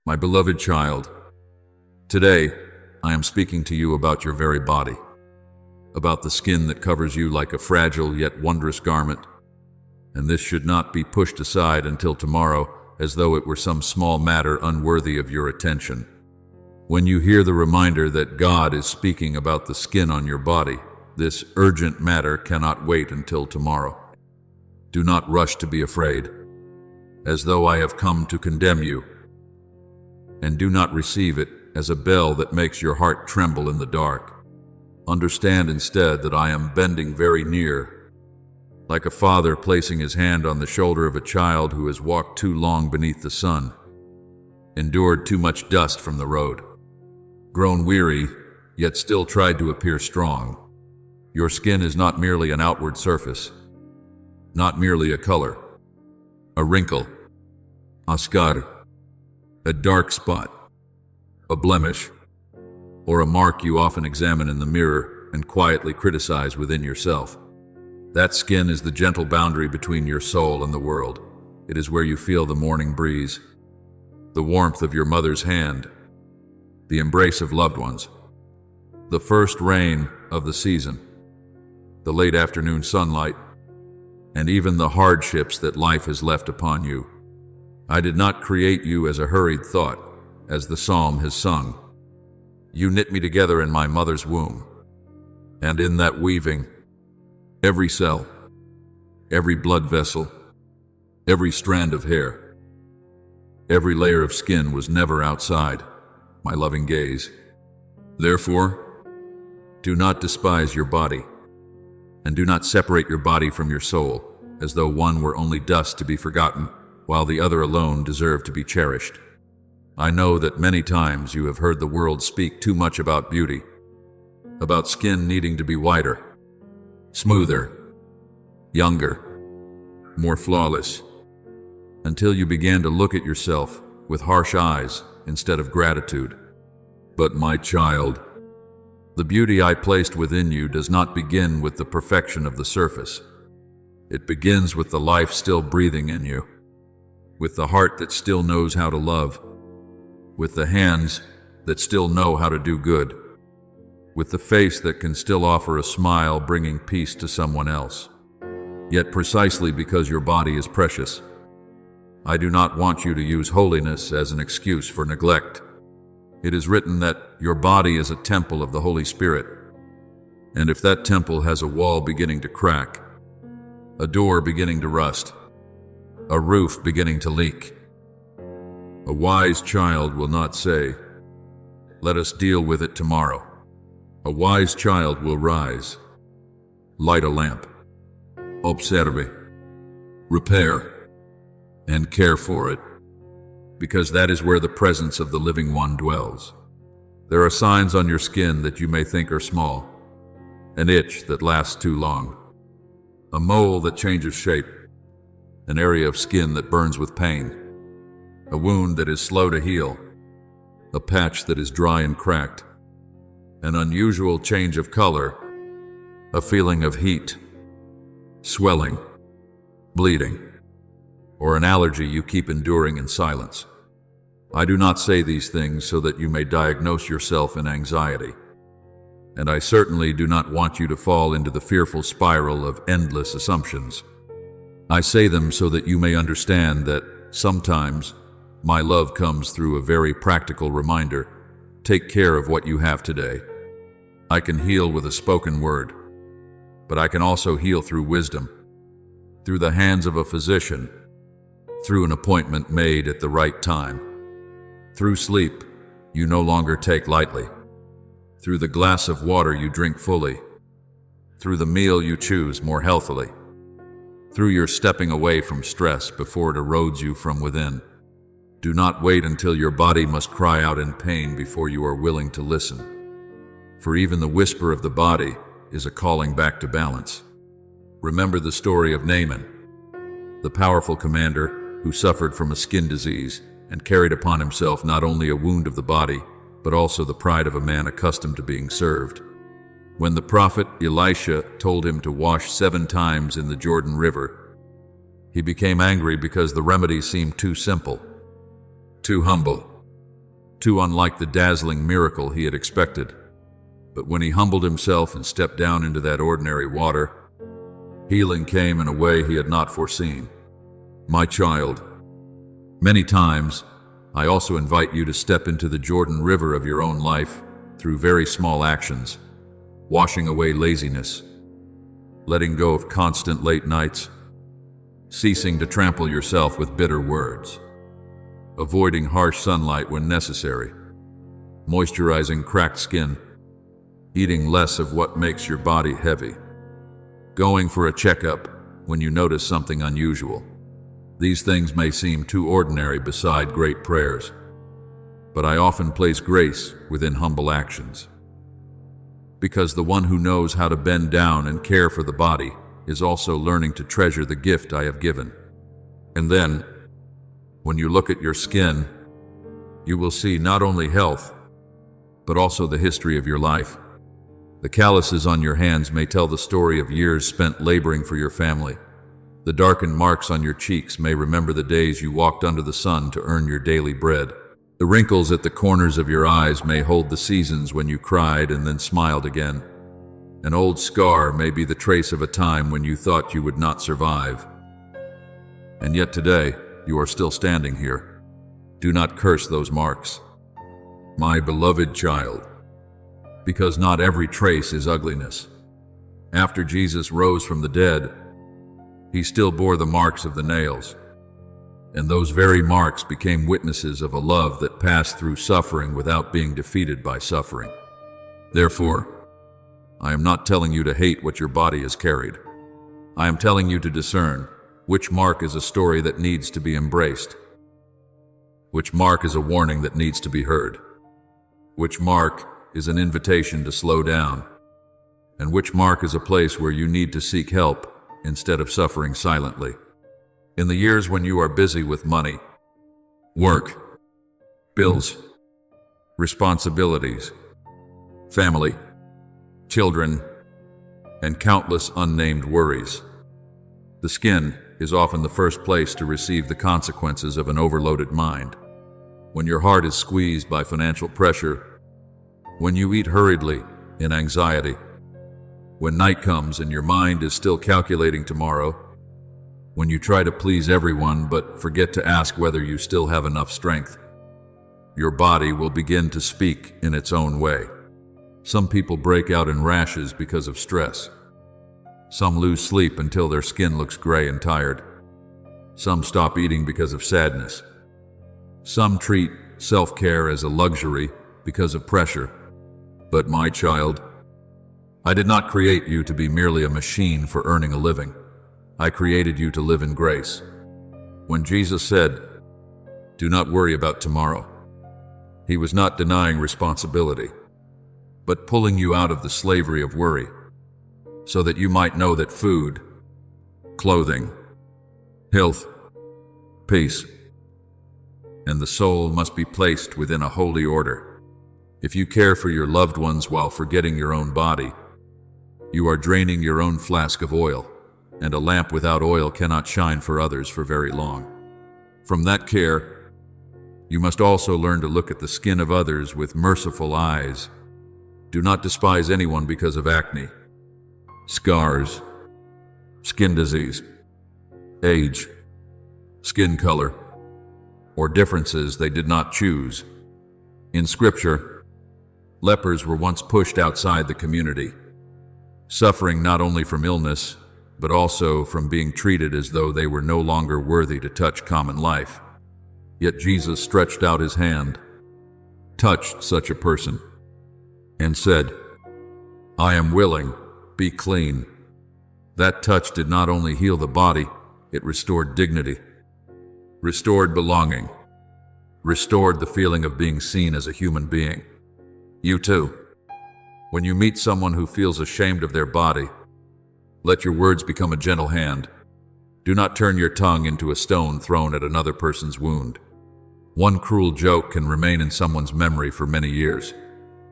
My beloved child, today I am speaking to you about your very body, about the skin that covers you like a fragile yet wondrous garment, and this should not be pushed aside until tomorrow as though it were some small matter unworthy of your attention. When you hear the reminder that God is speaking about the skin on your body, this urgent matter cannot wait until tomorrow. Do not rush to be afraid, as though I have come to condemn you, and do not receive it as a bell that makes your heart tremble in the dark. Understand instead that I am bending very near, like a father placing his hand on the shoulder of a child who has walked too long beneath the sun, endured too much dust from the road, grown weary, yet still tried to appear strong. Your skin is not merely an outward surface, not merely a color, a wrinkle, a scar, a dark spot, a blemish, or a mark you often examine in the mirror and quietly criticize within yourself. That skin is the gentle boundary between your soul and the world. It is where you feel the morning breeze, the warmth of your mother's hand, the embrace of loved ones, the first rain of the season, the late afternoon sunlight, and even the hardships that life has left upon you. I did not create you as a hurried thought, as the psalm has sung. You knit me together in my mother's womb, and in that weaving, every cell, every blood vessel, every strand of hair, every layer of skin was never outside my loving gaze. Therefore, do not despise your body, and do not separate your body from your soul, as though one were only dust to be forgotten, while the other alone deserved to be cherished. I know that many times you have heard the world speak too much about beauty, about skin needing to be whiter, smoother, younger, more flawless, until you began to look at yourself with harsh eyes instead of gratitude. But my child, the beauty I placed within you does not begin with the perfection of the surface. It begins with the life still breathing in you, with the heart that still knows how to love, with the hands that still know how to do good, with the face that can still offer a smile bringing peace to someone else. Yet precisely because your body is precious, I do not want you to use holiness as an excuse for neglect. It is written that your body is a temple of the Holy Spirit, and if that temple has a wall beginning to crack, a door beginning to rust, a roof beginning to leak, a wise child will not say, "Let us deal with it tomorrow." A wise child will rise, light a lamp, observe, repair, and care for it, because that is where the presence of the living one dwells. There are signs on your skin that you may think are small, an itch that lasts too long, a mole that changes shape, an area of skin that burns with pain, a wound that is slow to heal, a patch that is dry and cracked, an unusual change of color, a feeling of heat, swelling, bleeding, or an allergy you keep enduring in silence. I do not say these things so that you may diagnose yourself in anxiety, and I certainly do not want you to fall into the fearful spiral of endless assumptions. I say them so that you may understand that sometimes my love comes through a very practical reminder. Take care of what you have today. I can heal with a spoken word, but I can also heal through wisdom, through the hands of a physician, through an appointment made at the right time, through sleep you no longer take lightly, through the glass of water you drink fully, through the meal you choose more healthily, through your stepping away from stress before it erodes you from within. Do not wait until your body must cry out in pain before you are willing to listen, for even the whisper of the body is a calling back to balance. Remember the story of Naaman, the powerful commander who suffered from a skin disease and carried upon himself not only a wound of the body, but also the pride of a man accustomed to being served. When the prophet Elisha told him to wash 7 times in the Jordan River, he became angry because the remedy seemed too simple, too humble, too unlike the dazzling miracle he had expected. But when he humbled himself and stepped down into that ordinary water, healing came in a way he had not foreseen. My child, many times, I also invite you to step into the Jordan River of your own life through very small actions, washing away laziness, letting go of constant late nights, ceasing to trample yourself with bitter words, avoiding harsh sunlight when necessary, moisturizing cracked skin, eating less of what makes your body heavy, going for a checkup when you notice something unusual. These things may seem too ordinary beside great prayers, but I often place grace within humble actions. Because the one who knows how to bend down and care for the body is also learning to treasure the gift I have given. And then, when you look at your skin, you will see not only health, but also the history of your life. The calluses on your hands may tell the story of years spent laboring for your family. The darkened marks on your cheeks may remember the days you walked under the sun to earn your daily bread. The wrinkles at the corners of your eyes may hold the seasons when you cried and then smiled again. An old scar may be the trace of a time when you thought you would not survive. And yet today, you are still standing here. Do not curse those marks, my beloved child, because not every trace is ugliness. After Jesus rose from the dead, he still bore the marks of the nails, and those very marks became witnesses of a love that passed through suffering without being defeated by suffering. Therefore, I am not telling you to hate what your body has carried. I am telling you to discern which mark is a story that needs to be embraced, which mark is a warning that needs to be heard, which mark is an invitation to slow down, and which mark is a place where you need to seek help instead of suffering silently. In the years when you are busy with money, work, bills, responsibilities, family, children, and countless unnamed worries, the skin is often the first place to receive the consequences of an overloaded mind. When your heart is squeezed by financial pressure, when you eat hurriedly in anxiety, when night comes and your mind is still calculating tomorrow, when you try to please everyone but forget to ask whether you still have enough strength, your body will begin to speak in its own way. Some people break out in rashes because of stress. Some lose sleep until their skin looks gray and tired. Some stop eating because of sadness. Some treat self-care as a luxury because of pressure. But my child, I did not create you to be merely a machine for earning a living. I created you to live in grace. When Jesus said, "Do not worry about tomorrow," he was not denying responsibility, but pulling you out of the slavery of worry, so that you might know that food, clothing, health, peace, and the soul must be placed within a holy order. If you care for your loved ones while forgetting your own body, you are draining your own flask of oil, and a lamp without oil cannot shine for others for very long. From that care, you must also learn to look at the skin of others with merciful eyes. Do not despise anyone because of acne, scars, skin disease, age, skin color, or differences they did not choose. In Scripture, lepers were once pushed outside the community, suffering not only from illness, but also from being treated as though they were no longer worthy to touch common life. Yet Jesus stretched out his hand, touched such a person, and said, "I am willing, be clean." That touch did not only heal the body, it restored dignity, restored belonging, restored the feeling of being seen as a human being. You too, when you meet someone who feels ashamed of their body, let your words become a gentle hand. Do not turn your tongue into a stone thrown at another person's wound. One cruel joke can remain in someone's memory for many years,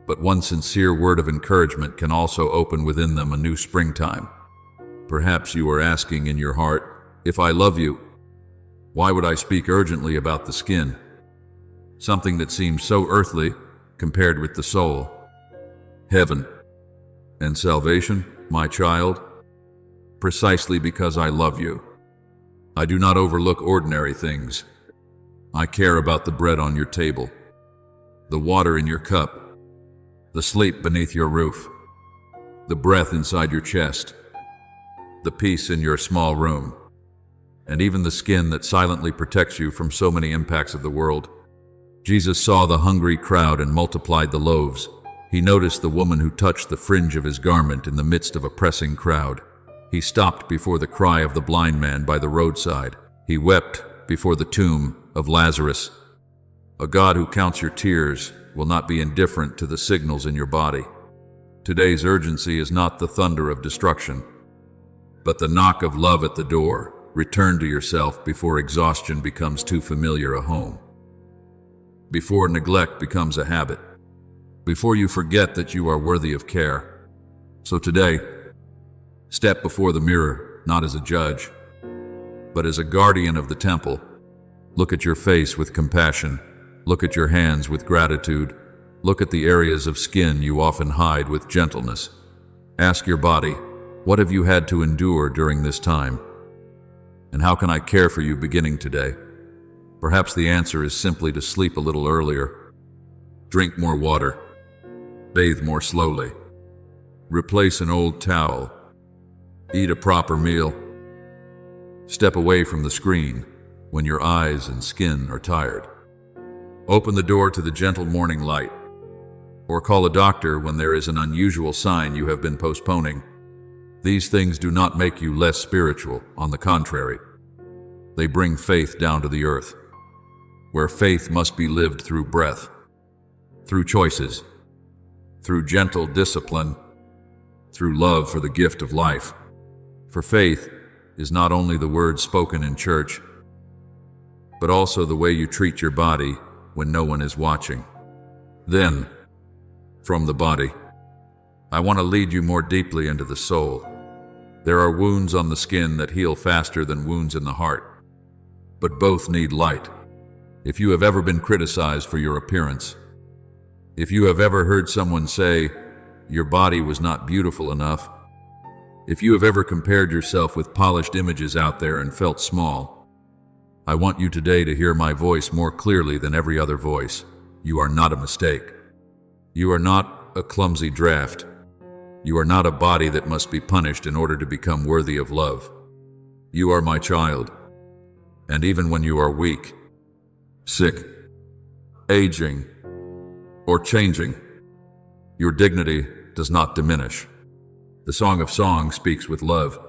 but one sincere word of encouragement can also open within them a new springtime. Perhaps you are asking in your heart, "If I love you, why would I speak urgently about the skin?" something that seems so earthly compared with the soul. Heaven and salvation, my child, precisely because I love you. I do not overlook ordinary things. I care about the bread on your table, the water in your cup, the sleep beneath your roof, the breath inside your chest, the peace in your small room, and even the skin that silently protects you from so many impacts of the world. Jesus saw the hungry crowd and multiplied the loaves. He noticed the woman who touched the fringe of his garment in the midst of a pressing crowd. He stopped before the cry of the blind man by the roadside. He wept before the tomb of Lazarus. A God who counts your tears will not be indifferent to the signals in your body. Today's urgency is not the thunder of destruction, but the knock of love at the door. Return to yourself before exhaustion becomes too familiar a home, before neglect becomes a habit, before you forget that you are worthy of care. So today, step before the mirror, not as a judge, but as a guardian of the temple. Look at your face with compassion. Look at your hands with gratitude. Look at the areas of skin you often hide with gentleness. Ask your body, what have you had to endure during this time? And how can I care for you beginning today? Perhaps the answer is simply to sleep a little earlier, drink more water, bathe more slowly, replace an old towel, eat a proper meal, step away from the screen when your eyes and skin are tired. Open the door to the gentle morning light, or call a doctor when there is an unusual sign you have been postponing. These things do not make you less spiritual. On the contrary, they bring faith down to the earth, where faith must be lived through breath, through choices, through gentle discipline, through love for the gift of life. For faith is not only the words spoken in church, but also the way you treat your body when no one is watching. Then, from the body, I want to lead you more deeply into the soul. There are wounds on the skin that heal faster than wounds in the heart, but both need light. If you have ever been criticized for your appearance, if you have ever heard someone say your body was not beautiful enough, if you have ever compared yourself with polished images out there and felt small, I want you today to hear my voice more clearly than every other voice. You are not a mistake. You are not a clumsy draft. You are not a body that must be punished in order to become worthy of love. You are my child. And even when you are weak, sick, aging, or changing, your dignity does not diminish. The Song of Songs speaks with love,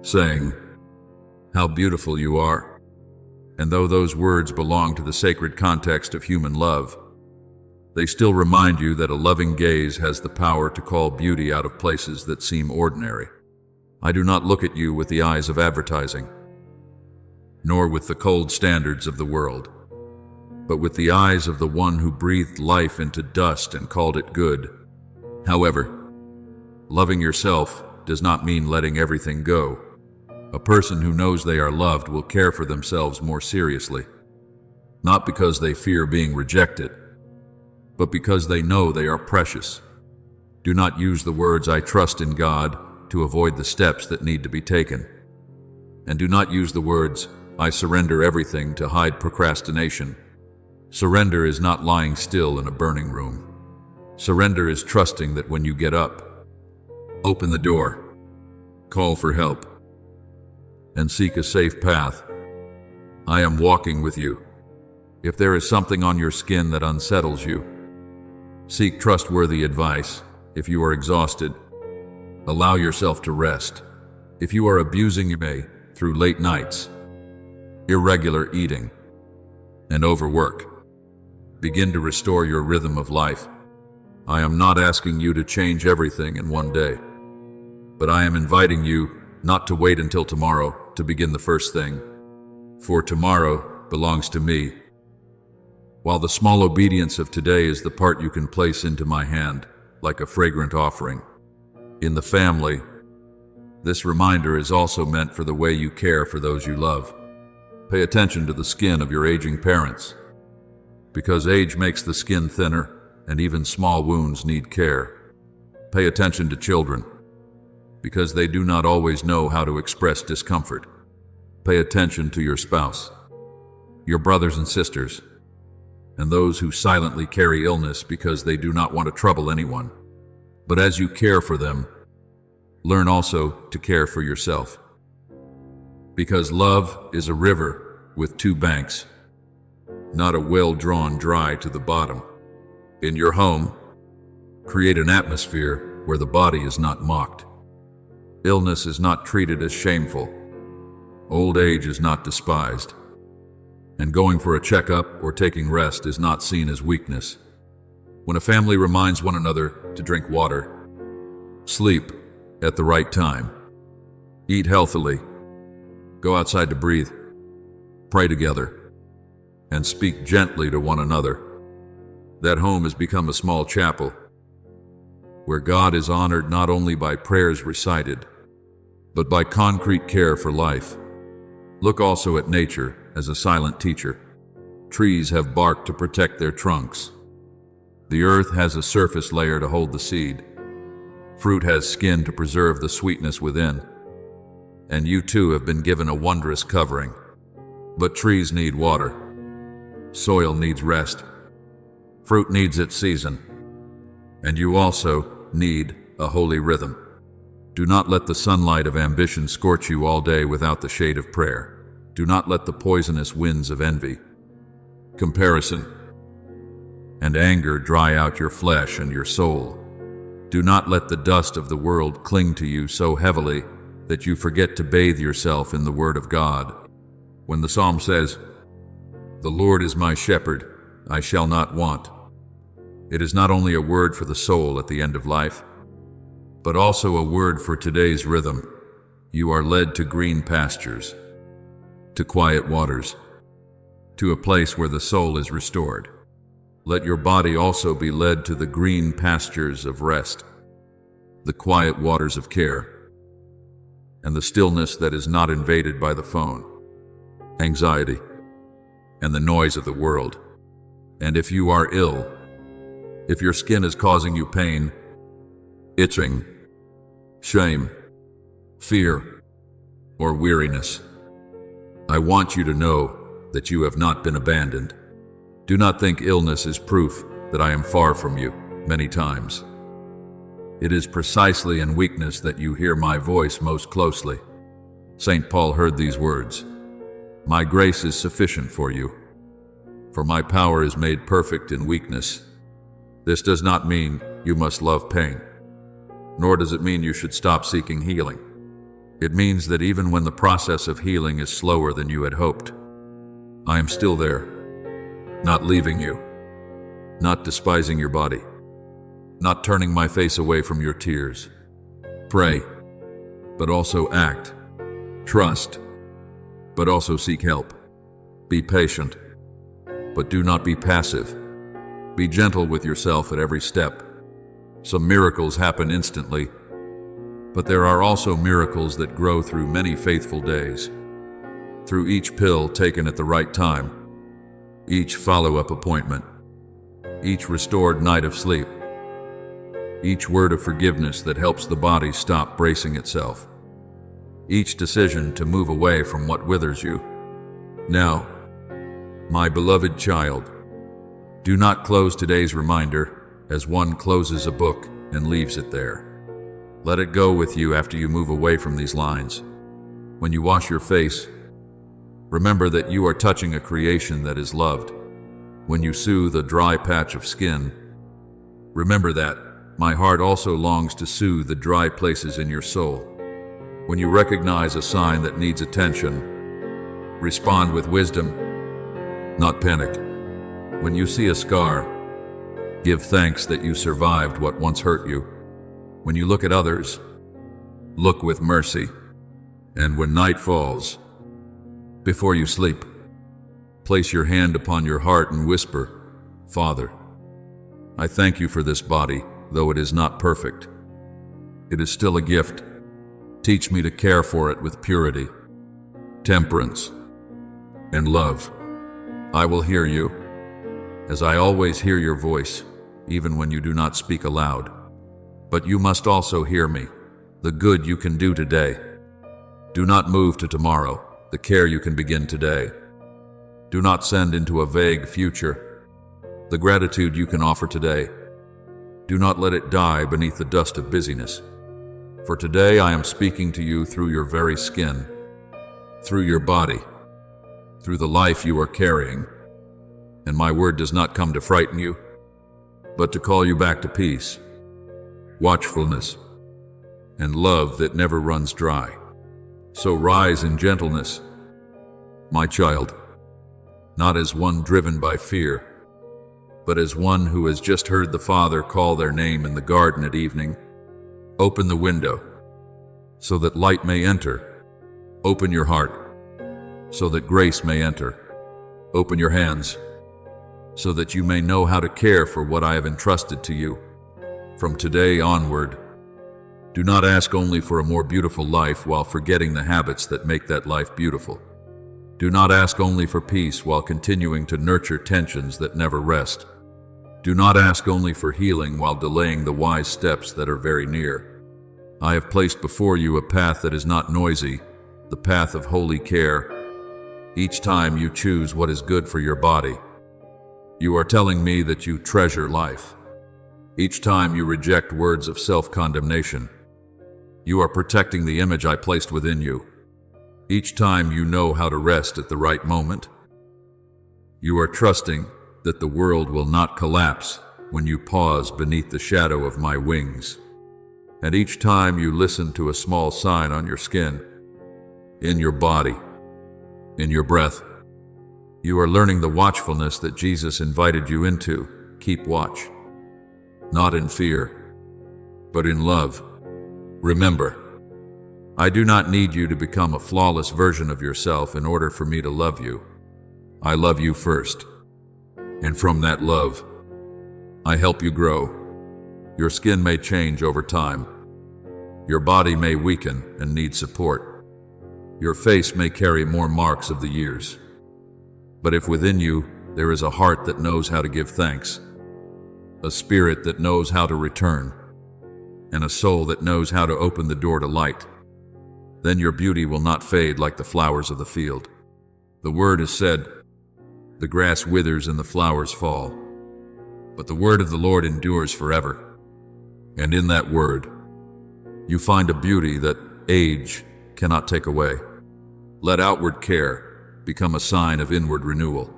saying, "How beautiful you are." And though those words belong to the sacred context of human love, they still remind you that a loving gaze has the power to call beauty out of places that seem ordinary. I do not look at you with the eyes of advertising, nor with the cold standards of the world, but with the eyes of the one who breathed life into dust and called it good. However, loving yourself does not mean letting everything go. A person who knows they are loved will care for themselves more seriously, not because they fear being rejected, but because they know they are precious. Do not use the words "I trust in God" to avoid the steps that need to be taken. And do not use the words "I surrender everything" to hide procrastination. Surrender is not lying still in a burning room. Surrender is trusting that when you get up, open the door, call for help, and seek a safe path, I am walking with you. If there is something on your skin that unsettles you, seek trustworthy advice. If you are exhausted, allow yourself to rest. If you are abusing your day through late nights, irregular eating, and overwork, begin to restore your rhythm of life. I am not asking you to change everything in one day, but I am inviting you not to wait until tomorrow to begin the first thing, for tomorrow belongs to me. While the small obedience of today is the part you can place into my hand, like a fragrant offering. In the family, this reminder is also meant for the way you care for those you love. Pay attention to the skin of your aging parents. because age makes the skin thinner, and even small wounds need care. Pay attention to children, because they do not always know how to express discomfort. Pay attention to your spouse, your brothers and sisters, and those who silently carry illness because they do not want to trouble anyone. But as you care for them, learn also to care for yourself. Because love is a river with two banks, not a well drawn dry to the bottom. In your home, create an atmosphere where the body is not mocked. Illness is not treated as shameful. Old age is not despised. And going for a checkup or taking rest is not seen as weakness. When a family reminds one another to drink water, sleep at the right time, eat healthily, go outside to breathe, pray together, and speak gently to one another, that home has become a small chapel where God is honored not only by prayers recited, but by concrete care for life. Look also at nature as a silent teacher. Trees have bark to protect their trunks. The earth has a surface layer to hold the seed. Fruit has skin to preserve the sweetness within. And you too have been given a wondrous covering. But trees need water. Soil needs rest. Fruit needs its season. And you also need a holy rhythm. Do not let the sunlight of ambition scorch you all day without the shade of prayer. Do not let the poisonous winds of envy, comparison, and anger dry out your flesh and your soul. Do not let the dust of the world cling to you so heavily that you forget to bathe yourself in the Word of God. When the Psalm says, "The Lord is my shepherd, I shall not want," it is not only a word for the soul at the end of life, but also a word for today's rhythm. You are led to green pastures, to quiet waters, to a place where the soul is restored. Let your body also be led to the green pastures of rest, the quiet waters of care, and the stillness that is not invaded by the phone, anxiety, and the noise of the world. And if you are ill, if your skin is causing you pain, itching, shame, fear, or weariness, I want you to know that you have not been abandoned. Do not think illness is proof that I am far from you many times. It is precisely in weakness that you hear my voice most closely. St. Paul heard these words, "My grace is sufficient for you, for my power is made perfect in weakness." This does not mean you must love pain, nor does it mean you should stop seeking healing. It means that even when the process of healing is slower than you had hoped, I am still there, not leaving you, not despising your body, not turning my face away from your tears. Pray, but also act. Trust, but also seek help. Be patient, but do not be passive. Be gentle with yourself at every step. Some miracles happen instantly, but there are also miracles that grow through many faithful days. Through each pill taken at the right time, each follow-up appointment, each restored night of sleep, each word of forgiveness that helps the body stop bracing itself, each decision to move away from what withers you. Now, my beloved child, do not close today's reminder as one closes a book and leaves it there. Let it go with you after you move away from these lines. When you wash your face, remember that you are touching a creation that is loved. When you soothe a dry patch of skin, remember that my heart also longs to soothe the dry places in your soul. When you recognize a sign that needs attention, respond with wisdom, not panic. When you see a scar, give thanks that you survived what once hurt you. When you look at others, look with mercy. And when night falls, before you sleep, place your hand upon your heart and whisper, "Father, I thank you for this body, though it is not perfect. It is still a gift. Teach me to care for it with purity, temperance, and love. I will hear you, as I always hear your voice, even when you do not speak aloud. But you must also hear me, the good you can do today. Do not move to tomorrow, the care you can begin today. Do not send into a vague future, the gratitude you can offer today. Do not let it die beneath the dust of busyness. For today I am speaking to you through your very skin, through your body, through the life you are carrying. And my word does not come to frighten you, but to call you back to peace, watchfulness, and love that never runs dry. So rise in gentleness, my child, not as one driven by fear, but as one who has just heard the Father call their name in the garden at evening. Open the window, so that light may enter. Open your heart, so that grace may enter. Open your hands, so that you may know how to care for what I have entrusted to you. From today onward, do not ask only for a more beautiful life while forgetting the habits that make that life beautiful. Do not ask only for peace while continuing to nurture tensions that never rest. Do not ask only for healing while delaying the wise steps that are very near. I have placed before you a path that is not noisy, the path of holy care. Each time you choose what is good for your body, you are telling me that you treasure life. Each time you reject words of self-condemnation, you are protecting the image I placed within you. Each time you know how to rest at the right moment, you are trusting that the world will not collapse when you pause beneath the shadow of my wings. And each time you listen to a small sign on your skin, in your body, in your breath, you are learning the watchfulness that Jesus invited you into. Keep watch, not in fear, but in love. Remember, I do not need you to become a flawless version of yourself in order for me to love you. I love you first. And from that love, I help you grow. Your skin may change over time. Your body may weaken and need support. Your face may carry more marks of the years. But if within you there is a heart that knows how to give thanks, a spirit that knows how to return, and a soul that knows how to open the door to light, then your beauty will not fade like the flowers of the field. The word is said, the grass withers and the flowers fall, but the word of the Lord endures forever. And in that word, you find a beauty that age cannot take away. Let outward care become a sign of inward renewal.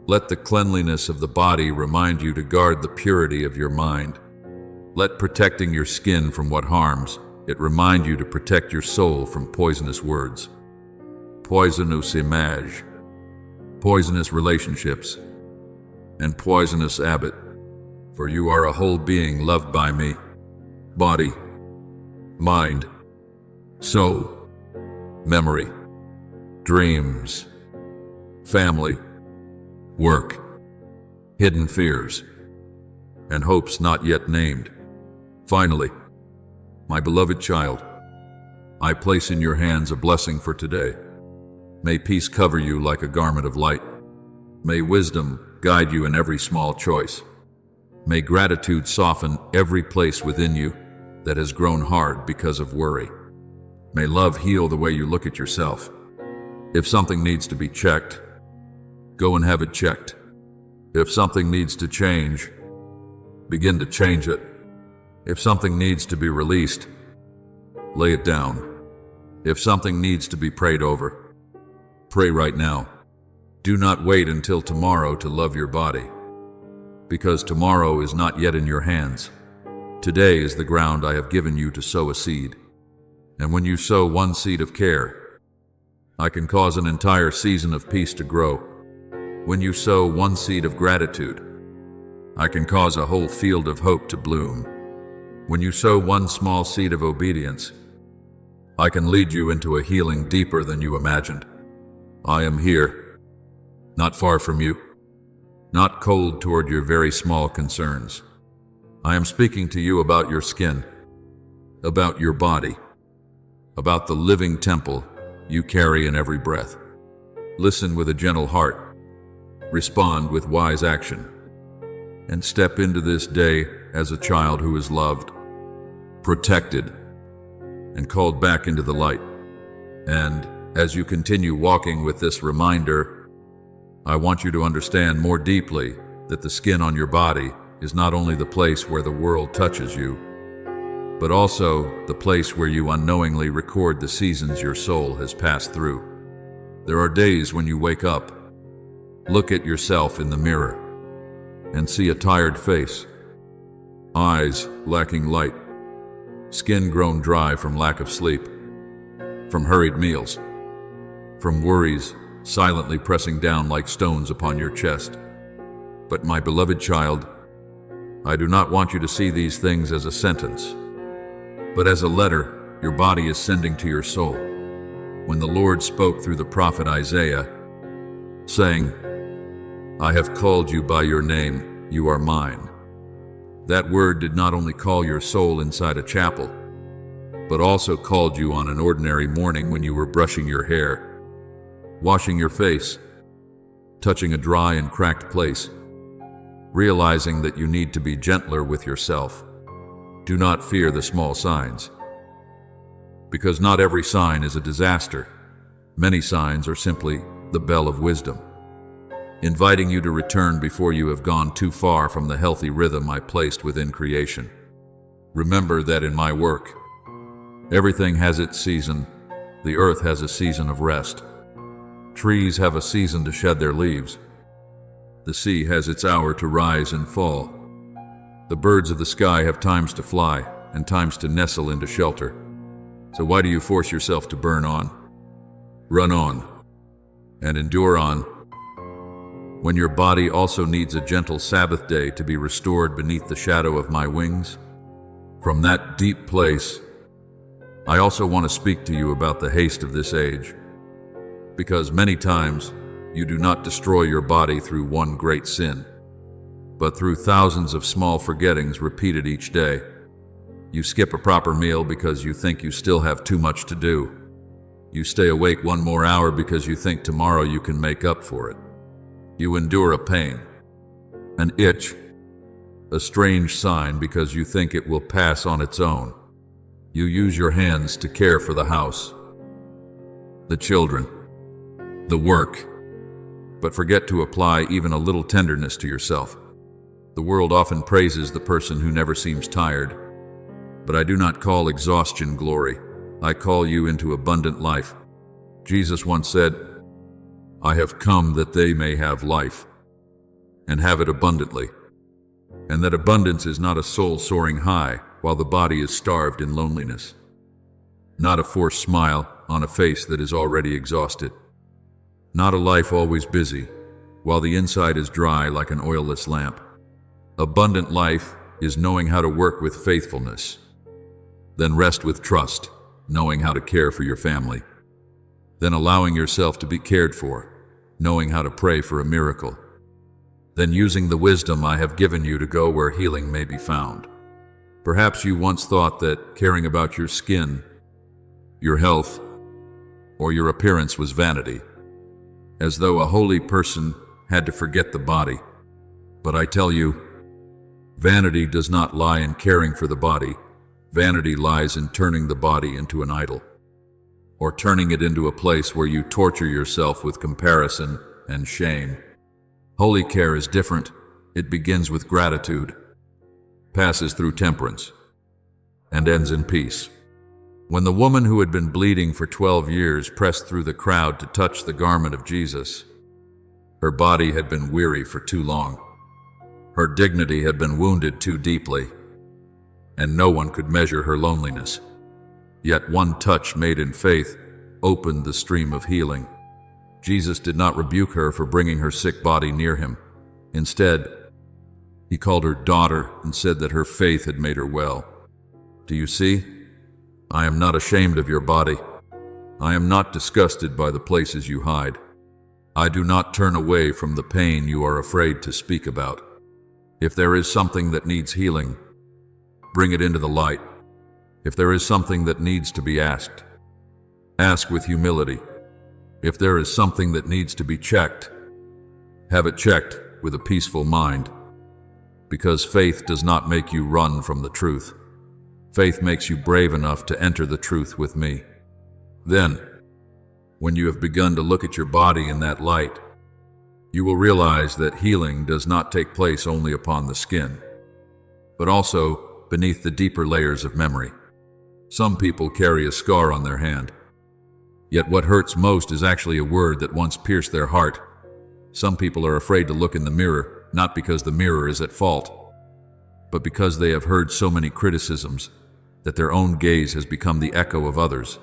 Let the cleanliness of the body remind you to guard the purity of your mind. Let protecting your skin from what harms it remind you to protect your soul from poisonous words, poisonous image, poisonous relationships, and poisonous habit. For you are a whole being loved by me, body, mind, soul, memory, dreams, family, work, hidden fears, and hopes not yet named. Finally, my beloved child, I place in your hands a blessing for today. May peace cover you like a garment of light. May wisdom guide you in every small choice. May gratitude soften every place within you that has grown hard because of worry. May love heal the way you look at yourself. If something needs to be checked, go and have it checked. If something needs to change, begin to change it. If something needs to be released, lay it down. If something needs to be prayed over, pray right now. Do not wait until tomorrow to love your body, because tomorrow is not yet in your hands. Today is the ground I have given you to sow a seed. And when you sow one seed of care, I can cause an entire season of peace to grow. When you sow one seed of gratitude, I can cause a whole field of hope to bloom. When you sow one small seed of obedience, I can lead you into a healing deeper than you imagined. I am here, not far from you, not cold toward your very small concerns. I am speaking to you about your skin, about your body, about the living temple you carry in every breath. Listen with a gentle heart. respond with wise action, and step into this day as a child who is loved, protected, and called back into the light. And as you continue walking with this reminder, I want you to understand more deeply that the skin on your body is not only the place where the world touches you, but also the place where you unknowingly record the seasons your soul has passed through. There are days when you wake up, look at yourself in the mirror, and see a tired face, eyes lacking light, skin grown dry from lack of sleep, from hurried meals, from worries silently pressing down like stones upon your chest. But my beloved child, I do not want you to see these things as a sentence, but as a letter your body is sending to your soul. When the Lord spoke through the prophet Isaiah, saying, I have called you by your name, you are mine. That word did not only call your soul inside a chapel, but also called you on an ordinary morning when you were brushing your hair, washing your face, touching a dry and cracked place, realizing that you need to be gentler with yourself. Do not fear the small signs, because not every sign is a disaster. Many signs are simply the bell of wisdom, inviting you to return before you have gone too far from the healthy rhythm I placed within creation. Remember that in my work, everything has its season. The earth has a season of rest. Trees have a season to shed their leaves. The sea has its hour to rise and fall. The birds of the sky have times to fly and times to nestle into shelter. So why do you force yourself to burn on? Run on and endure on, when your body also needs a gentle Sabbath day to be restored beneath the shadow of my wings? From that deep place, I also want to speak to you about the haste of this age, because many times you do not destroy your body through one great sin, but through thousands of small forgettings repeated each day. You skip a proper meal because you think you still have too much to do. You stay awake one more hour because you think tomorrow you can make up for it. You endure a pain, an itch, a strange sign because you think it will pass on its own. You use your hands to care for the house, the children, the work, but forget to apply even a little tenderness to yourself. The world often praises the person who never seems tired, but I do not call exhaustion glory. I call you into abundant life. Jesus once said, I have come that they may have life, and have it abundantly. And that abundance is not a soul soaring high while the body is starved in loneliness. Not a forced smile on a face that is already exhausted. Not a life always busy, while the inside is dry like an oilless lamp. Abundant life is knowing how to work with faithfulness, then rest with trust, knowing how to care for your family, then allowing yourself to be cared for, knowing how to pray for a miracle, then using the wisdom I have given you to go where healing may be found. Perhaps you once thought that caring about your skin, your health, or your appearance was vanity, as though a holy person had to forget the body. But I tell you, vanity does not lie in caring for the body. Vanity lies in turning the body into an idol, or turning it into a place where you torture yourself with comparison and shame. Holy care is different. It begins with gratitude, passes through temperance, and ends in peace. When the woman who had been bleeding for 12 years pressed through the crowd to touch the garment of Jesus, her body had been weary for too long. Her dignity had been wounded too deeply, and no one could measure her loneliness. Yet one touch made in faith opened the stream of healing. Jesus did not rebuke her for bringing her sick body near him. Instead, he called her daughter and said that her faith had made her well. Do you see? I am not ashamed of your body. I am not disgusted by the places you hide. I do not turn away from the pain you are afraid to speak about. If there is something that needs healing, bring it into the light. If there is something that needs to be asked, ask with humility. If there is something that needs to be checked, Have it checked with a peaceful mind, because faith does not make you run from the truth. Faith makes you brave enough to enter the truth with me. Then, when you have begun to look at your body in that light, you will realize that healing does not take place only upon the skin, but also beneath the deeper layers of memory. Some people carry a scar on their hand, yet what hurts most is actually a word that once pierced their heart. Some people are afraid to look in the mirror, not because the mirror is at fault, but because they have heard so many criticisms that their own gaze has become the echo of others.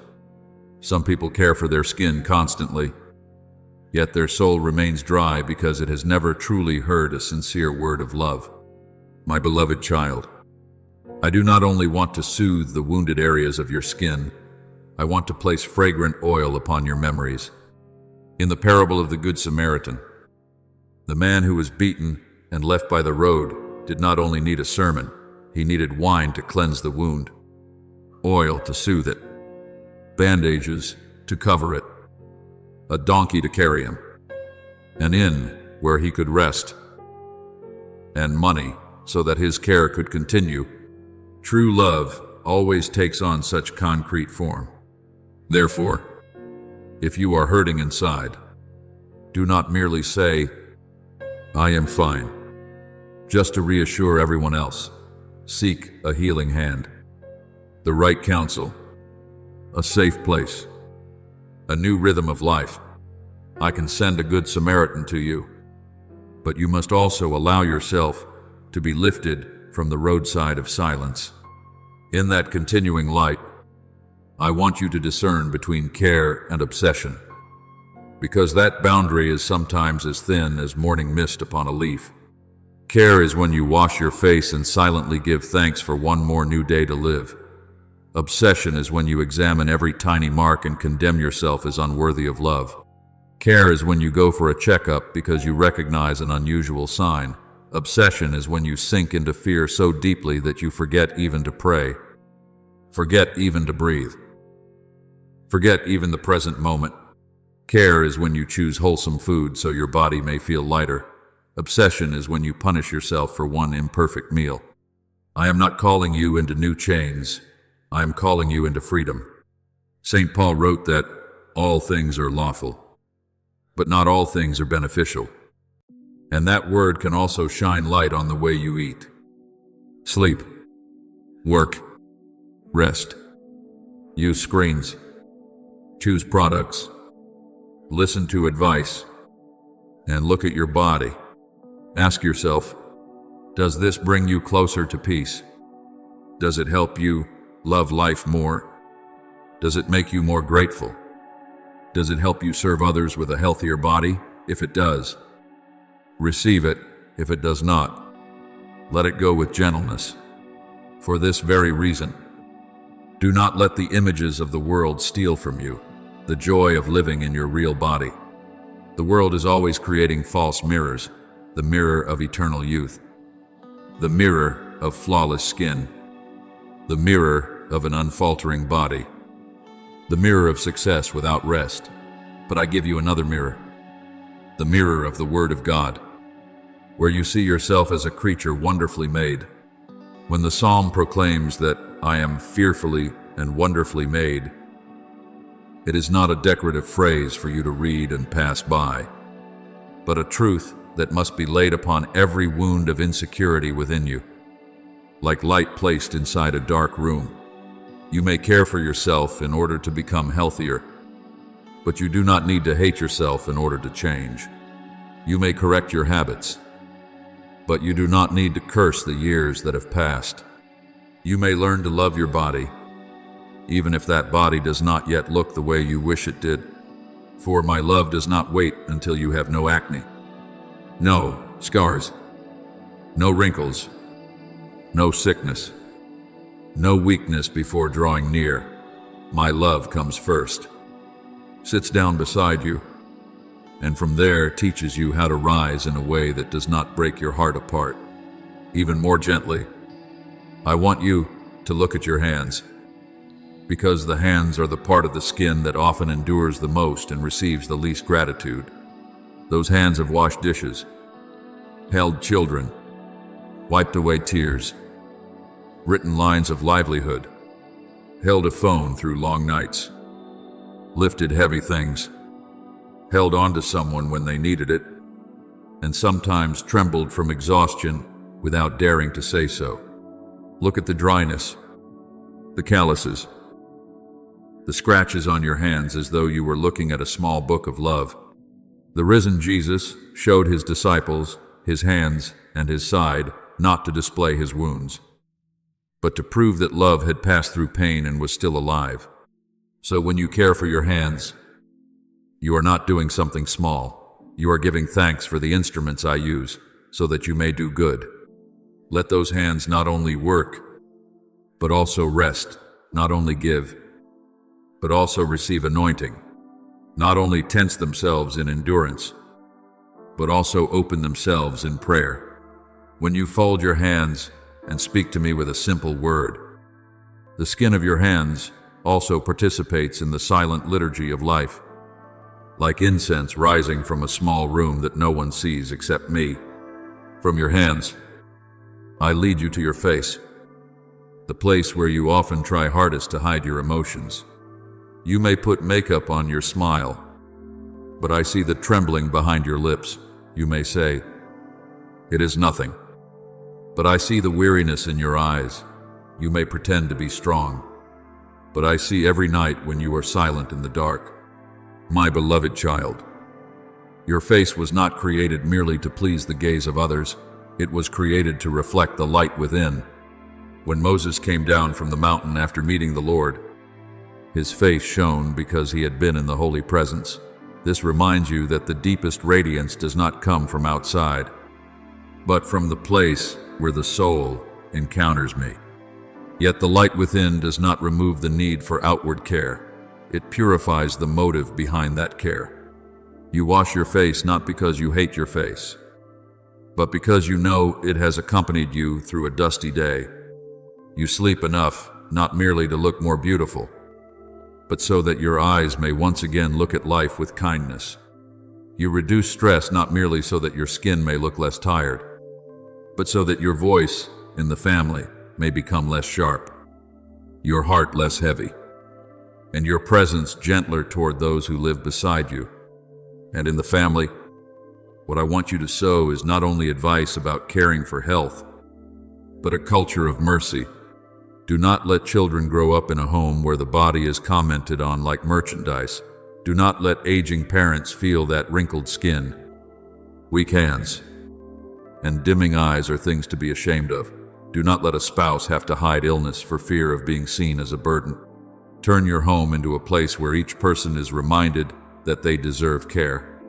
Some people care for their skin constantly, yet their soul remains dry because it has never truly heard a sincere word of love. My beloved child, I do not only want to soothe the wounded areas of your skin, I want to place fragrant oil upon your memories. In the parable of the Good Samaritan, the man who was beaten and left by the road did not only need a sermon, he needed wine to cleanse the wound, oil to soothe it, bandages to cover it, a donkey to carry him, an inn where he could rest, and money so that his care could continue. True love always takes on such concrete form. Therefore, if you are hurting inside, do not merely say, "I am fine," just to reassure everyone else. Seek a healing hand, the right counsel, a safe place, a new rhythm of life. I can send a good Samaritan to you, but you must also allow yourself to be lifted from the roadside of silence. In that continuing light, I want you to discern between care and obsession, because that boundary is sometimes as thin as morning mist upon a leaf. Care is when you wash your face and silently give thanks for one more new day to live. Obsession is when you examine every tiny mark and condemn yourself as unworthy of love. Care is when you go for a checkup because you recognize an unusual sign. Obsession is when you sink into fear so deeply that you forget even to pray, forget even to breathe, forget even the present moment. Care is when you choose wholesome food so your body may feel lighter. Obsession is when you punish yourself for one imperfect meal. I am not calling you into new chains. I am calling you into freedom. St. Paul wrote that all things are lawful, but not all things are beneficial. And that word can also shine light on the way you eat, sleep, work, rest, use screens, choose products, listen to advice, and look at your body. Ask yourself, does this bring you closer to peace? Does it help you love life more? Does it make you more grateful? Does it help you serve others with a healthier body? If it does, receive it. If it does not, let it go with gentleness. For this very reason, do not let the images of the world steal from you the joy of living in your real body. The world is always creating false mirrors, the mirror of eternal youth, the mirror of flawless skin, the mirror of an unfaltering body, the mirror of success without rest. But I give you another mirror, the mirror of the Word of God, where you see yourself as a creature wonderfully made. When the psalm proclaims that I am fearfully and wonderfully made, it is not a decorative phrase for you to read and pass by, but a truth that must be laid upon every wound of insecurity within you. Like light placed inside a dark room, you may care for yourself in order to become healthier, but you do not need to hate yourself in order to change. You may correct your habits, but you do not need to curse the years that have passed. You may learn to love your body, even if that body does not yet look the way you wish it did. For my love does not wait until you have no acne, no scars, no wrinkles, no sickness, no weakness before drawing near. My love comes first, sits down beside you, and from there teaches you how to rise in a way that does not break your heart apart. Even more gently, I want you to look at your hands, because the hands are the part of the skin that often endures the most and receives the least gratitude. Those hands have washed dishes, held children, wiped away tears, written lines of livelihood, held a phone through long nights, lifted heavy things, held on to someone when they needed it, and sometimes trembled from exhaustion without daring to say so. Look at the dryness, the calluses, the scratches on your hands as though you were looking at a small book of love. The risen Jesus showed his disciples his hands and his side not to display his wounds, but to prove that love had passed through pain and was still alive. So when you care for your hands, you are not doing something small. You are giving thanks for the instruments I use so that you may do good. Let those hands not only work, but also rest, not only give, but also receive anointing, not only tense themselves in endurance, but also open themselves in prayer. When you fold your hands and speak to me with a simple word, the skin of your hands also participates in the silent liturgy of life, like incense rising from a small room that no one sees except me. From your hands, I lead you to your face, the place where you often try hardest to hide your emotions. You may put makeup on your smile, but I see the trembling behind your lips. You may say, "It is nothing." But I see the weariness in your eyes. You may pretend to be strong, but I see every night when you are silent in the dark. My beloved child, your face was not created merely to please the gaze of others. It was created to reflect the light within. When Moses came down from the mountain after meeting the Lord, his face shone because he had been in the holy presence. This reminds you that the deepest radiance does not come from outside, but from the place where the soul encounters me. Yet the light within does not remove the need for outward care. It purifies the motive behind that care. You wash your face not because you hate your face, but because you know it has accompanied you through a dusty day. You sleep enough, not merely to look more beautiful, but so that your eyes may once again look at life with kindness. You reduce stress not merely so that your skin may look less tired, but so that your voice in the family may become less sharp, your heart less heavy, and your presence gentler toward those who live beside you. And in the family, what I want you to sow is not only advice about caring for health, but a culture of mercy. Do not let children grow up in a home where the body is commented on like merchandise. Do not let aging parents feel that wrinkled skin, weak hands, and dimming eyes are things to be ashamed of. Do not let a spouse have to hide illness for fear of being seen as a burden. Turn your home into a place where each person is reminded that they deserve care,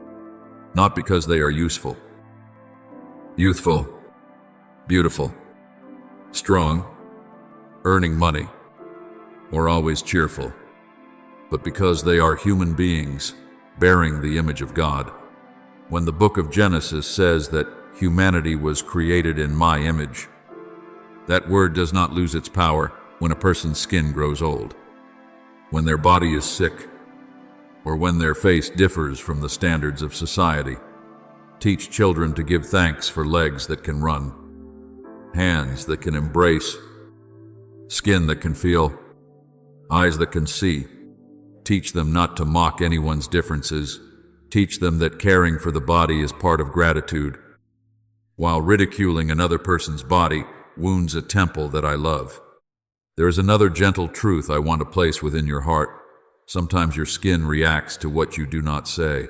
not because they are useful, youthful, beautiful, strong, earning money, or always cheerful, but because they are human beings bearing the image of God. When the book of Genesis says that humanity was created in my image, that word does not lose its power when a person's skin grows old, when their body is sick, or when their face differs from the standards of society. Teach children to give thanks for legs that can run, hands that can embrace, skin that can feel, eyes that can see. Teach them not to mock anyone's differences. Teach them that caring for the body is part of gratitude, while ridiculing another person's body wounds a temple that I love. There is another gentle truth I want to place within your heart. Sometimes your skin reacts to what you do not say.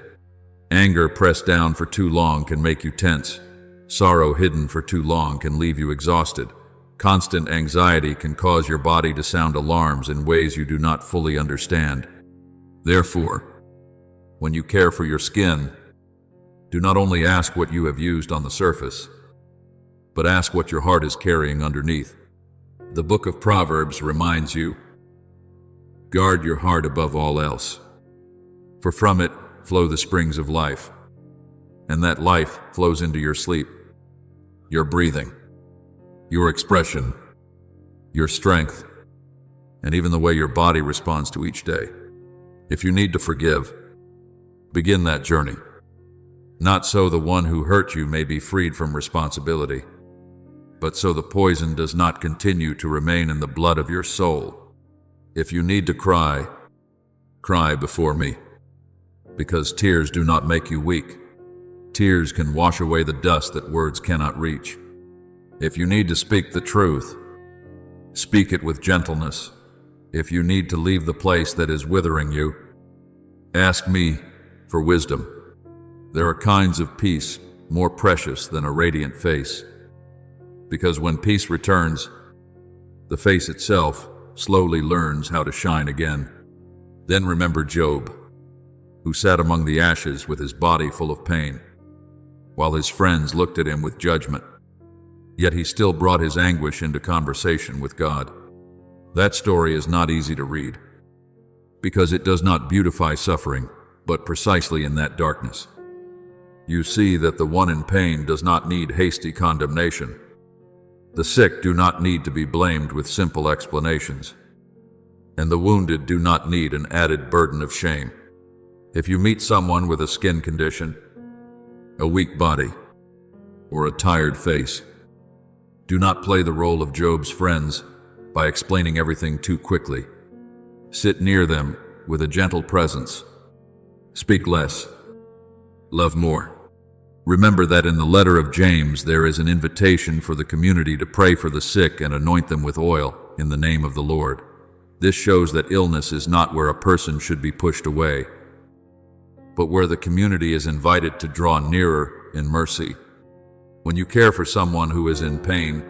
Anger pressed down for too long can make you tense. Sorrow hidden for too long can leave you exhausted. Constant anxiety can cause your body to sound alarms in ways you do not fully understand. Therefore, when you care for your skin, do not only ask what you have used on the surface, but ask what your heart is carrying underneath. The book of Proverbs reminds you, guard your heart above all else, for from it flow the springs of life, and that life flows into your sleep, your breathing, your expression, your strength, and even the way your body responds to each day. If you need to forgive, begin that journey. not so the one who hurt you may be freed from responsibility, but so the poison does not continue to remain in the blood of your soul. If you need to cry, cry before me, because tears do not make you weak. Tears can wash away the dust that words cannot reach. If you need to speak the truth, speak it with gentleness. If you need to leave the place that is withering you, ask me for wisdom. There are kinds of peace more precious than a radiant face, because when peace returns, the face itself slowly learns how to shine again. Then remember Job, who sat among the ashes with his body full of pain, while his friends looked at him with judgment. Yet he still brought his anguish into conversation with God. That story is not easy to read, because it does not beautify suffering, but precisely in that darkness, you see that the one in pain does not need hasty condemnation. The sick do not need to be blamed with simple explanations, and the wounded do not need an added burden of shame. If you meet someone with a skin condition, a weak body, or a tired face, do not play the role of Job's friends by explaining everything too quickly. Sit near them with a gentle presence. Speak less, love more. Remember that in the letter of James there is an invitation for the community to pray for the sick and anoint them with oil in the name of the Lord. This shows that illness is not where a person should be pushed away, but where the community is invited to draw nearer in mercy. When you care for someone who is in pain,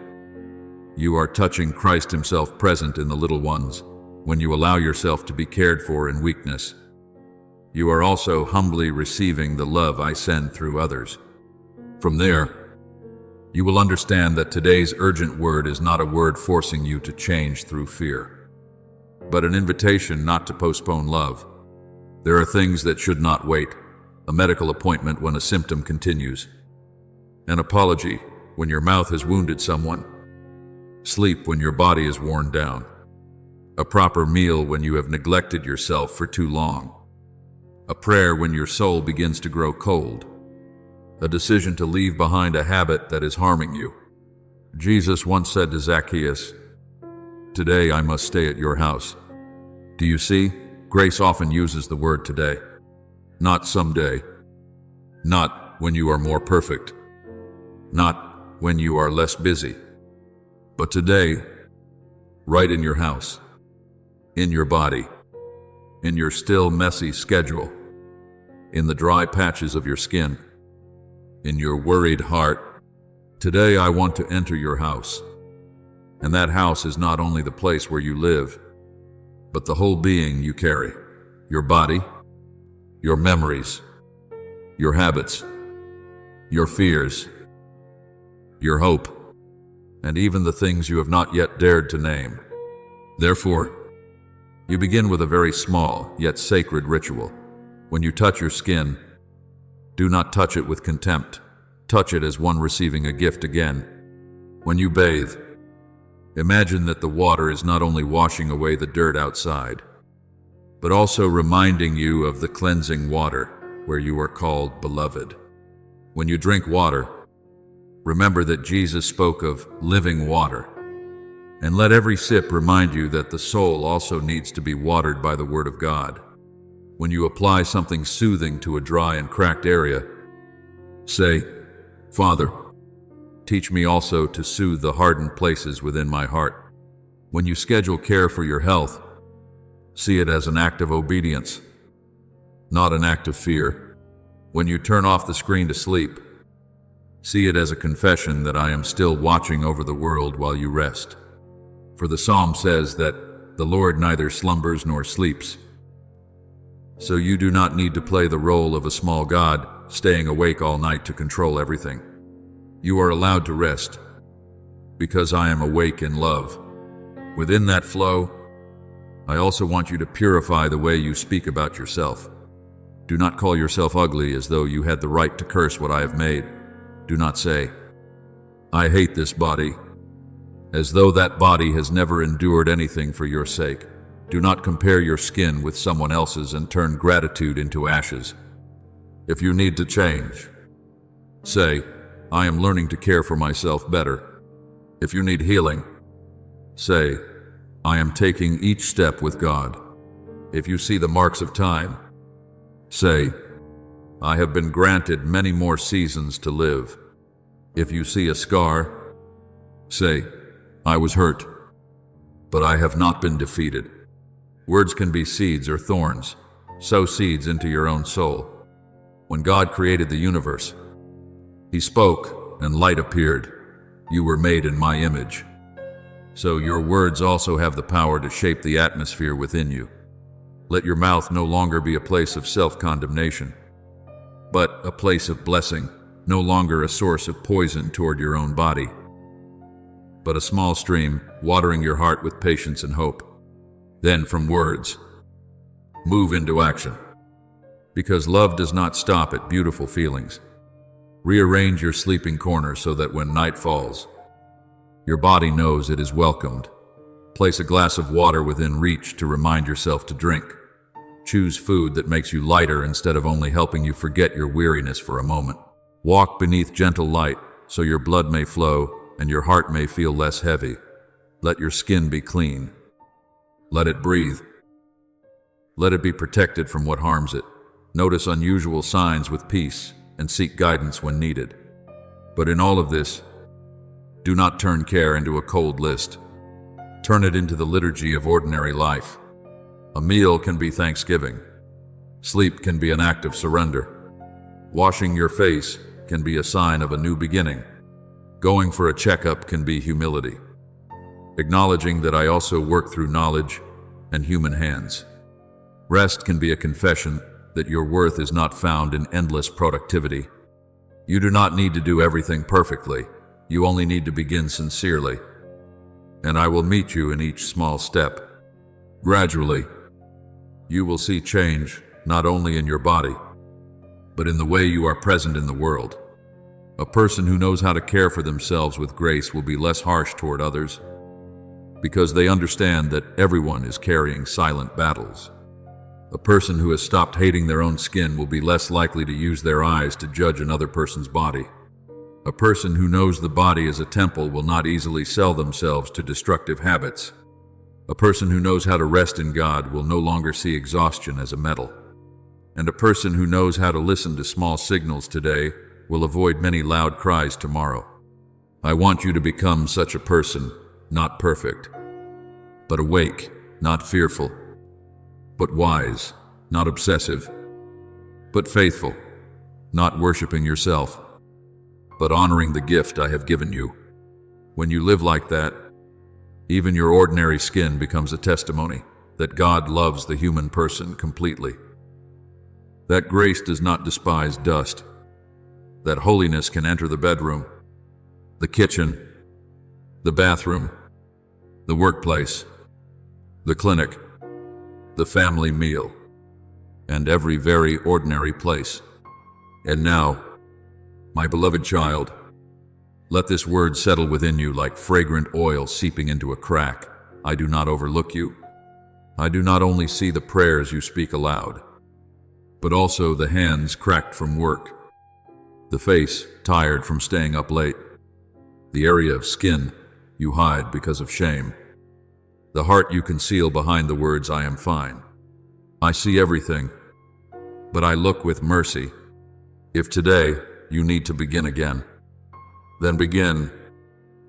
you are touching Christ Himself present in the little ones. When you allow yourself to be cared for in weakness, you are also humbly receiving the love I send through others. From there, you will understand that today's urgent word is not a word forcing you to change through fear, but an invitation not to postpone love. There are things that should not wait: a medical appointment when a symptom continues, an apology when your mouth has wounded someone, sleep when your body is worn down, a proper meal when you have neglected yourself for too long, a prayer when your soul begins to grow cold, a decision to leave behind a habit that is harming you. Jesus once said to Zacchaeus, "Today I must stay at your house." Do you see? Grace often uses the word today, not someday, not when you are more perfect, not when you are less busy, but today, right in your house, in your body, in your still messy schedule, in the dry patches of your skin, in your worried heart. Today I want to enter your house. And that house is not only the place where you live, but the whole being you carry, your body, your memories, your habits, your fears, your hope, and even the things you have not yet dared to name. Therefore, you begin with a very small yet sacred ritual. When you touch your skin, do not touch it with contempt. Touch it as one receiving a gift again. When you bathe, imagine that the water is not only washing away the dirt outside, but also reminding you of the cleansing water where you are called beloved. When you drink water, remember that Jesus spoke of living water, and let every sip remind you that the soul also needs to be watered by the Word of God. When you apply something soothing to a dry and cracked area, say, "Father, teach me also to soothe the hardened places within my heart." When you schedule care for your health, see it as an act of obedience, not an act of fear. When you turn off the screen to sleep, see it as a confession that I am still watching over the world while you rest. For the Psalm says that the Lord neither slumbers nor sleeps. So you do not need to play the role of a small God, staying awake all night to control everything. You are allowed to rest, because I am awake in love. Within that flow, I also want you to purify the way you speak about yourself. Do not call yourself ugly as though you had the right to curse what I have made. Do not say, "I hate this body," as though that body has never endured anything for your sake. Do not compare your skin with someone else's and turn gratitude into ashes. If you need to change, Say, I am learning to care for myself better. If you need healing, say, I am taking each step with God. If you see the marks of time, say, I have been granted many more seasons to live. If you see a scar, say, I was hurt, but I have not been defeated. Words can be seeds or thorns. Sow seeds into your own soul. When God created the universe, He spoke and light appeared. You were made in my image. So your words also have the power to shape the atmosphere within you. Let your mouth no longer be a place of self-condemnation, but a place of blessing, no longer a source of poison toward your own body, but a small stream watering your heart with patience and hope. Then from words, move into action. Because love does not stop at beautiful feelings. Rearrange your sleeping corner so that when night falls, your body knows it is welcomed. Place a glass of water within reach to remind yourself to drink. Choose food that makes you lighter instead of only helping you forget your weariness for a moment. Walk beneath gentle light so your blood may flow and your heart may feel less heavy. Let your skin be clean. Let it breathe. Let it be protected from what harms it. Notice unusual signs with peace and seek guidance when needed. But in all of this, do not turn care into a cold list. Turn it into the liturgy of ordinary life. A meal can be thanksgiving. Sleep can be an act of surrender. Washing your face can be a sign of a new beginning. Going for a checkup can be humility. Acknowledging that I also work through knowledge and human hands. Rest can be a confession that your worth is not found in endless productivity. You do not need to do everything perfectly. You only need to begin sincerely. And I will meet you in each small step. Gradually, you will see change not only in your body, but in the way you are present in the world. A person who knows how to care for themselves with grace will be less harsh toward others, because they understand that everyone is carrying silent battles. A person who has stopped hating their own skin will be less likely to use their eyes to judge another person's body. A person who knows the body is a temple will not easily sell themselves to destructive habits. A person who knows how to rest in God will no longer see exhaustion as a medal. And a person who knows how to listen to small signals today will avoid many loud cries tomorrow. I want you to become such a person, not perfect, but awake, not fearful, but wise, not obsessive, but faithful, not worshiping yourself, but honoring the gift I have given you. When you live like that, even your ordinary skin becomes a testimony that God loves the human person completely. That grace does not despise dust. That holiness can enter the bedroom, the kitchen, the bathroom, the workplace, the clinic, the family meal, and every very ordinary place. And now, my beloved child, let this word settle within you like fragrant oil seeping into a crack. I do not overlook you. I do not only see the prayers you speak aloud, but also the hands cracked from work, the face tired from staying up late, the area of skin you hide because of shame, the heart you conceal behind the words I am fine. I see everything, but I look with mercy. If today you need to begin again, then begin.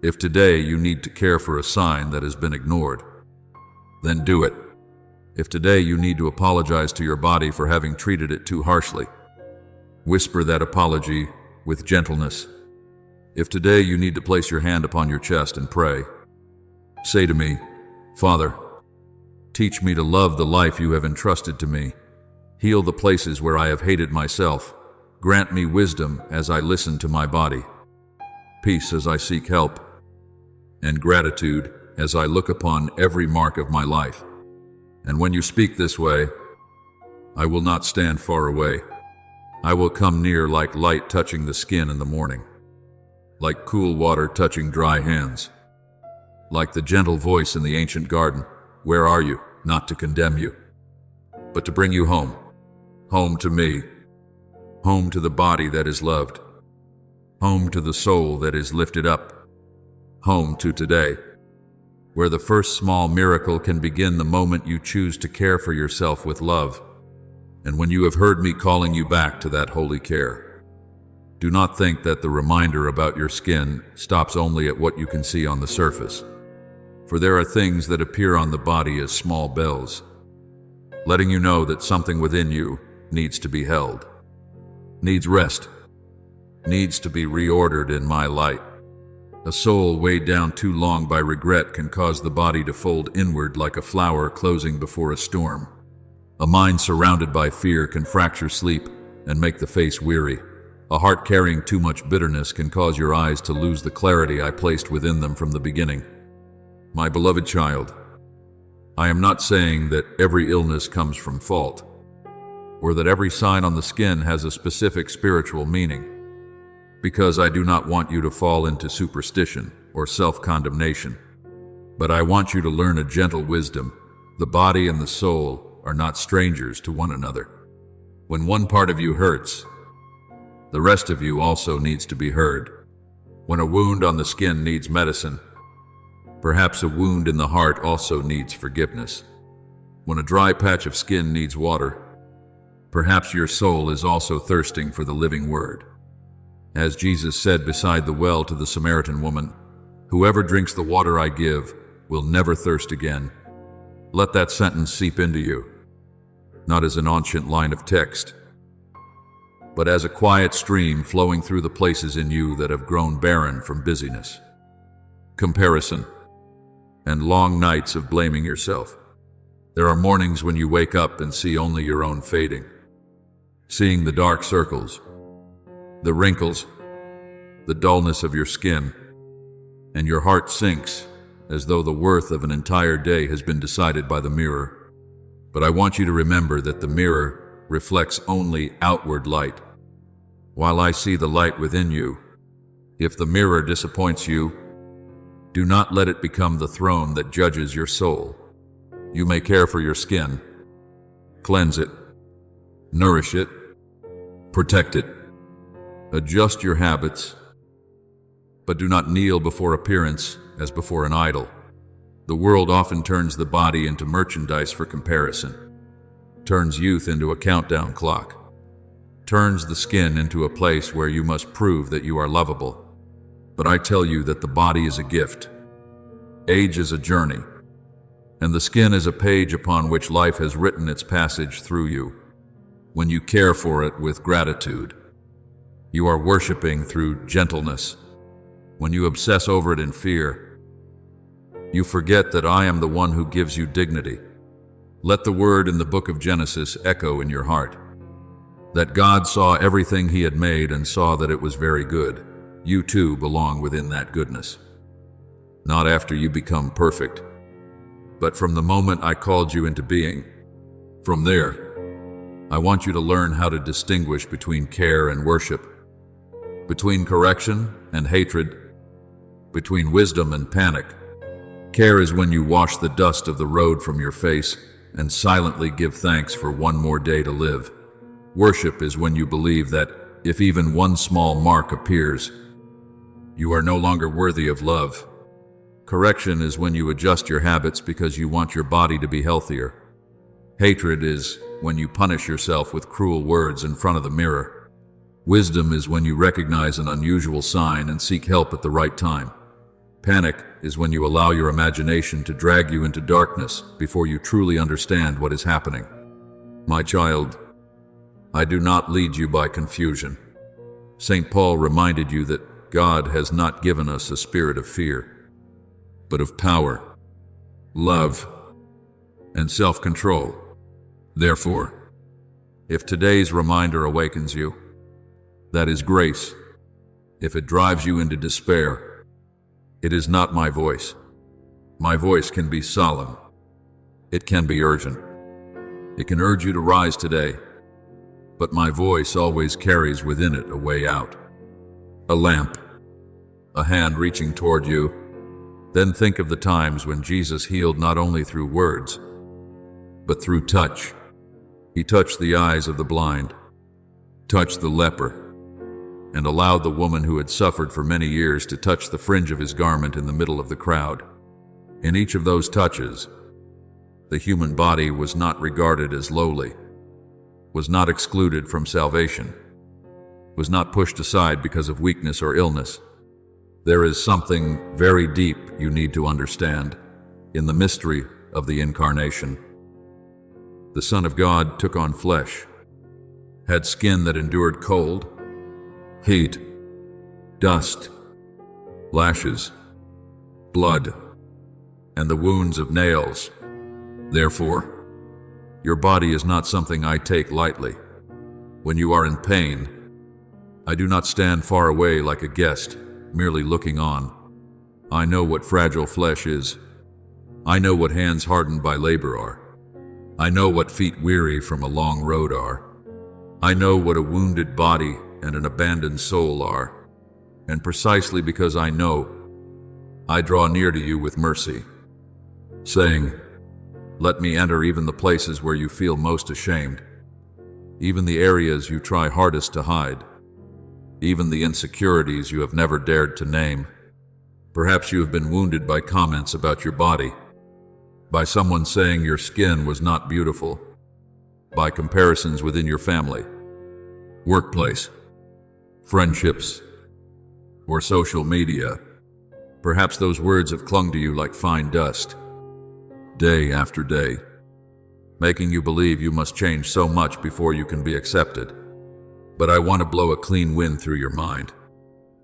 If today you need to care for a sign that has been ignored, then do it. If today you need to apologize to your body for having treated it too harshly, whisper that apology with gentleness. If today you need to place your hand upon your chest and pray, say to me, Father, teach me to love the life you have entrusted to me. Heal the places where I have hated myself. Grant me wisdom as I listen to my body, peace as I seek help, and gratitude as I look upon every mark of my life. And when you speak this way, I will not stand far away. I will come near like light touching the skin in the morning, like cool water touching dry hands, like the gentle voice in the ancient garden. Where are you? Not to condemn you, but to bring you home. Home to me. Home to the body that is loved. home to the soul that is lifted up, home to today, where the first small miracle can begin the moment you choose to care for yourself with love, and when you have heard me calling you back to that holy care. Do not think that the reminder about your skin stops only at what you can see on the surface, for there are things that appear on the body as small bells, letting you know that something within you needs to be held, needs rest, needs to be reordered in my light. A soul weighed down too long by regret can cause the body to fold inward like a flower closing before a storm. A mind surrounded by fear can fracture sleep and make the face weary. A heart carrying too much bitterness can cause your eyes to lose the clarity I placed within them from the beginning. My beloved child, I am not saying that every illness comes from fault, or that every sign on the skin has a specific spiritual meaning, because I do not want you to fall into superstition or self-condemnation. But I want you to learn a gentle wisdom. The body and the soul are not strangers to one another. When one part of you hurts, the rest of you also needs to be heard. When a wound on the skin needs medicine, perhaps a wound in the heart also needs forgiveness. When a dry patch of skin needs water, perhaps your soul is also thirsting for the living word. As Jesus said beside the well to the Samaritan woman, "Whoever drinks the water I give will never thirst again." Let that sentence seep into you, not as an ancient line of text, but as a quiet stream flowing through the places in you that have grown barren from busyness, comparison, and long nights of blaming yourself. There are mornings when you wake up and see only your own fading, seeing the dark circles, the wrinkles, the dullness of your skin, and your heart sinks as though the worth of an entire day has been decided by the mirror. But I want you to remember that the mirror reflects only outward light, while I see the light within you. If the mirror disappoints you, do not let it become the throne that judges your soul. You may care for your skin, cleanse it, nourish it, protect it, adjust your habits, but do not kneel before appearance as before an idol. The world often turns the body into merchandise for comparison, turns youth into a countdown clock, turns the skin into a place where you must prove that you are lovable. But I tell you that the body is a gift, age is a journey, and the skin is a page upon which life has written its passage through you. When you care for it with gratitude, you are worshiping through gentleness. When you obsess over it in fear, you forget that I am the one who gives you dignity. Let the word in the book of Genesis echo in your heart, that God saw everything he had made and saw that it was very good. You too belong within that goodness. Not after you become perfect, but from the moment I called you into being. From there, I want you to learn how to distinguish between care and worship, between correction and hatred, between wisdom and panic. Care is when you wash the dust of the road from your face and silently give thanks for one more day to live. Worship is when you believe that if even one small mark appears, you are no longer worthy of love. Correction is when you adjust your habits because you want your body to be healthier. Hatred is when you punish yourself with cruel words in front of the mirror. Wisdom is when you recognize an unusual sign and seek help at the right time. Panic is when you allow your imagination to drag you into darkness before you truly understand what is happening. My child, I do not lead you by confusion. St. Paul reminded you that God has not given us a spirit of fear, but of power, love, and self-control. Therefore, if today's reminder awakens you, that is grace. If it drives you into despair, it is not my voice. My voice can be solemn. It can be urgent. It can urge you to rise today, but my voice always carries within it a way out. A lamp, a hand reaching toward you. Then think of the times when Jesus healed not only through words, but through touch. He touched the eyes of the blind, touched the leper, and allowed the woman who had suffered for many years to touch the fringe of his garment in the middle of the crowd. In each of those touches, the human body was not regarded as lowly, was not excluded from salvation, was not pushed aside because of weakness or illness. There is something very deep you need to understand in the mystery of the Incarnation. The Son of God took on flesh, had skin that endured cold, heat, dust, lashes, blood, and the wounds of nails. Therefore, your body is not something I take lightly. When you are in pain, I do not stand far away like a guest, merely looking on. I know what fragile flesh is. I know what hands hardened by labor are. I know what feet weary from a long road are. I know what a wounded body and an abandoned soul are. And precisely because I know, I draw near to you with mercy, saying, let me enter even the places where you feel most ashamed, even the areas you try hardest to hide, even the insecurities you have never dared to name. Perhaps you have been wounded by comments about your body, by someone saying your skin was not beautiful, by comparisons within your family, workplace, friendships, or social media. Perhaps those words have clung to you like fine dust, day after day, making you believe you must change so much before you can be accepted. But I want to blow a clean wind through your mind.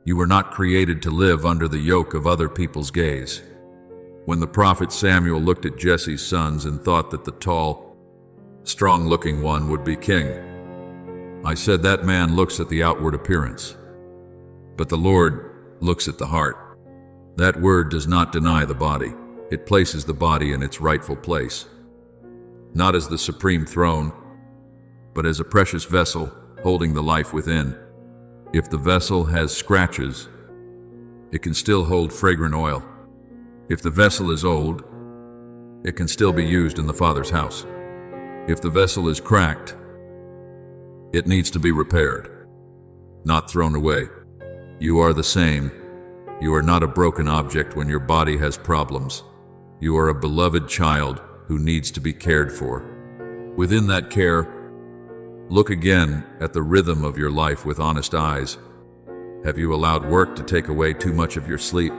You were not created to live under the yoke of other people's gaze. When the prophet Samuel looked at Jesse's sons and thought that the tall, strong-looking one would be king, I said that man looks at the outward appearance, but the Lord looks at the heart. That word does not deny the body. It places the body in its rightful place, not as the supreme throne, but as a precious vessel holding the life within. If the vessel has scratches, it can still hold fragrant oil. If the vessel is old, it can still be used in the Father's house. If the vessel is cracked, it needs to be repaired, not thrown away. You are the same. You are not a broken object when your body has problems. You are a beloved child who needs to be cared for. Within that care, look again at the rhythm of your life with honest eyes. Have you allowed work to take away too much of your sleep?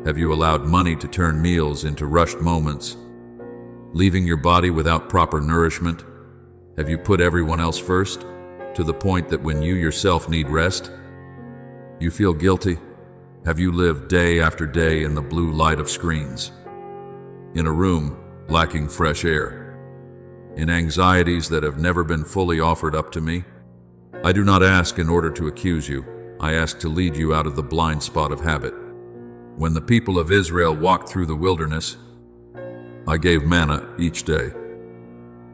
Have you allowed money to turn meals into rushed moments, leaving your body without proper nourishment? Have you put everyone else first, to the point that when you yourself need rest, you feel guilty? Have you lived day after day in the blue light of screens, in a room lacking fresh air, in anxieties that have never been fully offered up to me? I do not ask in order to accuse you. I ask to lead you out of the blind spot of habit. When the people of Israel walked through the wilderness, I gave manna each day,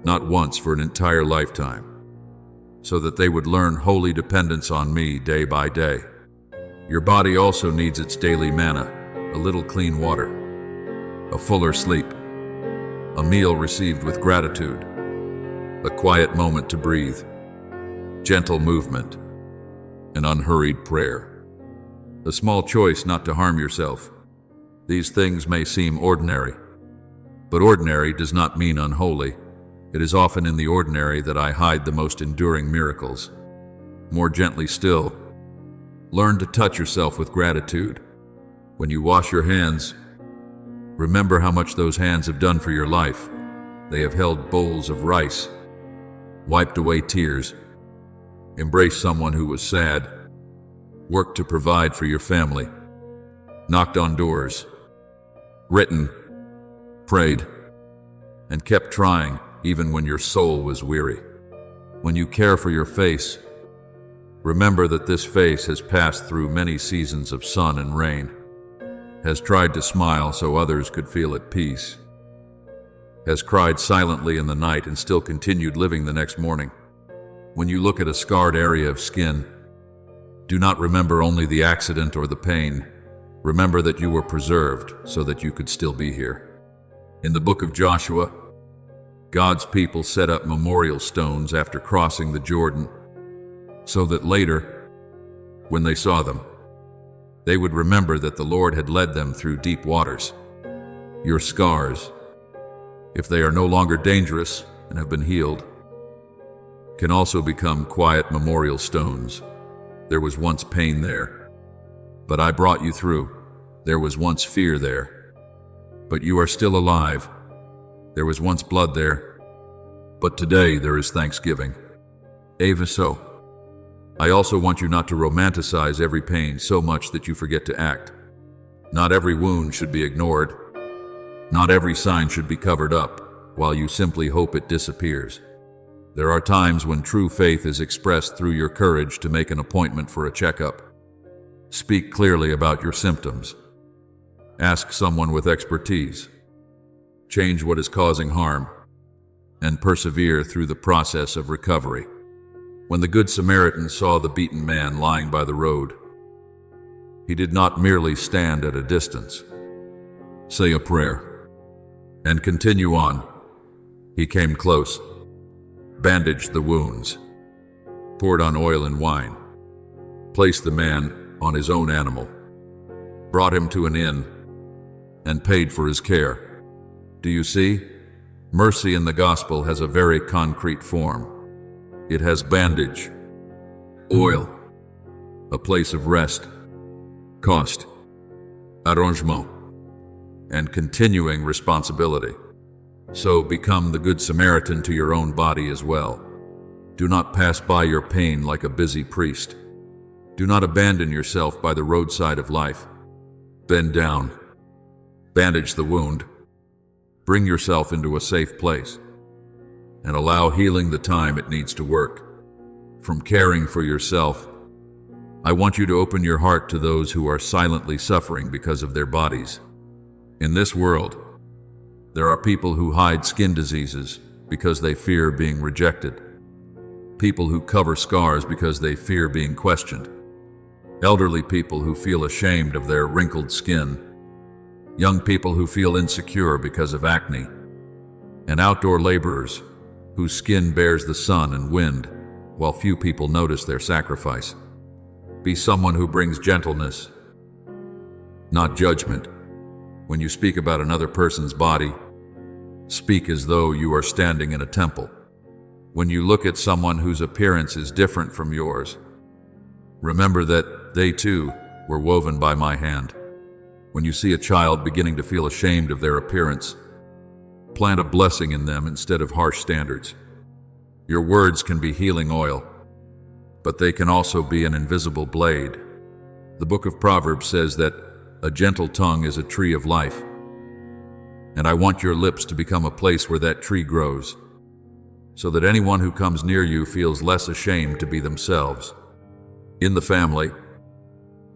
not once for an entire lifetime, so that they would learn holy dependence on me day by day. Your body also needs its daily manna, a little clean water, a fuller sleep, a meal received with gratitude, a quiet moment to breathe, gentle movement, an unhurried prayer, a small choice not to harm yourself. These things may seem ordinary, but ordinary does not mean unholy. It is often in the ordinary that I hide the most enduring miracles. More gently still, learn to touch yourself with gratitude. When you wash your hands, remember how much those hands have done for your life. They have held bowls of rice, wiped away tears, embraced someone who was sad, worked to provide for your family, knocked on doors, written, prayed, and kept trying even when your soul was weary. When you care for your face, remember that this face has passed through many seasons of sun and rain, has tried to smile so others could feel at peace, has cried silently in the night and still continued living the next morning. When you look at a scarred area of skin, do not remember only the accident or the pain. Remember that you were preserved so that you could still be here. In the book of Joshua, God's people set up memorial stones after crossing the Jordan, so that later, When they saw them, they would remember that the Lord had led them through deep waters. Your scars, if they are no longer dangerous and have been healed, can also become quiet memorial stones. There was once pain there, but I brought you through. There was once fear there, but you are still alive. There was once blood there, but today there is thanksgiving. Ava, so I also want you not to romanticize every pain so much that you forget to act. Not every wound should be ignored. Not every sign should be covered up while you simply hope it disappears. There are times when true faith is expressed through your courage to make an appointment for a checkup. Speak clearly about your symptoms. Ask someone with expertise. Change what is causing harm, and persevere through the process of recovery. When the Good Samaritan saw the beaten man lying by the road, he did not merely stand at a distance, say a prayer, and continue on. He came close, bandaged the wounds, poured on oil and wine, placed the man on his own animal, brought him to an inn, and paid for his care. Do you see? Mercy in the gospel has a very concrete form. It has bandage, oil, a place of rest, cost, arrangement, and continuing responsibility. So become the Good Samaritan to your own body as well. Do not pass by your pain like a busy priest. Do not abandon yourself by the roadside of life. Bend down, bandage the wound, bring yourself into a safe place, and allow healing the time it needs to work. From caring for yourself, I want you to open your heart to those who are silently suffering because of their bodies. In this world, there are people who hide skin diseases because they fear being rejected. People who cover scars because they fear being questioned. Elderly people who feel ashamed of their wrinkled skin. Young people who feel insecure because of acne. And outdoor laborers whose skin bears the sun and wind, while few people notice their sacrifice. Be someone who brings gentleness, not judgment. When you speak about another person's body, speak as though you are standing in a temple. When you look at someone whose appearance is different from yours, remember that they too were woven by my hand. When you see a child beginning to feel ashamed of their appearance, plant a blessing in them instead of harsh standards. Your words can be healing oil, but they can also be an invisible blade. The book of Proverbs says that a gentle tongue is a tree of life, and I want your lips to become a place where that tree grows, so that anyone who comes near you feels less ashamed to be themselves. In the family,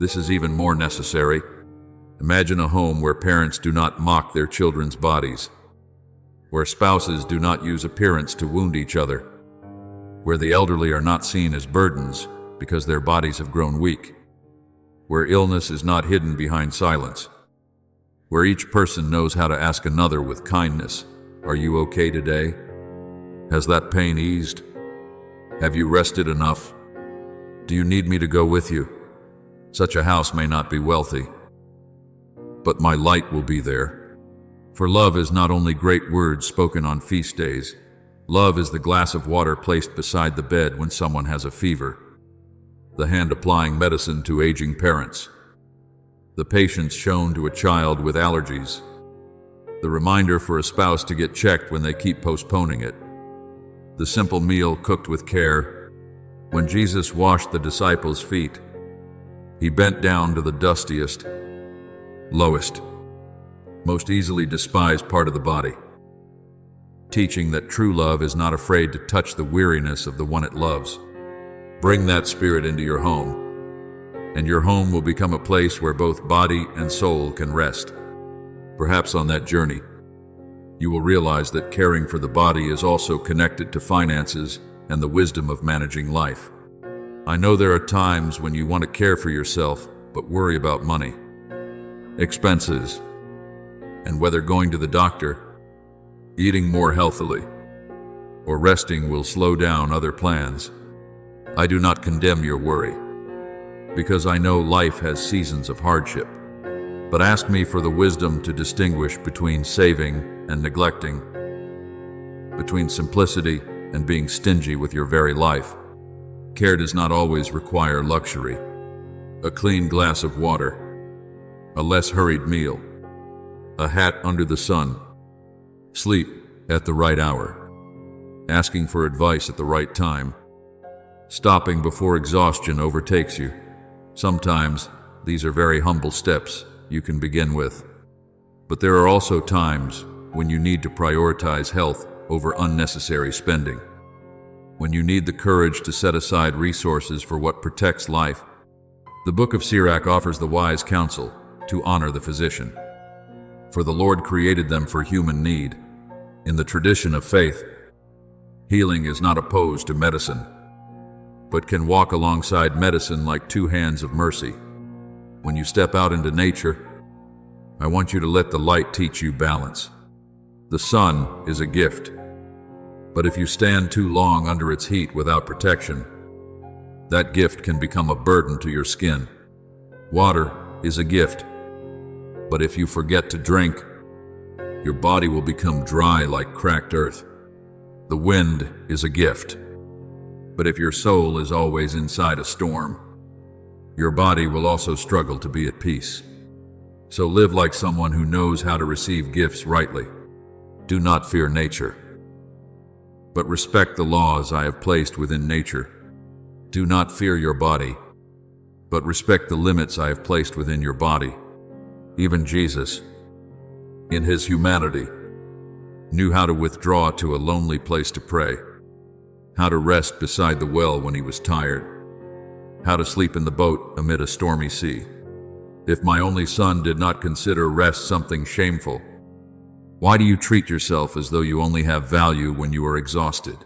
this is even more necessary. Imagine a home where parents do not mock their children's bodies, where spouses do not use appearance to wound each other, where the elderly are not seen as burdens because their bodies have grown weak, where illness is not hidden behind silence, where each person knows how to ask another with kindness, "Are you okay today? Has that pain eased? Have you rested enough? Do you need me to go with you?" Such a house may not be wealthy, but my light will be there. For love is not only great words spoken on feast days. Love is the glass of water placed beside the bed when someone has a fever, the hand applying medicine to aging parents, the patience shown to a child with allergies, the reminder for a spouse to get checked when they keep postponing it, the simple meal cooked with care. When Jesus washed the disciples' feet, he bent down to the dustiest, lowest, most easily despised part of the body, teaching that true love is not afraid to touch the weariness of the one it loves. Bring that spirit into your home, and your home will become a place where both body and soul can rest. Perhaps on that journey, you will realize that caring for the body is also connected to finances and the wisdom of managing life. I know there are times when you want to care for yourself, but worry about money, expenses, and whether going to the doctor, eating more healthily, or resting will slow down other plans. I do not condemn your worry. because I know life has seasons of hardship. But ask me for the wisdom to distinguish between saving and neglecting, between simplicity and being stingy with your very life. Care does not always require luxury. A clean glass of water, a less hurried meal, a hat under the sun, sleep at the right hour, asking for advice at the right time, stopping before exhaustion overtakes you. Sometimes these are very humble steps you can begin with. But there are also times when you need to prioritize health over unnecessary spending, when you need the courage to set aside resources for what protects life. The book of Sirach offers the wise counsel to honor the physician, for the Lord created them for human need. In the tradition of faith, healing is not opposed to medicine, but can walk alongside medicine like two hands of mercy. When you step out into nature, I want you to let the light teach you balance. The sun is a gift, but if you stand too long under its heat without protection, that gift can become a burden to your skin. Water is a gift, but if you forget to drink, your body will become dry like cracked earth. The wind is a gift, but if your soul is always inside a storm, your body will also struggle to be at peace. So live like someone who knows how to receive gifts rightly. Do not fear nature, but respect the laws I have placed within nature. Do not fear your body, but respect the limits I have placed within your body. Even Jesus, in his humanity, knew how to withdraw to a lonely place to pray, how to rest beside the well when he was tired, how to sleep in the boat amid a stormy sea. If my only son did not consider rest something shameful, why do you treat yourself as though you only have value when you are exhausted?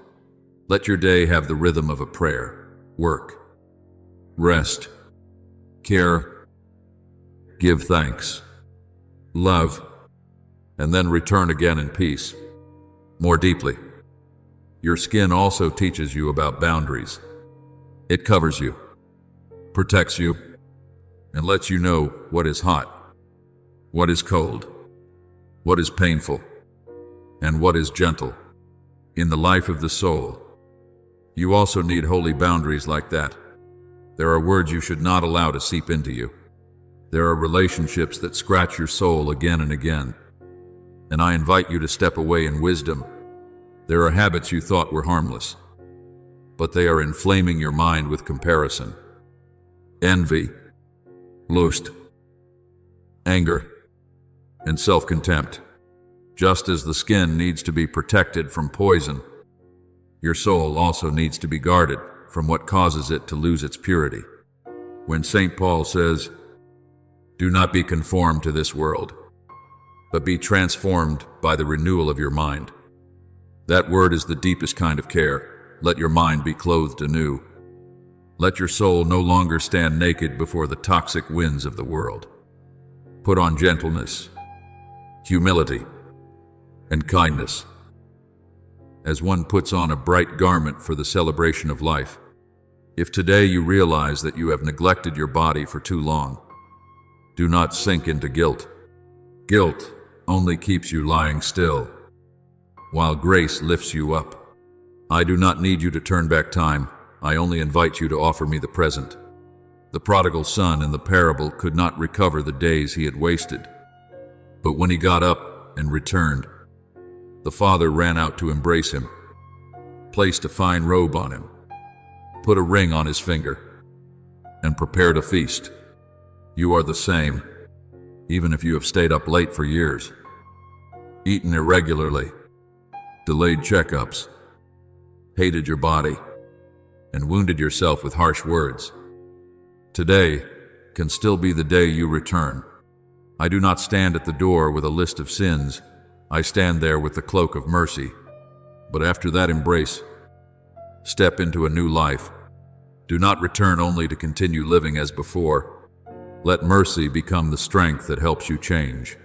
Let your day have the rhythm of a prayer. Work, rest, care, give thanks, love, and then return again in peace. More deeply, your skin also teaches you about boundaries. It covers you, protects you, and lets you know what is hot, what is cold, what is painful, and what is gentle. In the life of the soul, you also need holy boundaries like that. There are words you should not allow to seep into you. There are relationships that scratch your soul again and again, and I invite you to step away in wisdom. There are habits you thought were harmless, but they are inflaming your mind with comparison, envy, lust, anger, and self-contempt. Just as the skin needs to be protected from poison, your soul also needs to be guarded from what causes it to lose its purity. When St. Paul says, "Do not be conformed to this world, but be transformed by the renewal of your mind," that word is the deepest kind of care. Let your mind be clothed anew. Let your soul no longer stand naked before the toxic winds of the world. Put on gentleness, humility, and kindness, as one puts on a bright garment for the celebration of life. If today you realize that you have neglected your body for too long, do not sink into guilt. Guilt only keeps you lying still, while grace lifts you up. I do not need you to turn back time. I only invite you to offer me the present. The prodigal son in the parable could not recover the days he had wasted, but when he got up and returned, the father ran out to embrace him, placed a fine robe on him, put a ring on his finger, and prepared a feast. You are the same, even if you have stayed up late for years, eaten irregularly, delayed checkups, hated your body, and wounded yourself with harsh words. Today can still be the day you return. I do not stand at the door with a list of sins. I stand there with the cloak of mercy. But after that embrace, step into a new life. Do not return only to continue living as before. Let mercy become the strength that helps you change.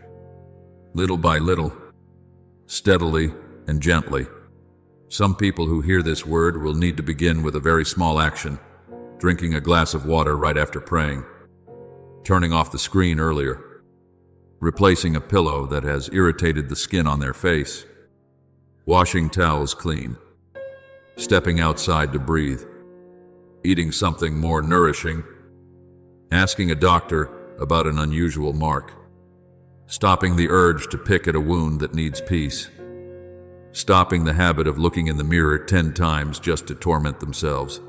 Little by little, steadily and gently. Some people who hear this word will need to begin with a very small action. drinking a glass of water right after praying, turning off the screen earlier, replacing a pillow that has irritated the skin on their face, washing towels clean, stepping outside to breathe, eating something more nourishing, asking a doctor about an unusual mark, stopping the urge to pick at a wound that needs peace, stopping the habit of looking in the mirror 10 times just to torment themselves.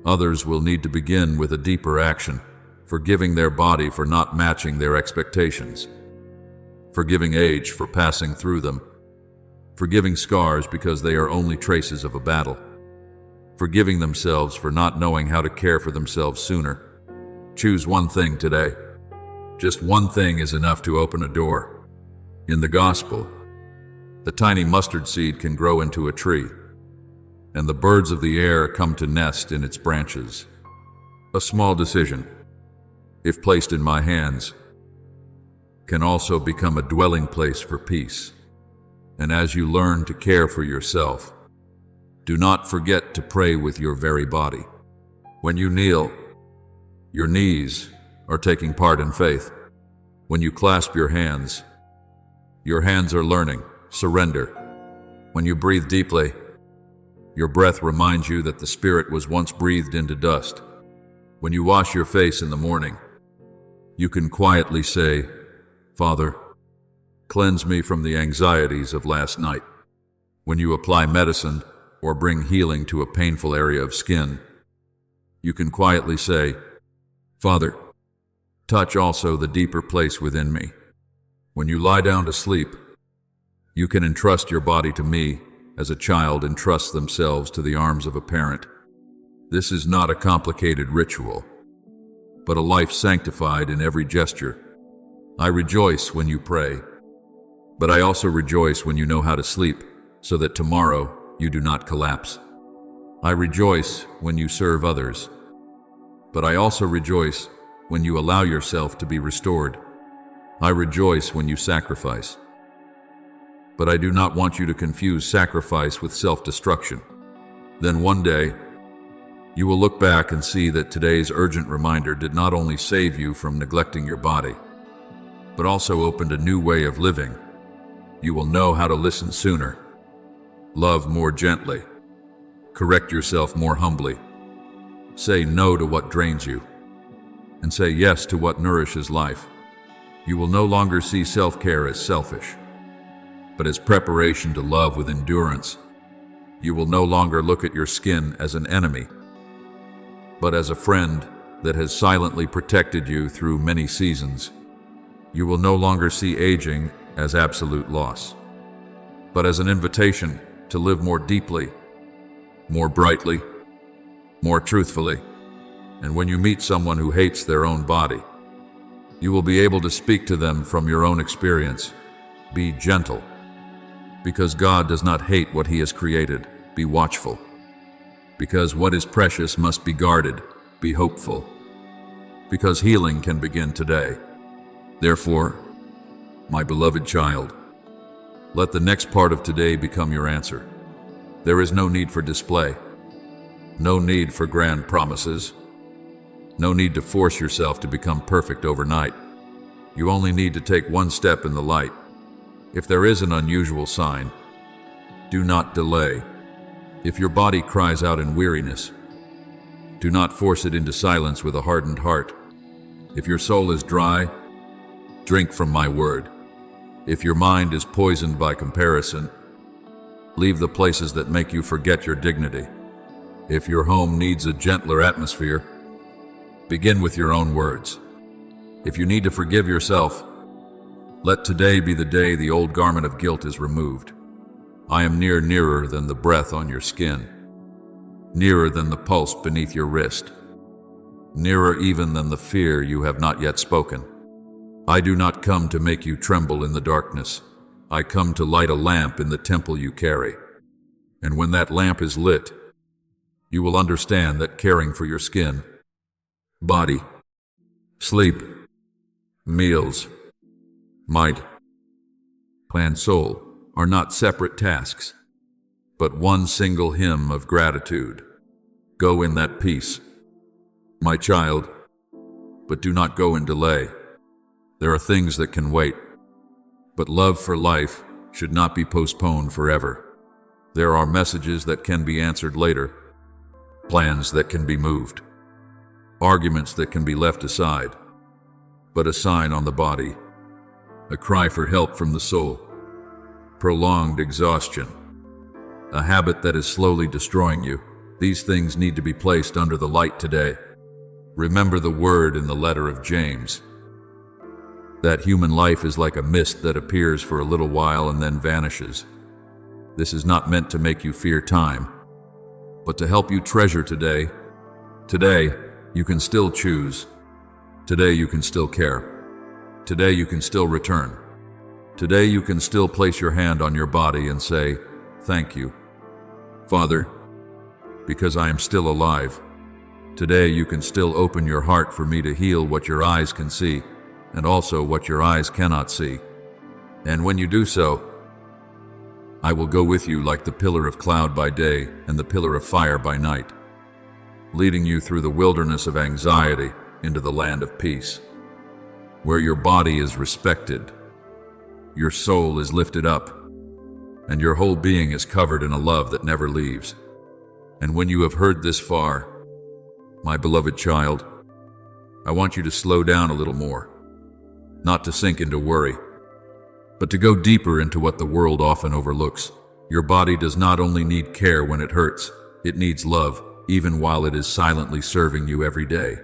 Others will need to begin with a deeper action, forgiving their body for not matching their expectations, forgiving age for passing through them, forgiving scars because they are only traces of a battle, forgiving themselves for not knowing how to care for themselves sooner. Choose one thing today. Just one thing is enough to open a door. In the gospel, the tiny mustard seed can grow into a tree, and the birds of the air come to nest in its branches. A small decision, if placed in my hands, can also become a dwelling place for peace. And as you learn to care for yourself, do not forget to pray with your very body. When you kneel, your knees are taking part in faith. When you clasp your hands are learning surrender. When you breathe deeply, your breath reminds you that the spirit was once breathed into dust. When you wash your face in the morning, you can quietly say, "Father, cleanse me from the anxieties of last night." When you apply medicine or bring healing to a painful area of skin, you can quietly say, "Father, touch also the deeper place within me." When you lie down to sleep, you can entrust your body to me as a child entrusts themselves to the arms of a parent. This is not a complicated ritual, but a life sanctified in every gesture. I rejoice when you pray, but I also rejoice when you know how to sleep so that tomorrow you do not collapse. I rejoice when you serve others, but I also rejoice when you allow yourself to be restored. I rejoice when you sacrifice, but I do not want you to confuse sacrifice with self-destruction. Then one day, you will look back and see that today's urgent reminder did not only save you from neglecting your body, but also opened a new way of living. You will know how to listen sooner, love more gently, correct yourself more humbly, say no to what drains you, and say yes to what nourishes life. You will no longer see self-care as selfish, but as preparation to love with endurance. You will no longer look at your skin as an enemy, but as a friend that has silently protected you through many seasons. You will no longer see aging as absolute loss, but as an invitation to live more deeply, more brightly, more truthfully. And when you meet someone who hates their own body, you will be able to speak to them from your own experience. Be gentle, because God does not hate what He has created. Be watchful, because what is precious must be guarded. Be hopeful, because healing can begin today. Therefore, my beloved child, let the next part of today become your answer. There is no need for display, no need for grand promises, no need to force yourself to become perfect overnight. You only need to take one step in the light. If there is an unusual sign, do not delay. If your body cries out in weariness, do not force it into silence with a hardened heart. If your soul is dry, drink from my word. If your mind is poisoned by comparison, leave the places that make you forget your dignity. If your home needs a gentler atmosphere, begin with your own words. If you need to forgive yourself, let today be the day the old garment of guilt is removed. I am nearer than the breath on your skin, nearer than the pulse beneath your wrist, nearer even than the fear you have not yet spoken. I do not come to make you tremble in the darkness. I come to light a lamp in the temple you carry. And when that lamp is lit, you will understand that caring for your skin, body, sleep, meals, might, and soul are not separate tasks, but one single hymn of gratitude. Go in that peace, My child, but do not go in delay. There are things that can wait, but love for life should not be postponed forever. There are messages that can be answered later, plans that can be moved, arguments that can be left aside, but a sign on the body, a cry for help from the soul, prolonged exhaustion, a habit that is slowly destroying you. These things need to be placed under the light today. Remember the word in the letter of James, that human life is like a mist that appears for a little while and then vanishes. This is not meant to make you fear time, but to help you treasure today. Today, you can still choose. Today, you can still care. Today, you can still return. Today, you can still place your hand on your body and say, "Thank you, Father, because I am still alive." Today, you can still open your heart for me to heal what your eyes can see, and also what your eyes cannot see. And when you do so, I will go with you like the pillar of cloud by day and the pillar of fire by night, leading you through the wilderness of anxiety into the land of peace, where your body is respected, your soul is lifted up, and your whole being is covered in a love that never leaves. And when you have heard this far, my beloved child, I want you to slow down a little more, not to sink into worry, but to go deeper into what the world often overlooks. Your body does not only need care when it hurts, it needs love, even while it is silently serving you every day.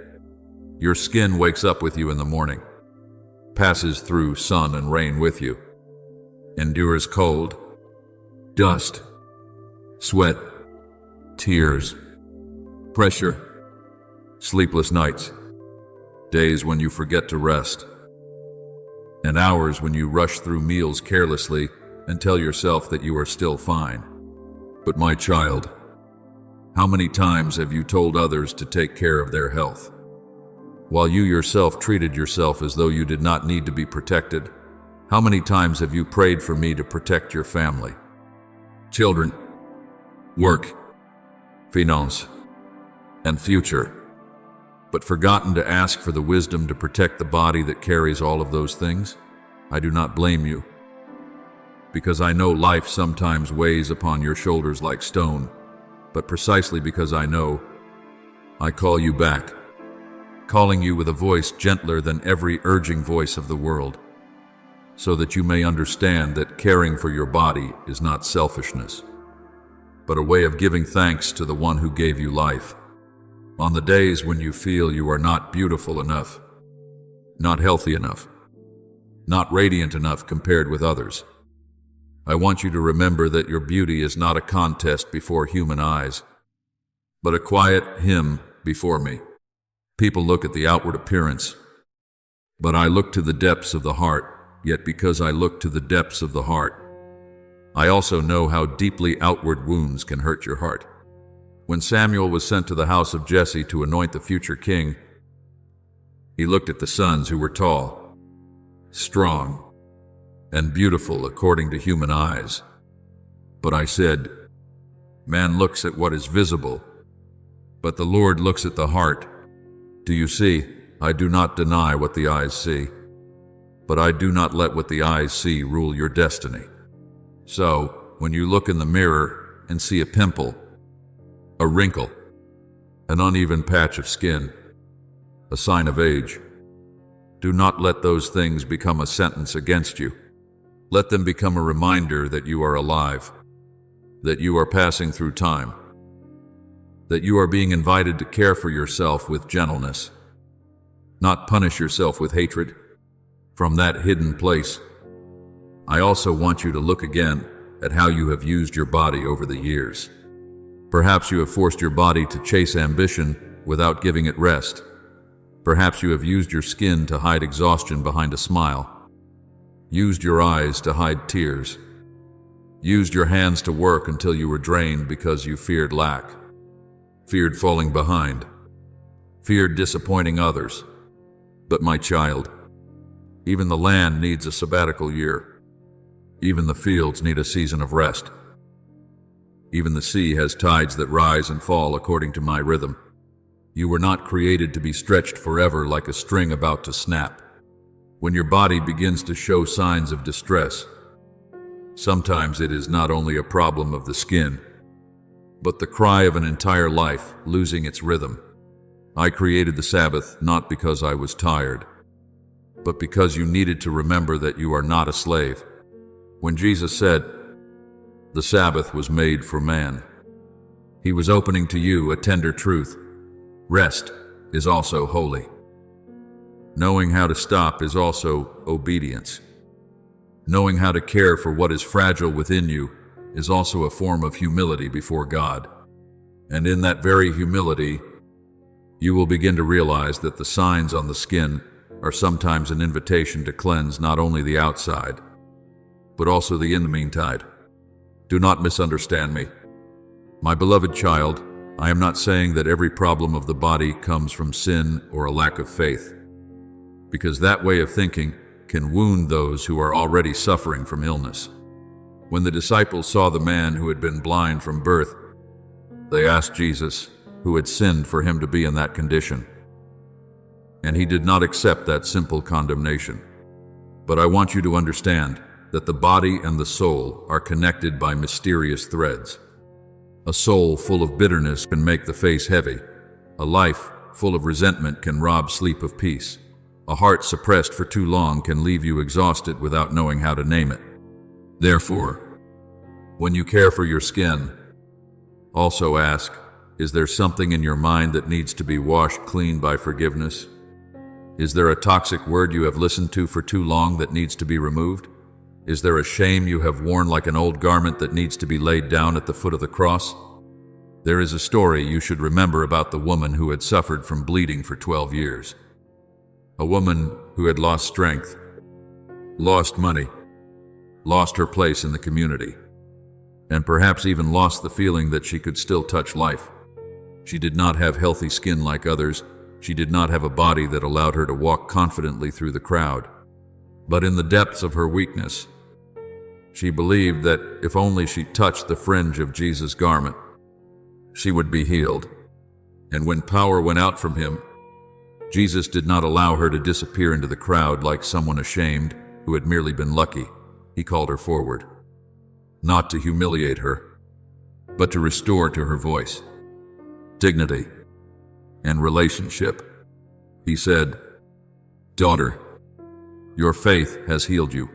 Your skin wakes up with you in the morning, passes through sun and rain with you, endures cold, dust, sweat, tears, pressure, sleepless nights, days when you forget to rest, and hours when you rush through meals carelessly and tell yourself that you are still fine. But my child, how many times have you told others to take care of their health, while you yourself treated yourself as though you did not need to be protected? How many times have you prayed for me to protect your family, children, work, finance, and future, but forgotten to ask for the wisdom to protect the body that carries all of those things? I do not blame you, because I know life sometimes weighs upon your shoulders like stone, but precisely because I know, I call you back, calling you with a voice gentler than every urging voice of the world, so that you may understand that caring for your body is not selfishness, but a way of giving thanks to the one who gave you life. On the days when you feel you are not beautiful enough, not healthy enough, not radiant enough compared with others, I want you to remember that your beauty is not a contest before human eyes, but a quiet hymn before me. People look at the outward appearance, but I look to the depths of the heart. Yet because I look to the depths of the heart, I also know how deeply outward wounds can hurt your heart. When Samuel was sent to the house of Jesse to anoint the future king, he looked at the sons who were tall, strong, and beautiful according to human eyes. But I said, man looks at what is visible, but the Lord looks at the heart. Do you see? I do not deny what the eyes see, but I do not let what the eyes see rule your destiny. So, when you look in the mirror and see a pimple, a wrinkle, an uneven patch of skin, a sign of age, do not let those things become a sentence against you. Let them become a reminder that you are alive, that you are passing through time, that you are being invited to care for yourself with gentleness, not punish yourself with hatred. From that hidden place, I also want you to look again at how you have used your body over the years. Perhaps you have forced your body to chase ambition without giving it rest. Perhaps you have used your skin to hide exhaustion behind a smile, used your eyes to hide tears, used your hands to work until you were drained because you feared lack, feared falling behind, feared disappointing others. But my child, even the land needs a sabbatical year. Even the fields need a season of rest. Even the sea has tides that rise and fall according to my rhythm. You were not created to be stretched forever like a string about to snap. When your body begins to show signs of distress, sometimes it is not only a problem of the skin, but the cry of an entire life losing its rhythm. I created the Sabbath not because I was tired, but because you needed to remember that you are not a slave. When Jesus said, "The Sabbath was made for man," he was opening to you a tender truth. Rest is also holy. Knowing how to stop is also obedience. Knowing how to care for what is fragile within you is also a form of humility before God. And in that very humility, you will begin to realize that the signs on the skin are sometimes an invitation to cleanse not only the outside, but also the in the meantime. Do not misunderstand me. My beloved child, I am not saying that every problem of the body comes from sin or a lack of faith, because that way of thinking can wound those who are already suffering from illness. When the disciples saw the man who had been blind from birth, they asked Jesus, who had sinned for him to be in that condition. And he did not accept that simple condemnation. But I want you to understand that the body and the soul are connected by mysterious threads. A soul full of bitterness can make the face heavy. A life full of resentment can rob sleep of peace. A heart suppressed for too long can leave you exhausted without knowing how to name it. Therefore, when you care for your skin, also ask, is there something in your mind that needs to be washed clean by forgiveness? Is there a toxic word you have listened to for too long that needs to be removed? Is there a shame you have worn like an old garment that needs to be laid down at the foot of the cross? There is a story you should remember about the woman who had suffered from bleeding for 12 years. A woman who had lost strength, lost money, lost her place in the community, and perhaps even lost the feeling that she could still touch life. She did not have healthy skin like others. She did not have a body that allowed her to walk confidently through the crowd. But in the depths of her weakness, she believed that if only she touched the fringe of Jesus' garment, she would be healed. And when power went out from him, Jesus did not allow her to disappear into the crowd like someone ashamed who had merely been lucky. He called her forward, not to humiliate her, but to restore to her voice, dignity, and relationship. He said, "Daughter, your faith has healed you."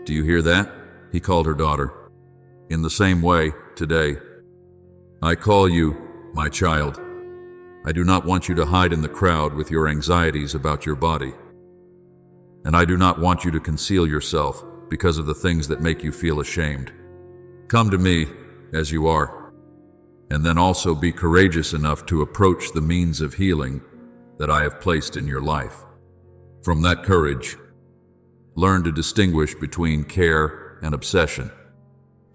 Do you hear that? He called her daughter. In the same way, today, I call you my child. I do not want you to hide in the crowd with your anxieties about your body. And I do not want you to conceal yourself because of the things that make you feel ashamed. Come to me as you are, and then also be courageous enough to approach the means of healing that I have placed in your life. From that courage, learn to distinguish between care and obsession.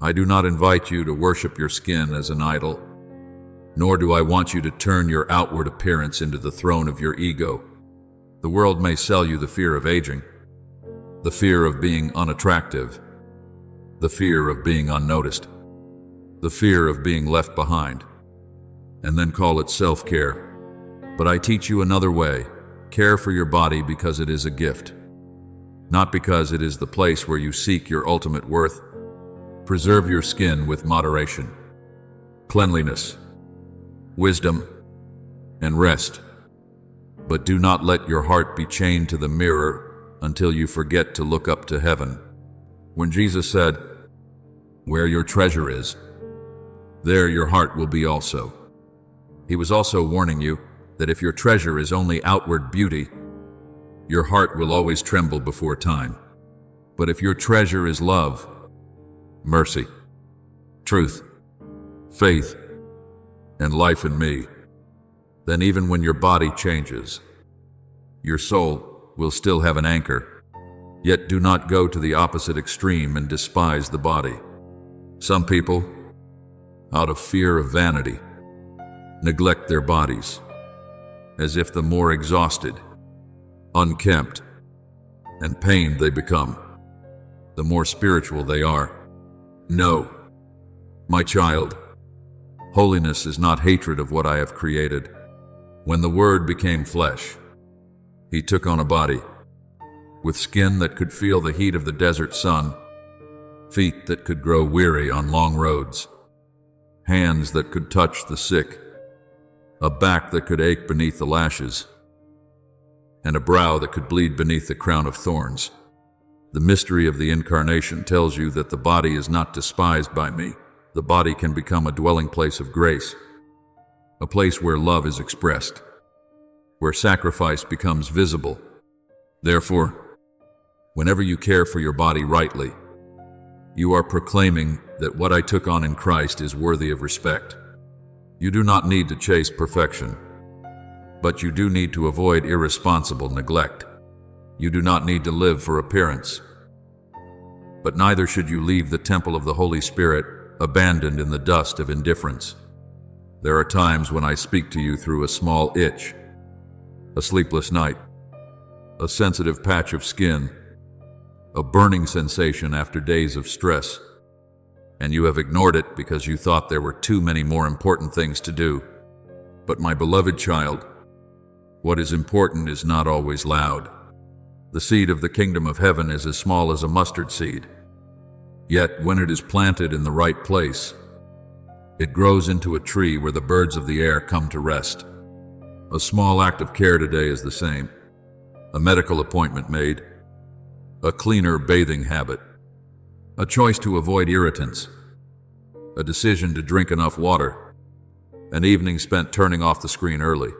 I do not invite you to worship your skin as an idol, nor do I want you to turn your outward appearance into the throne of your ego. The world may sell you the fear of aging, the fear of being unattractive, the fear of being unnoticed, the fear of being left behind, and then call it self-care. But I teach you another way. Care for your body because it is a gift, not because it is the place where you seek your ultimate worth. Preserve your skin with moderation, cleanliness, wisdom, and rest. But do not let your heart be chained to the mirror until you forget to look up to heaven. When Jesus said, "Where your treasure is, there your heart will be also," he was also warning you that if your treasure is only outward beauty, your heart will always tremble before time. But if your treasure is love, mercy, truth, faith, and life in me, then even when your body changes, your soul will still have an anchor. Yet do not go to the opposite extreme and despise the body. Some people, out of fear of vanity, neglect their bodies, as if the more exhausted, unkempt, and pained they become, the more spiritual they are. No, my child, holiness is not hatred of what I have created. When the Word became flesh, He took on a body, with skin that could feel the heat of the desert sun, feet that could grow weary on long roads, hands that could touch the sick, a back that could ache beneath the lashes, and a brow that could bleed beneath the crown of thorns. The mystery of the Incarnation tells you that the body is not despised by me. The body can become a dwelling place of grace, a place where love is expressed, where sacrifice becomes visible. Therefore, whenever you care for your body rightly, you are proclaiming that what I took on in Christ is worthy of respect. You do not need to chase perfection, but you do need to avoid irresponsible neglect. You do not need to live for appearance, but neither should you leave the temple of the Holy Spirit abandoned in the dust of indifference. There are times when I speak to you through a small itch, a sleepless night, a sensitive patch of skin, a burning sensation after days of stress, and you have ignored it because you thought there were too many more important things to do. But my beloved child, what is important is not always loud. The seed of the kingdom of heaven is as small as a mustard seed. Yet when it is planted in the right place, it grows into a tree where the birds of the air come to rest. A small act of care today is the same. A medical appointment made, a cleaner bathing habit, a choice to avoid irritants, a decision to drink enough water, an evening spent turning off the screen early,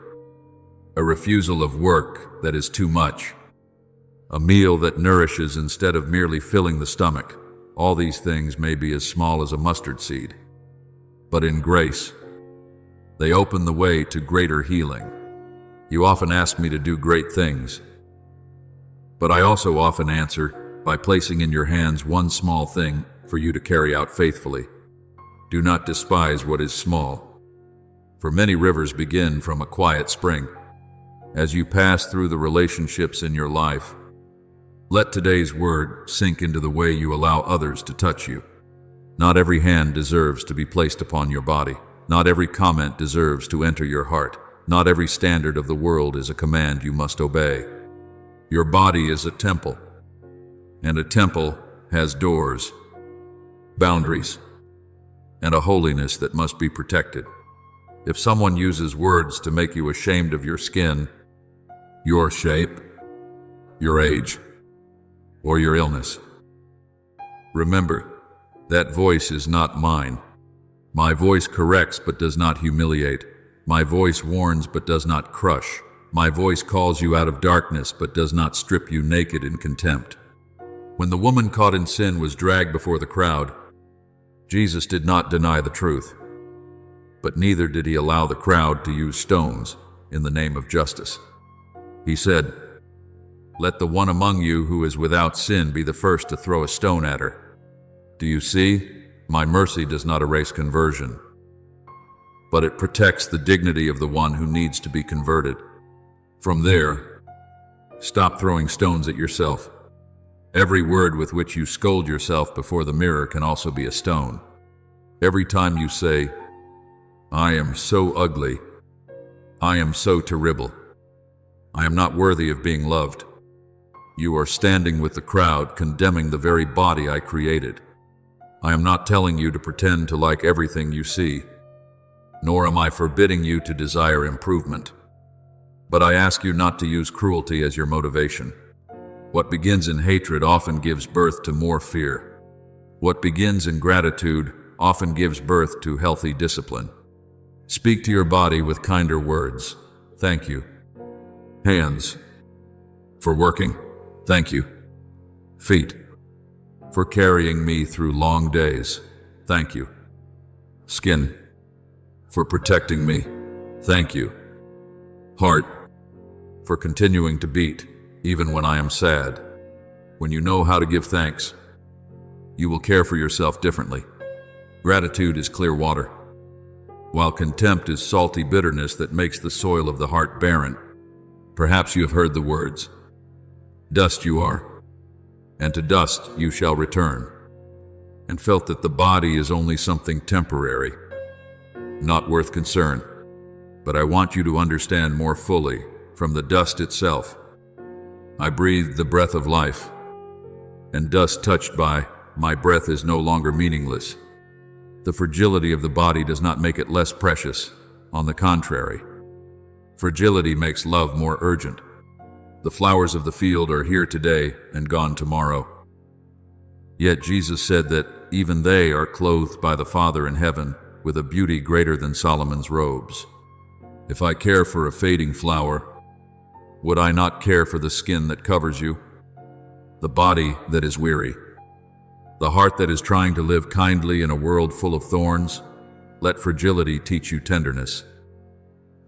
a refusal of work that is too much, a meal that nourishes instead of merely filling the stomach. All these things may be as small as a mustard seed, but in grace, they open the way to greater healing. You often ask me to do great things, but I also often answer by placing in your hands one small thing for you to carry out faithfully. Do not despise what is small, for many rivers begin from a quiet spring. As you pass through the relationships in your life, let today's word sink into the way you allow others to touch you. Not every hand deserves to be placed upon your body. Not every comment deserves to enter your heart. Not every standard of the world is a command you must obey. Your body is a temple, and a temple has doors, boundaries, and a holiness that must be protected. If someone uses words to make you ashamed of your skin, your shape, your age, or your illness, remember, that voice is not mine. My voice corrects but does not humiliate. My voice warns but does not crush. My voice calls you out of darkness but does not strip you naked in contempt. When the woman caught in sin was dragged before the crowd, Jesus did not deny the truth, but neither did he allow the crowd to use stones in the name of justice. He said, "Let the one among you who is without sin be the first to throw a stone at her." Do you see? My mercy does not erase conversion, but it protects the dignity of the one who needs to be converted. From there, stop throwing stones at yourself. Every word with which you scold yourself before the mirror can also be a stone. Every time you say, "I am so ugly. I am so terrible. I am not worthy of being loved," you are standing with the crowd condemning the very body I created. I am not telling you to pretend to like everything you see, nor am I forbidding you to desire improvement. But I ask you not to use cruelty as your motivation. What begins in hatred often gives birth to more fear. What begins in gratitude often gives birth to healthy discipline. Speak to your body with kinder words. Thank you. Hands, for working. Thank you. Feet, for carrying me through long days. Thank you. Skin, for protecting me. Thank you. Heart, for continuing to beat even when I am sad. When you know how to give thanks, you will care for yourself differently. Gratitude is clear water, while contempt is salty bitterness that makes the soil of the heart barren. Perhaps you have heard the words, "Dust you are, and to dust you shall return," and felt that the body is only something temporary, not worth concern. but I want you to understand more fully from the dust itself. I breathe the breath of life, and dust touched by my breath is no longer meaningless. The fragility of the body does not make it less precious. On the contrary, fragility makes love more urgent. The flowers of the field are here today and gone tomorrow. Yet Jesus said that even they are clothed by the Father in heaven with a beauty greater than Solomon's robes. If I care for a fading flower, would I not care for the skin that covers you? The body that is weary, the heart that is trying to live kindly in a world full of thorns? Let fragility teach you tenderness,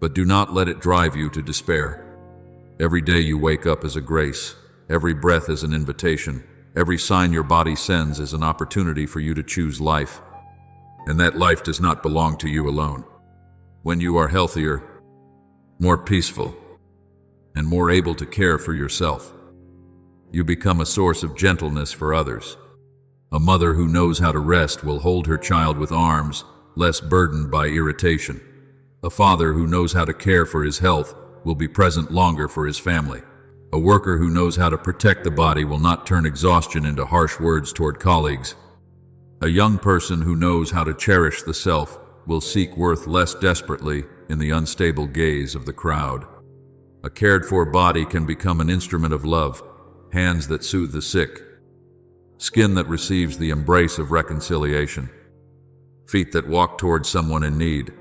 but do not let it drive you to despair. Every day you wake up is a grace, every breath is an invitation, every sign your body sends is an opportunity for you to choose life, and that life does not belong to you alone. When you are healthier, more peaceful, and more able to care for yourself, you become a source of gentleness for others. A mother who knows how to rest will hold her child with arms less burdened by irritation. A father who knows how to care for his health will be present longer for his family. A worker who knows how to protect the body will not turn exhaustion into harsh words toward colleagues. A young person who knows how to cherish the self will seek worth less desperately in the unstable gaze of the crowd. A cared-for body can become an instrument of love, hands that soothe the sick, skin that receives the embrace of reconciliation, feet that walk toward someone in need,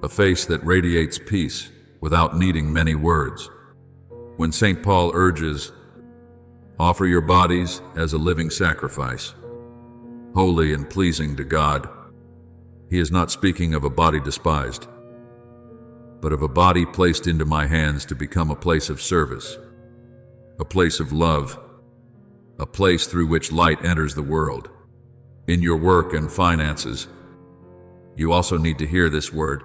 a face that radiates peace without needing many words. When St. Paul urges, "Offer your bodies as a living sacrifice, holy and pleasing to God," he is not speaking of a body despised, but of a body placed into my hands to become a place of service, a place of love, a place through which light enters the world. In your work and finances, you also need to hear this word.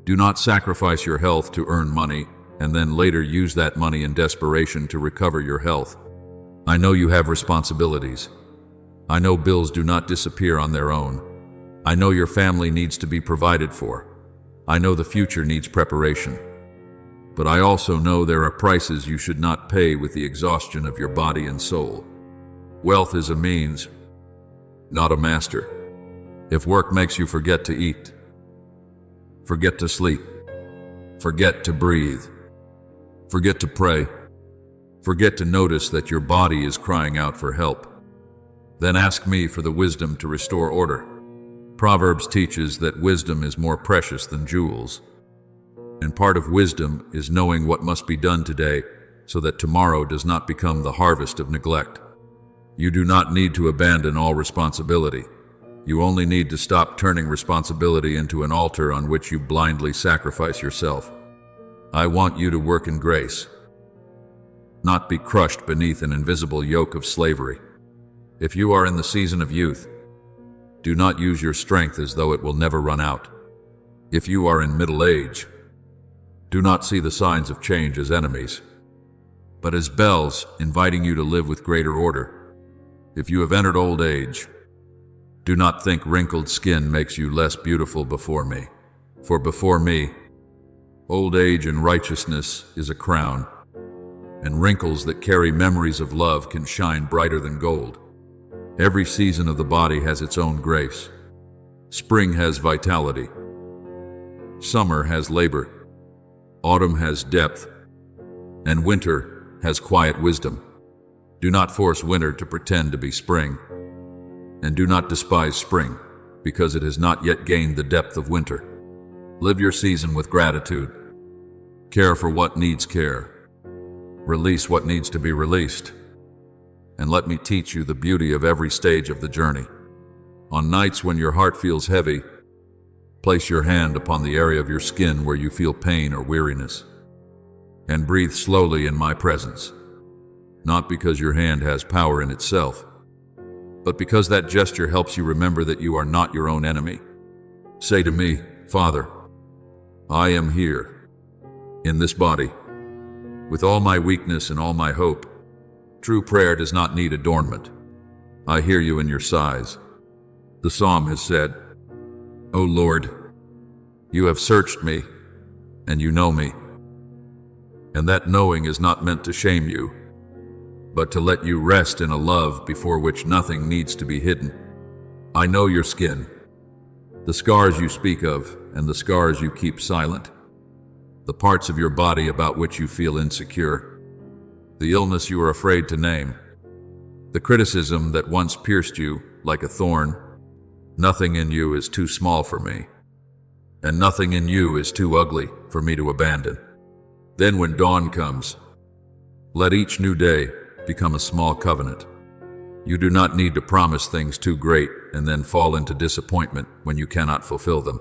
Do not sacrifice your health to earn money and then later use that money in desperation to recover your health. I know you have responsibilities. I know bills do not disappear on their own. I know your family needs to be provided for. I know the future needs preparation. But I also know there are prices you should not pay with the exhaustion of your body and soul. Wealth is a means, not a master. If work makes you forget to eat, forget to sleep, forget to breathe, forget to pray, forget to notice that your body is crying out for help, then ask me for the wisdom to restore order. Proverbs teaches that wisdom is more precious than jewels. And part of wisdom is knowing what must be done today so that tomorrow does not become the harvest of neglect. You do not need to abandon all responsibility. You only need to stop turning responsibility into an altar on which you blindly sacrifice yourself. I want you to work in grace, not be crushed beneath an invisible yoke of slavery. If you are in the season of youth, do not use your strength as though it will never run out. If you are in middle age, do not see the signs of change as enemies, but as bells inviting you to live with greater order. If you have entered old age, do not think wrinkled skin makes you less beautiful before me. For before me, old age in righteousness is a crown, and wrinkles that carry memories of love can shine brighter than gold. Every season of the body has its own grace. Spring has vitality. Summer has labor. Autumn has depth. And winter has quiet wisdom. Do not force winter to pretend to be spring. And do not despise spring, because it has not yet gained the depth of winter. Live your season with gratitude. Care for what needs care. Release what needs to be released. And let me teach you the beauty of every stage of the journey. On nights when your heart feels heavy, place your hand upon the area of your skin where you feel pain or weariness, and breathe slowly in my presence, not because your hand has power in itself, but because that gesture helps you remember that you are not your own enemy. Say to me, Father, I am here, in this body, with all my weakness and all my hope. True prayer does not need adornment. I hear you in your sighs. The psalm has said, O Lord, you have searched me and you know me. And that knowing is not meant to shame you, but to let you rest in a love before which nothing needs to be hidden. I know your skin, the scars you speak of, and the scars you keep silent, the parts of your body about which you feel insecure, the illness you are afraid to name, the criticism that once pierced you like a thorn. Nothing in you is too small for me, and nothing in you is too ugly for me to abandon. Then when dawn comes, let each new day become a small covenant. You do not need to promise things too great and then fall into disappointment when you cannot fulfill them.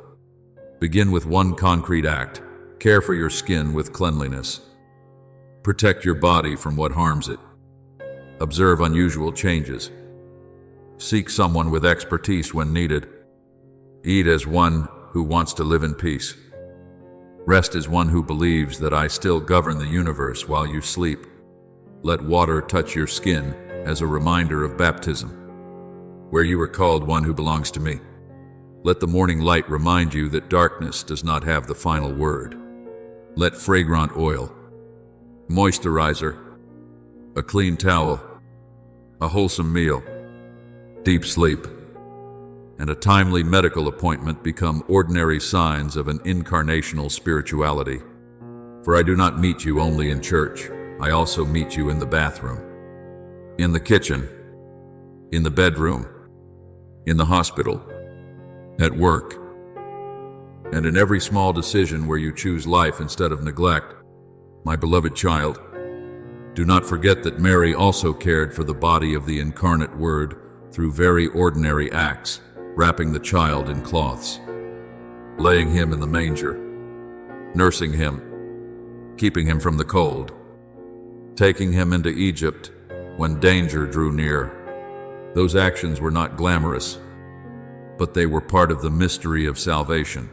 Begin with one concrete act. Care for your skin with cleanliness. Protect your body from what harms it. Observe unusual changes. Seek someone with expertise when needed. Eat as one who wants to live in peace. Rest as one who believes that I still govern the universe while you sleep. Let water touch your skin as a reminder of baptism, where you are called one who belongs to me. Let the morning light remind you that darkness does not have the final word. Let fragrant oil, moisturizer, a clean towel, a wholesome meal, deep sleep, and a timely medical appointment become ordinary signs of an incarnational spirituality. For I do not meet you only in church, I also meet you in the bathroom, in the kitchen, in the bedroom, in the hospital, at work, and in every small decision where you choose life instead of neglect. My beloved child, do not forget that Mary also cared for the body of the incarnate Word through very ordinary acts, wrapping the child in cloths, laying him in the manger, nursing him, keeping him from the cold, taking him into Egypt when danger drew near. Those actions were not glamorous, but they were part of the mystery of salvation.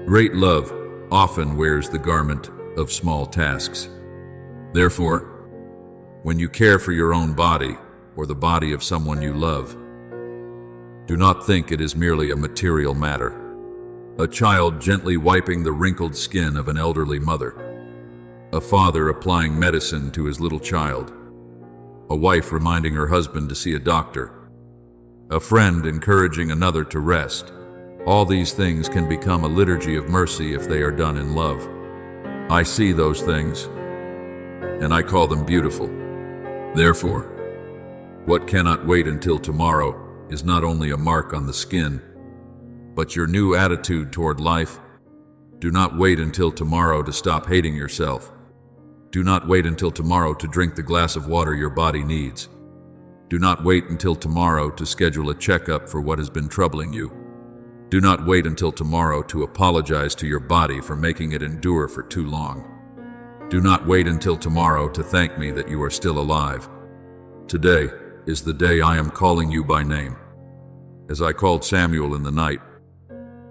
Great love often wears the garment of small tasks. Therefore, when you care for your own body or the body of someone you love, do not think it is merely a material matter. A child gently wiping the wrinkled skin of an elderly mother, a father applying medicine to his little child, a wife reminding her husband to see a doctor, a friend encouraging another to rest. All these things can become a liturgy of mercy if they are done in love. I see those things, and I call them beautiful. Therefore, what cannot wait until tomorrow is not only a mark on the skin, but your new attitude toward life. Do not wait until tomorrow to stop hating yourself. Do not wait until tomorrow to drink the glass of water your body needs. Do not wait until tomorrow to schedule a checkup for what has been troubling you. Do not wait until tomorrow to apologize to your body for making it endure for too long. Do not wait until tomorrow to thank me that you are still alive. Today is the day I am calling you by name, as I called Samuel in the night,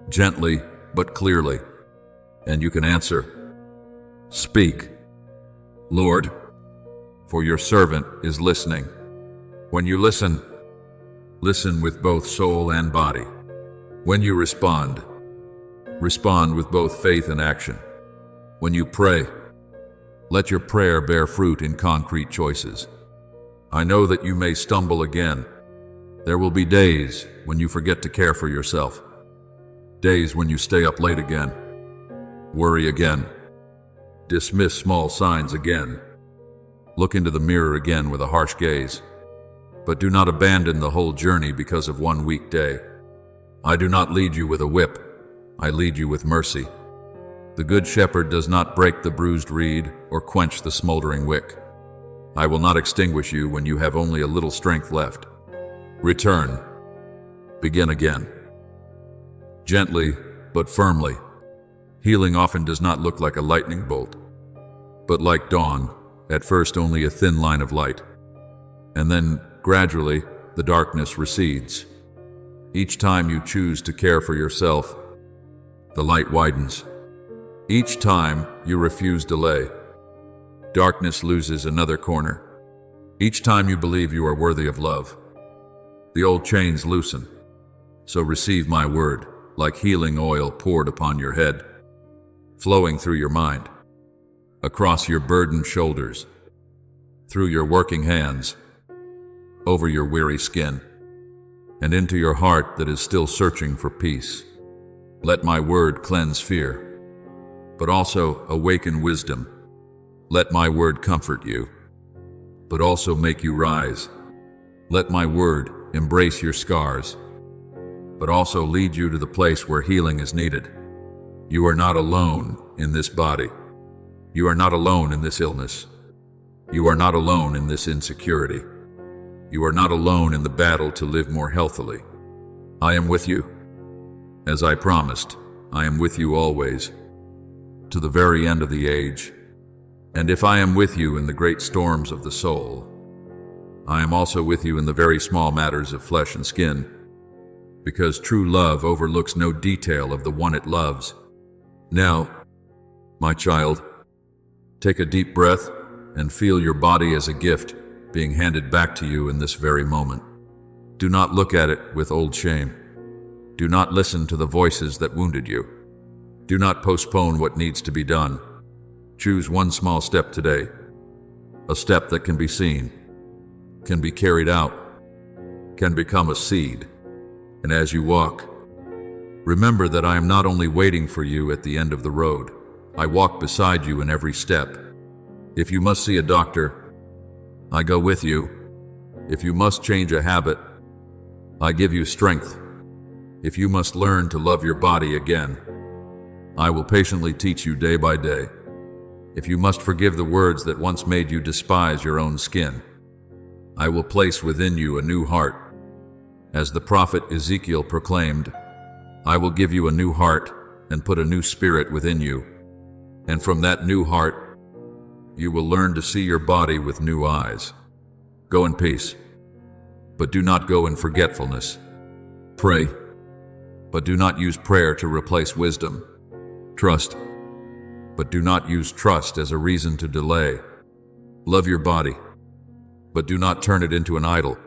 gently but clearly, and you can answer, "Speak, Lord, for your servant is listening." When you listen, listen with both soul and body. When you respond, respond with both faith and action. When you pray, let your prayer bear fruit in concrete choices. I know that you may stumble again. There will be days when you forget to care for yourself. Days when you stay up late again, worry again, dismiss small signs again, look into the mirror again with a harsh gaze. But do not abandon the whole journey because of one weak day. I do not lead you with a whip, I lead you with mercy. The Good Shepherd does not break the bruised reed or quench the smoldering wick. I will not extinguish you when you have only a little strength left. Return. Begin again. Gently, but firmly. Healing often does not look like a lightning bolt, but like dawn, at first only a thin line of light. And then, gradually, the darkness recedes. Each time you choose to care for yourself, the light widens. Each time you refuse delay, darkness loses another corner. Each time you believe you are worthy of love, the old chains loosen. So receive my word, like healing oil poured upon your head. flowing through your mind, across your burdened shoulders, through your working hands, over your weary skin, and into your heart that is still searching for peace. Let my word cleanse fear, but also awaken wisdom. Let my word comfort you, but also make you rise. Let my word embrace your scars, but also lead you to the place where healing is needed. You are not alone in this body. You are not alone in this illness. You are not alone in this insecurity. You are not alone in the battle to live more healthily. I am with you. As I promised, I am with you always, to the very end of the age. And if I am with you in the great storms of the soul, I am also with you in the very small matters of flesh and skin, because true love overlooks no detail of the one it loves. Now, my child, take a deep breath and feel your body as a gift being handed back to you in this very moment. Do not look at it with old shame. Do not listen to the voices that wounded you. Do not postpone what needs to be done. Choose one small step today, a step that can be seen, can be carried out, can become a seed. And as you walk, remember that I am not only waiting for you at the end of the road, I walk beside you in every step. If you must see a doctor, I go with you. If you must change a habit, I give you strength. If you must learn to love your body again, I will patiently teach you day by day. If you must forgive the words that once made you despise your own skin, I will place within you a new heart. As the prophet Ezekiel proclaimed, I will give you a new heart and put a new spirit within you. And from that new heart, you will learn to see your body with new eyes. Go in peace, but do not go in forgetfulness. Pray, but do not use prayer to replace wisdom. Trust, but do not use trust as a reason to delay. Love your body, but do not turn it into an idol.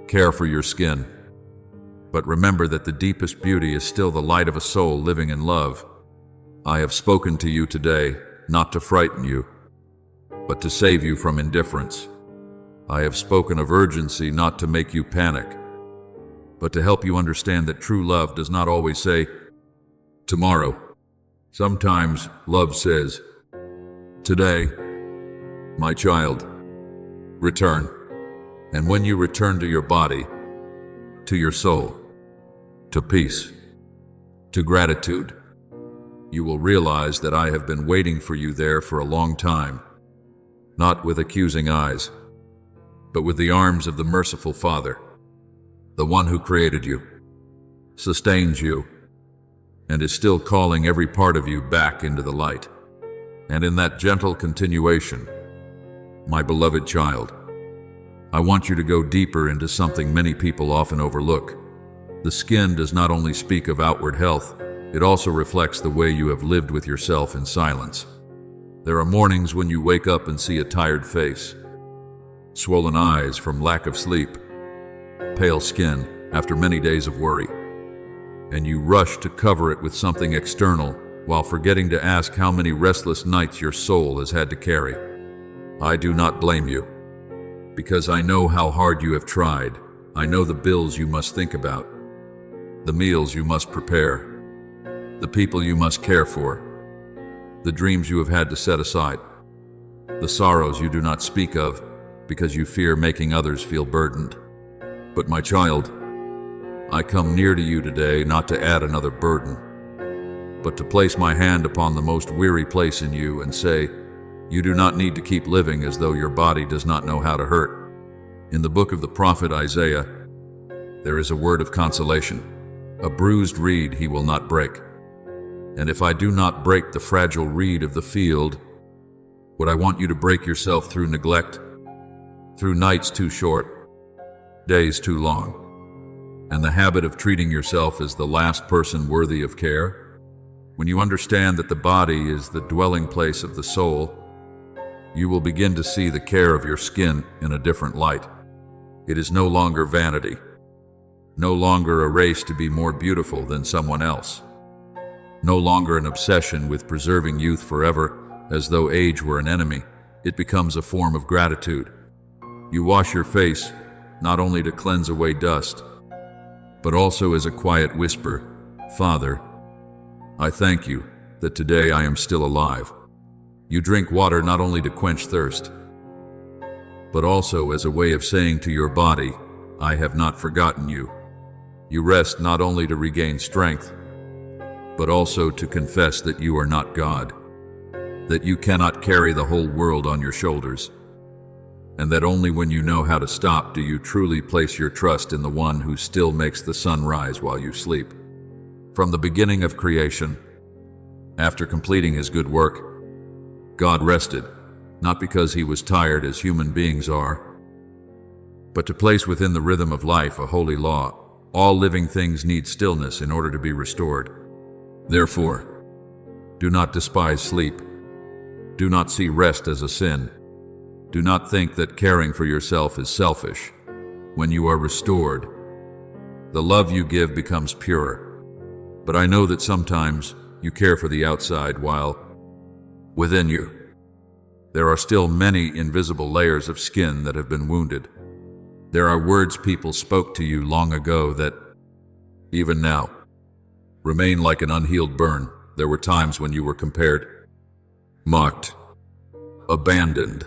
Care for your skin, but remember that the deepest beauty is still the light of a soul living in love. I have spoken to you today, not to frighten you, but to save you from indifference. I have spoken of urgency not to make you panic, but to help you understand that true love does not always say, tomorrow. Sometimes love says, today, my child, return. And when you return to your body, to your soul, to peace, to gratitude, you will realize that I have been waiting for you there for a long time, not with accusing eyes, but with the arms of the merciful Father, the one who created you, sustains you, and is still calling every part of you back into the light. And in that gentle continuation, my beloved child, I want you to go deeper into something many people often overlook. The skin does not only speak of outward health, it also reflects the way you have lived with yourself in silence. There are mornings when you wake up and see a tired face, swollen eyes from lack of sleep, pale skin after many days of worry, and you rush to cover it with something external while forgetting to ask how many restless nights your soul has had to carry. I do not blame you, because I know how hard you have tried. I know the bills you must think about, the meals you must prepare, the people you must care for, the dreams you have had to set aside, the sorrows you do not speak of because you fear making others feel burdened. But my child, I come near to you today not to add another burden, but to place my hand upon the most weary place in you and say, you do not need to keep living as though your body does not know how to hurt. In the book of the prophet Isaiah, there is a word of consolation. A bruised reed he will not break. And if I do not break the fragile reed of the field, would I want you to break yourself through neglect, through nights too short, days too long, and the habit of treating yourself as the last person worthy of care? When you understand that the body is the dwelling place of the soul, you will begin to see the care of your skin in a different light. It is no longer vanity, no longer a race to be more beautiful than someone else. No longer an obsession with preserving youth forever, as though age were an enemy. It becomes a form of gratitude. You wash your face, not only to cleanse away dust, but also as a quiet whisper, "Father, I thank you that today I am still alive." You drink water not only to quench thirst, but also as a way of saying to your body, "I have not forgotten you." You rest not only to regain strength, but also to confess that you are not God, that you cannot carry the whole world on your shoulders, and that only when you know how to stop do you truly place your trust in the one who still makes the sun rise while you sleep. From the beginning of creation, after completing his good work, God rested, not because he was tired as human beings are, but to place within the rhythm of life a holy law. All living things need stillness in order to be restored. Therefore, do not despise sleep. Do not see rest as a sin. Do not think that caring for yourself is selfish. When you are restored, the love you give becomes purer. But I know that sometimes you care for the outside while within you there are still many invisible layers of skin that have been wounded. There are words people spoke to you long ago that, even now, remain like an unhealed burn. There were times when you were compared, mocked, abandoned,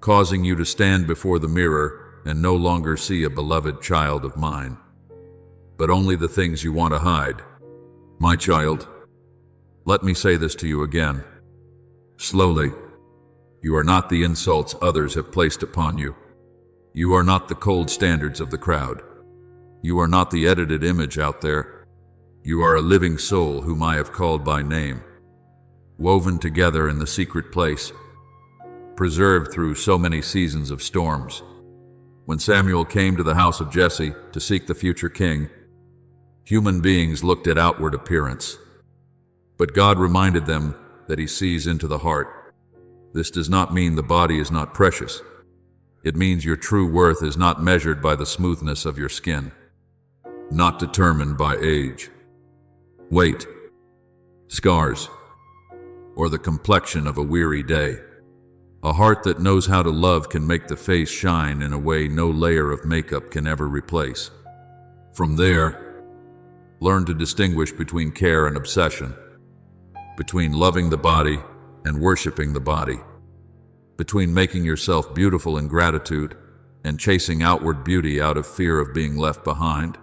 causing you to stand before the mirror and no longer see a beloved child of mine, but only the things you want to hide. My child, let me say this to you again. Slowly, you are not the insults others have placed upon you. You are not the cold standards of the crowd. You are not the edited image out there. You are a living soul whom I have called by name, woven together in the secret place, preserved through so many seasons of storms. When Samuel came to the house of Jesse to seek the future king, human beings looked at outward appearance, but God reminded them that he sees into the heart. This does not mean the body is not precious. It means your true worth is not measured by the smoothness of your skin, not determined by age, weight, scars, or the complexion of a weary day. A heart that knows how to love can make the face shine in a way no layer of makeup can ever replace. From there, learn to distinguish between care and obsession, between loving the body and worshiping the body, between making yourself beautiful in gratitude and chasing outward beauty out of fear of being left behind.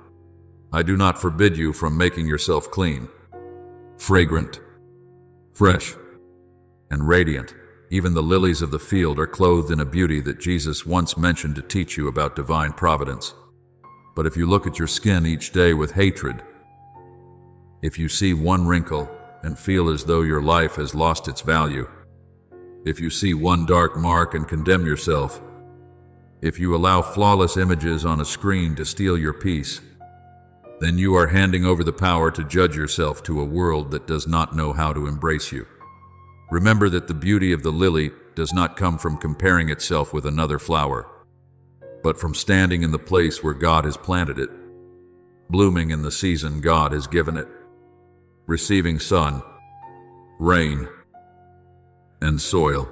I do not forbid you from making yourself clean, fragrant, fresh, and radiant. Even the lilies of the field are clothed in a beauty that Jesus once mentioned to teach you about divine providence. But if you look at your skin each day with hatred, if you see one wrinkle and feel as though your life has lost its value, if you see one dark mark and condemn yourself, if you allow flawless images on a screen to steal your peace, then you are handing over the power to judge yourself to a world that does not know how to embrace you. Remember that the beauty of the lily does not come from comparing itself with another flower, but from standing in the place where God has planted it, blooming in the season God has given it, receiving sun, rain, and soil,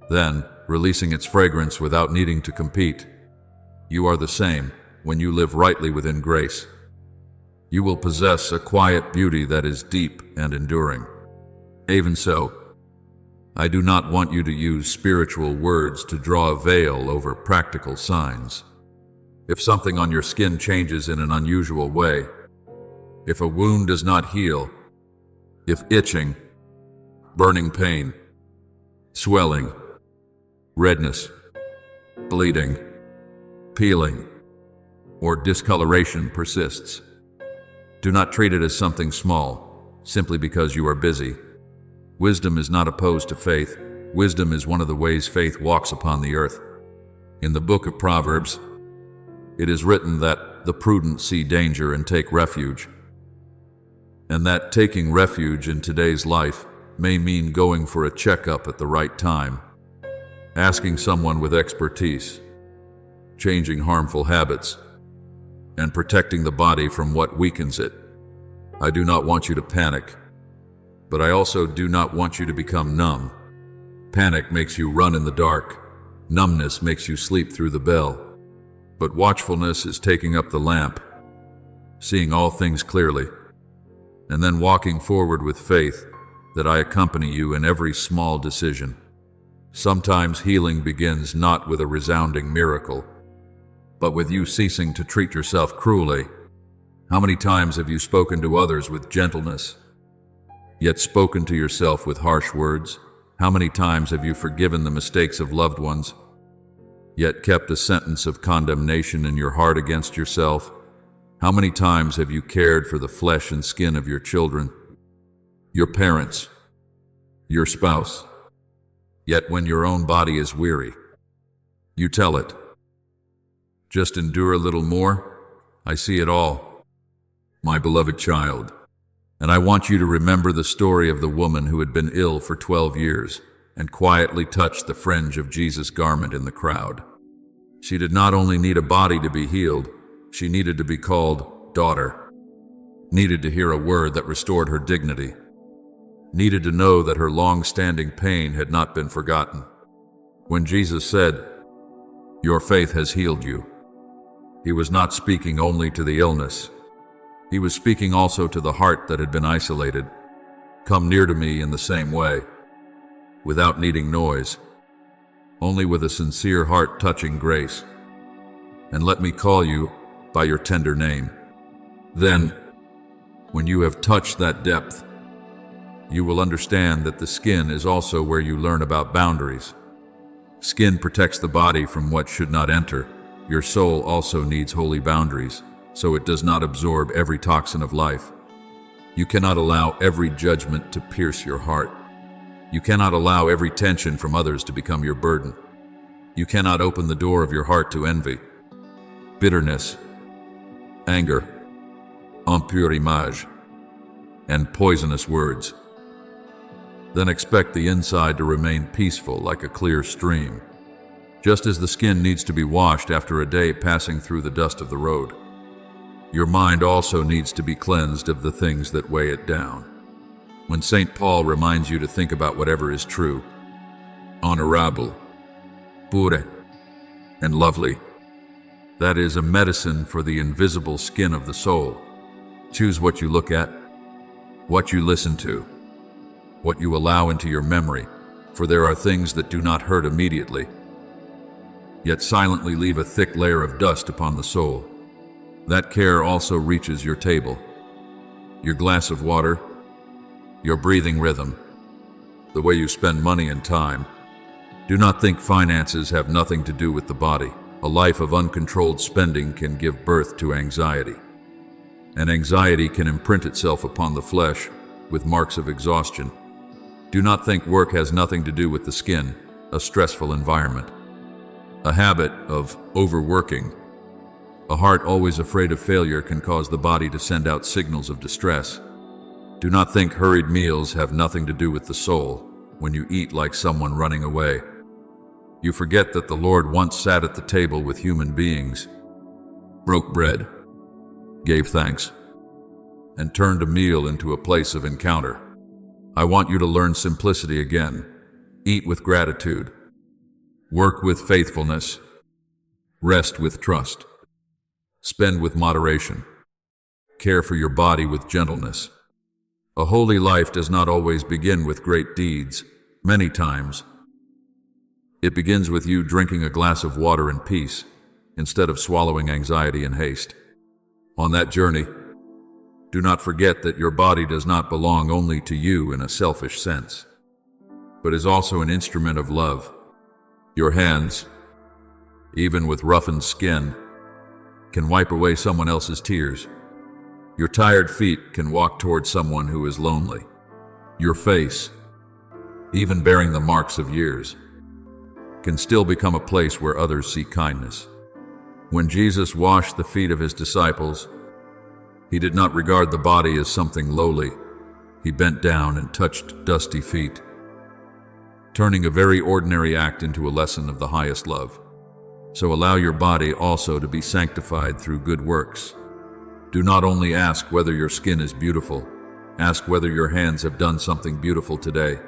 then releasing its fragrance without needing to compete. You are the same when you live rightly within grace. You will possess a quiet beauty that is deep and enduring. Even so, I do not want you to use spiritual words to draw a veil over practical signs. If something on your skin changes in an unusual way, if a wound does not heal, if itching, burning pain, swelling, redness, bleeding, peeling, or discoloration persists, do not treat it as something small, simply because you are busy. Wisdom is not opposed to faith. Wisdom is one of the ways faith walks upon the earth. In the book of Proverbs, it is written that the prudent see danger and take refuge, and that taking refuge in today's life may mean going for a checkup at the right time, asking someone with expertise, changing harmful habits, and protecting the body from what weakens it. I do not want you to panic, but I also do not want you to become numb. Panic makes you run in the dark. Numbness makes you sleep through the bell. But watchfulness is taking up the lamp, seeing all things clearly, and then walking forward with faith that I accompany you in every small decision. Sometimes healing begins not with a resounding miracle, but with you ceasing to treat yourself cruelly. How many times have you spoken to others with gentleness, yet spoken to yourself with harsh words? How many times have you forgiven the mistakes of loved ones, yet kept a sentence of condemnation in your heart against yourself? How many times have you cared for the flesh and skin of your children, your parents, your spouse, yet when your own body is weary, you tell it, "Just endure a little more"? I see it all, my beloved child. And I want you to remember the story of the woman who had been ill for 12 years and quietly touched the fringe of Jesus' garment in the crowd. She did not only need a body to be healed, she needed to be called daughter, needed to hear a word that restored her dignity, needed to know that her long-standing pain had not been forgotten. When Jesus said, "Your faith has healed you," he was not speaking only to the illness. He was speaking also to the heart that had been isolated. Come near to me in the same way, without needing noise, only with a sincere heart touching grace, and let me call you by your tender name. Then, when you have touched that depth, you will understand that the skin is also where you learn about boundaries. Skin protects the body from what should not enter. Your soul also needs holy boundaries, so it does not absorb every toxin of life. You cannot allow every judgment to pierce your heart. You cannot allow every tension from others to become your burden. You cannot open the door of your heart to envy, bitterness, anger, impure image, and poisonous words. Then expect the inside to remain peaceful like a clear stream, just as the skin needs to be washed after a day passing through the dust of the road. Your mind also needs to be cleansed of the things that weigh it down. When St. Paul reminds you to think about whatever is true, honorable, pure, and lovely, that is a medicine for the invisible skin of the soul. Choose what you look at, what you listen to, what you allow into your memory, for there are things that do not hurt immediately, yet silently leave a thick layer of dust upon the soul. That care also reaches your table, your glass of water, your breathing rhythm, the way you spend money and time. Do not think finances have nothing to do with the body. A life of uncontrolled spending can give birth to anxiety, and anxiety can imprint itself upon the flesh with marks of exhaustion. Do not think work has nothing to do with the skin, a stressful environment, a habit of overworking. A heart always afraid of failure can cause the body to send out signals of distress. Do not think hurried meals have nothing to do with the soul when you eat like someone running away. You forget that the Lord once sat at the table with human beings, broke bread, gave thanks, and turned a meal into a place of encounter. I want you to learn simplicity again. Eat with gratitude, work with faithfulness, rest with trust. Spend with moderation. Care for your body with gentleness. A holy life does not always begin with great deeds. Many times, it begins with you drinking a glass of water in peace instead of swallowing anxiety in haste. On that journey, do not forget that your body does not belong only to you in a selfish sense, but is also an instrument of love. Your hands, even with roughened skin, can wipe away someone else's tears. Your tired feet can walk toward someone who is lonely. Your face, even bearing the marks of years, can still become a place where others see kindness. When Jesus washed the feet of his disciples, he did not regard the body as something lowly. He bent down and touched dusty feet, turning a very ordinary act into a lesson of the highest love. So allow your body also to be sanctified through good works. Do not only ask whether your skin is beautiful, ask whether your hands have done something beautiful today.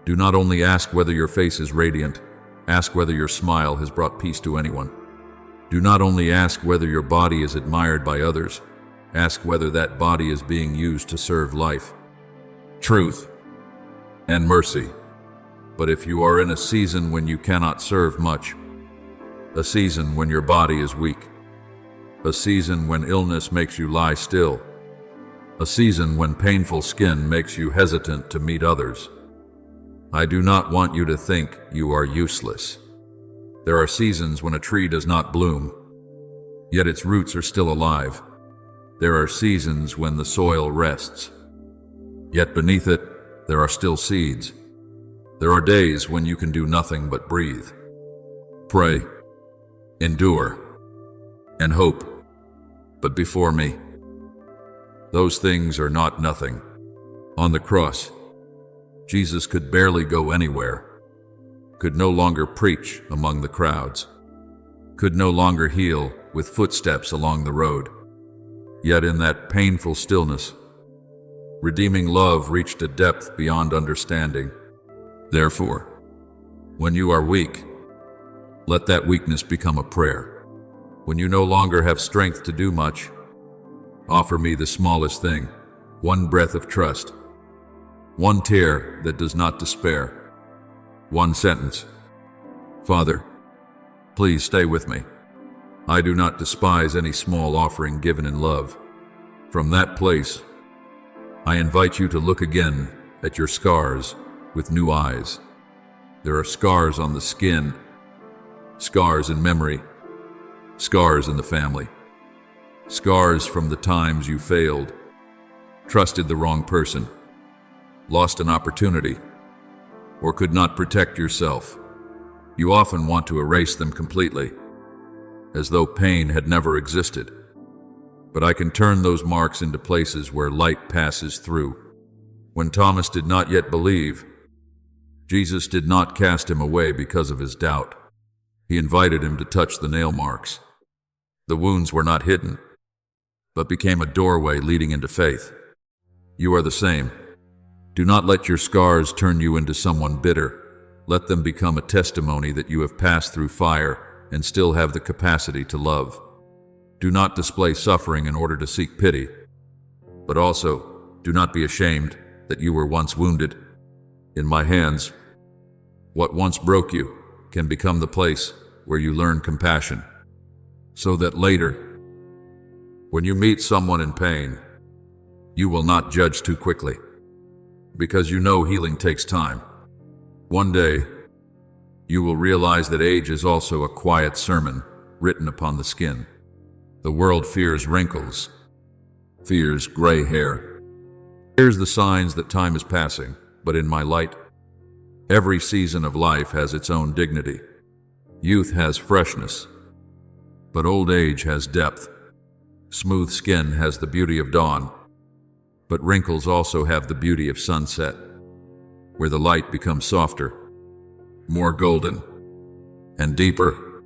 Do not only ask whether your face is radiant, ask whether your smile has brought peace to anyone. Do not only ask whether your body is admired by others, ask whether that body is being used to serve life, truth, and mercy. But if you are in a season when you cannot serve much, a season when your body is weak, a season when illness makes you lie still, a season when painful skin makes you hesitant to meet others, I do not want you to think you are useless. There are seasons when a tree does not bloom, yet its roots are still alive. There are seasons when the soil rests, yet beneath it there are still seeds. There are days when you can do nothing but breathe, pray, endure, and hope. But before me, those things are not nothing. On the cross, Jesus could barely go anywhere, could no longer preach among the crowds, could no longer heal with footsteps along the road. Yet in that painful stillness, redeeming love reached a depth beyond understanding. Therefore, when you are weak, let that weakness become a prayer. When you no longer have strength to do much, offer me the smallest thing, one breath of trust, one tear that does not despair, one sentence. Father, please stay with me. I do not despise any small offering given in love. From that place, I invite you to look again at your scars with new eyes. There are scars on the skin, scars in memory, scars in the family, scars from the times you failed, trusted the wrong person, lost an opportunity, or could not protect yourself. You often want to erase them completely, as though pain had never existed. But I can turn those marks into places where light passes through. When Thomas did not yet believe, Jesus did not cast him away because of his doubt. He invited him to touch the nail marks. The wounds were not hidden, but became a doorway leading into faith. You are the same. Do not let your scars turn you into someone bitter. Let them become a testimony that you have passed through fire and still have the capacity to love. Do not display suffering in order to seek pity, but also do not be ashamed that you were once wounded. In my hands, what once broke you can become the place where you learn compassion, so that later, when you meet someone in pain, you will not judge too quickly, because you know healing takes time. One day, you will realize that age is also a quiet sermon written upon the skin. The world fears wrinkles, fears gray hair. Here's the signs that time is passing, but in my light, every season of life has its own dignity. Youth has freshness, but old age has depth. Smooth skin has the beauty of dawn, but wrinkles also have the beauty of sunset, where the light becomes softer, more golden, and deeper.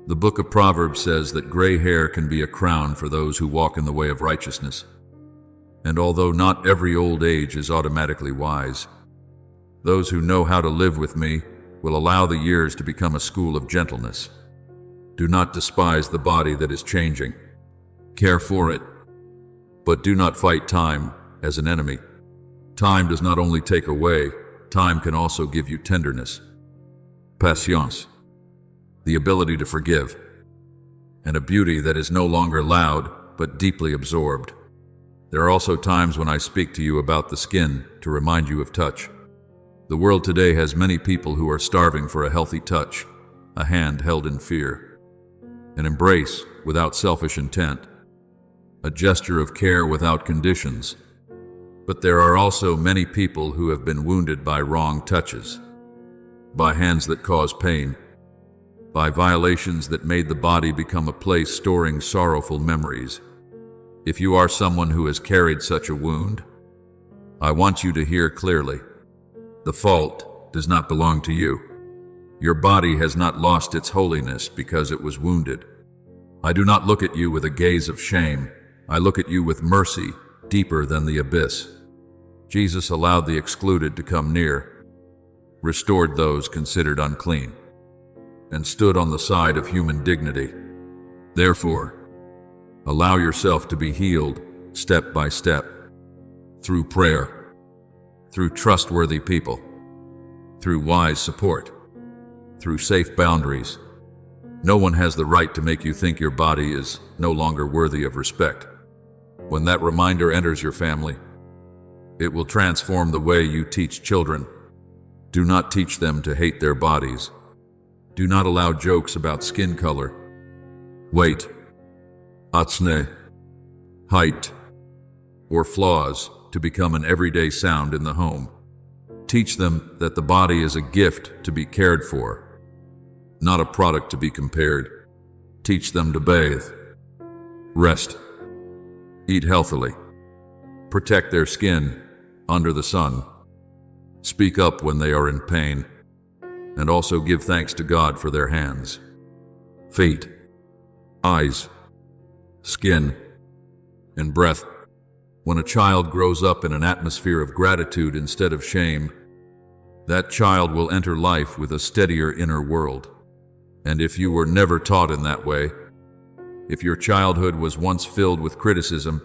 The book of Proverbs says that gray hair can be a crown for those who walk in the way of righteousness. And although not every old age is automatically wise, those who know how to live with me will allow the years to become a school of gentleness. Do not despise the body that is changing. Care for it, but do not fight time as an enemy. Time does not only take away, time can also give you tenderness, patience, the ability to forgive, and a beauty that is no longer loud but deeply absorbed. There are also times when I speak to you about the skin to remind you of touch. The world today has many people who are starving for a healthy touch, a hand held in fear, an embrace without selfish intent, a gesture of care without conditions. But there are also many people who have been wounded by wrong touches, by hands that cause pain, by violations that made the body become a place storing sorrowful memories. If you are someone who has carried such a wound, I want you to hear clearly. The fault does not belong to you. Your body has not lost its holiness because it was wounded. I do not look at you with a gaze of shame. I look at you with mercy deeper than the abyss. Jesus allowed the excluded to come near, restored those considered unclean, and stood on the side of human dignity. Therefore, allow yourself to be healed step by step, through prayer, through trustworthy people, through wise support, through safe boundaries. No one has the right to make you think your body is no longer worthy of respect. When that reminder enters your family, it will transform the way you teach children. Do not teach them to hate their bodies. Do not allow jokes about skin color, weight, acne, height, or flaws to become an everyday sound in the home. Teach them that the body is a gift to be cared for, not a product to be compared. Teach them to bathe, rest, eat healthily, protect their skin under the sun, speak up when they are in pain, and also give thanks to God for their hands, feet, eyes, skin, and breath. When a child grows up in an atmosphere of gratitude instead of shame, that child will enter life with a steadier inner world. And if you were never taught in that way, if your childhood was once filled with criticism,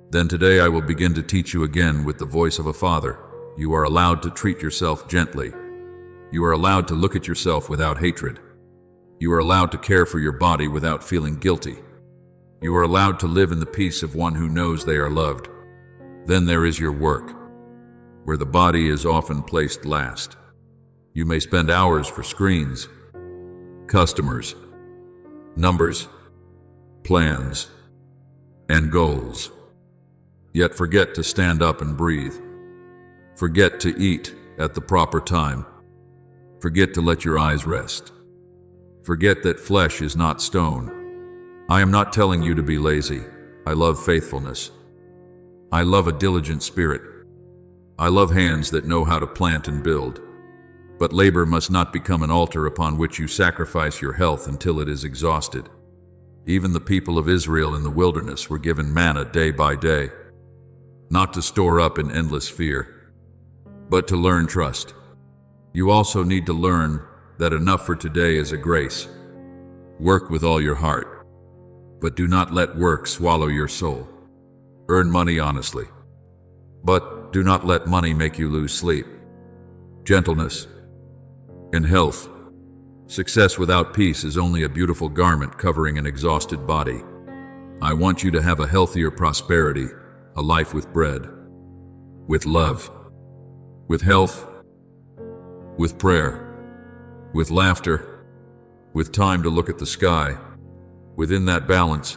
then today I will begin to teach you again with the voice of a father. You are allowed to treat yourself gently. You are allowed to look at yourself without hatred. You are allowed to care for your body without feeling guilty. You are allowed to live in the peace of one who knows they are loved. Then there is your work, where the body is often placed last. You may spend hours for screens, customers, numbers, plans, and goals. Yet forget to stand up and breathe. Forget to eat at the proper time. Forget to let your eyes rest. Forget that flesh is not stone. I am not telling you to be lazy. I love faithfulness. I love a diligent spirit. I love hands that know how to plant and build. But labor must not become an altar upon which you sacrifice your health until it is exhausted. Even the people of Israel in the wilderness were given manna day by day, not to store up in endless fear, but to learn trust. You also need to learn that enough for today is a grace. Work with all your heart, but do not let work swallow your soul. Earn money honestly, but do not let money make you lose sleep, gentleness, and health. Success without peace is only a beautiful garment covering an exhausted body. I want you to have a healthier prosperity, a life with bread, with love, with health, with prayer, with laughter, with time to look at the sky. Within that balance,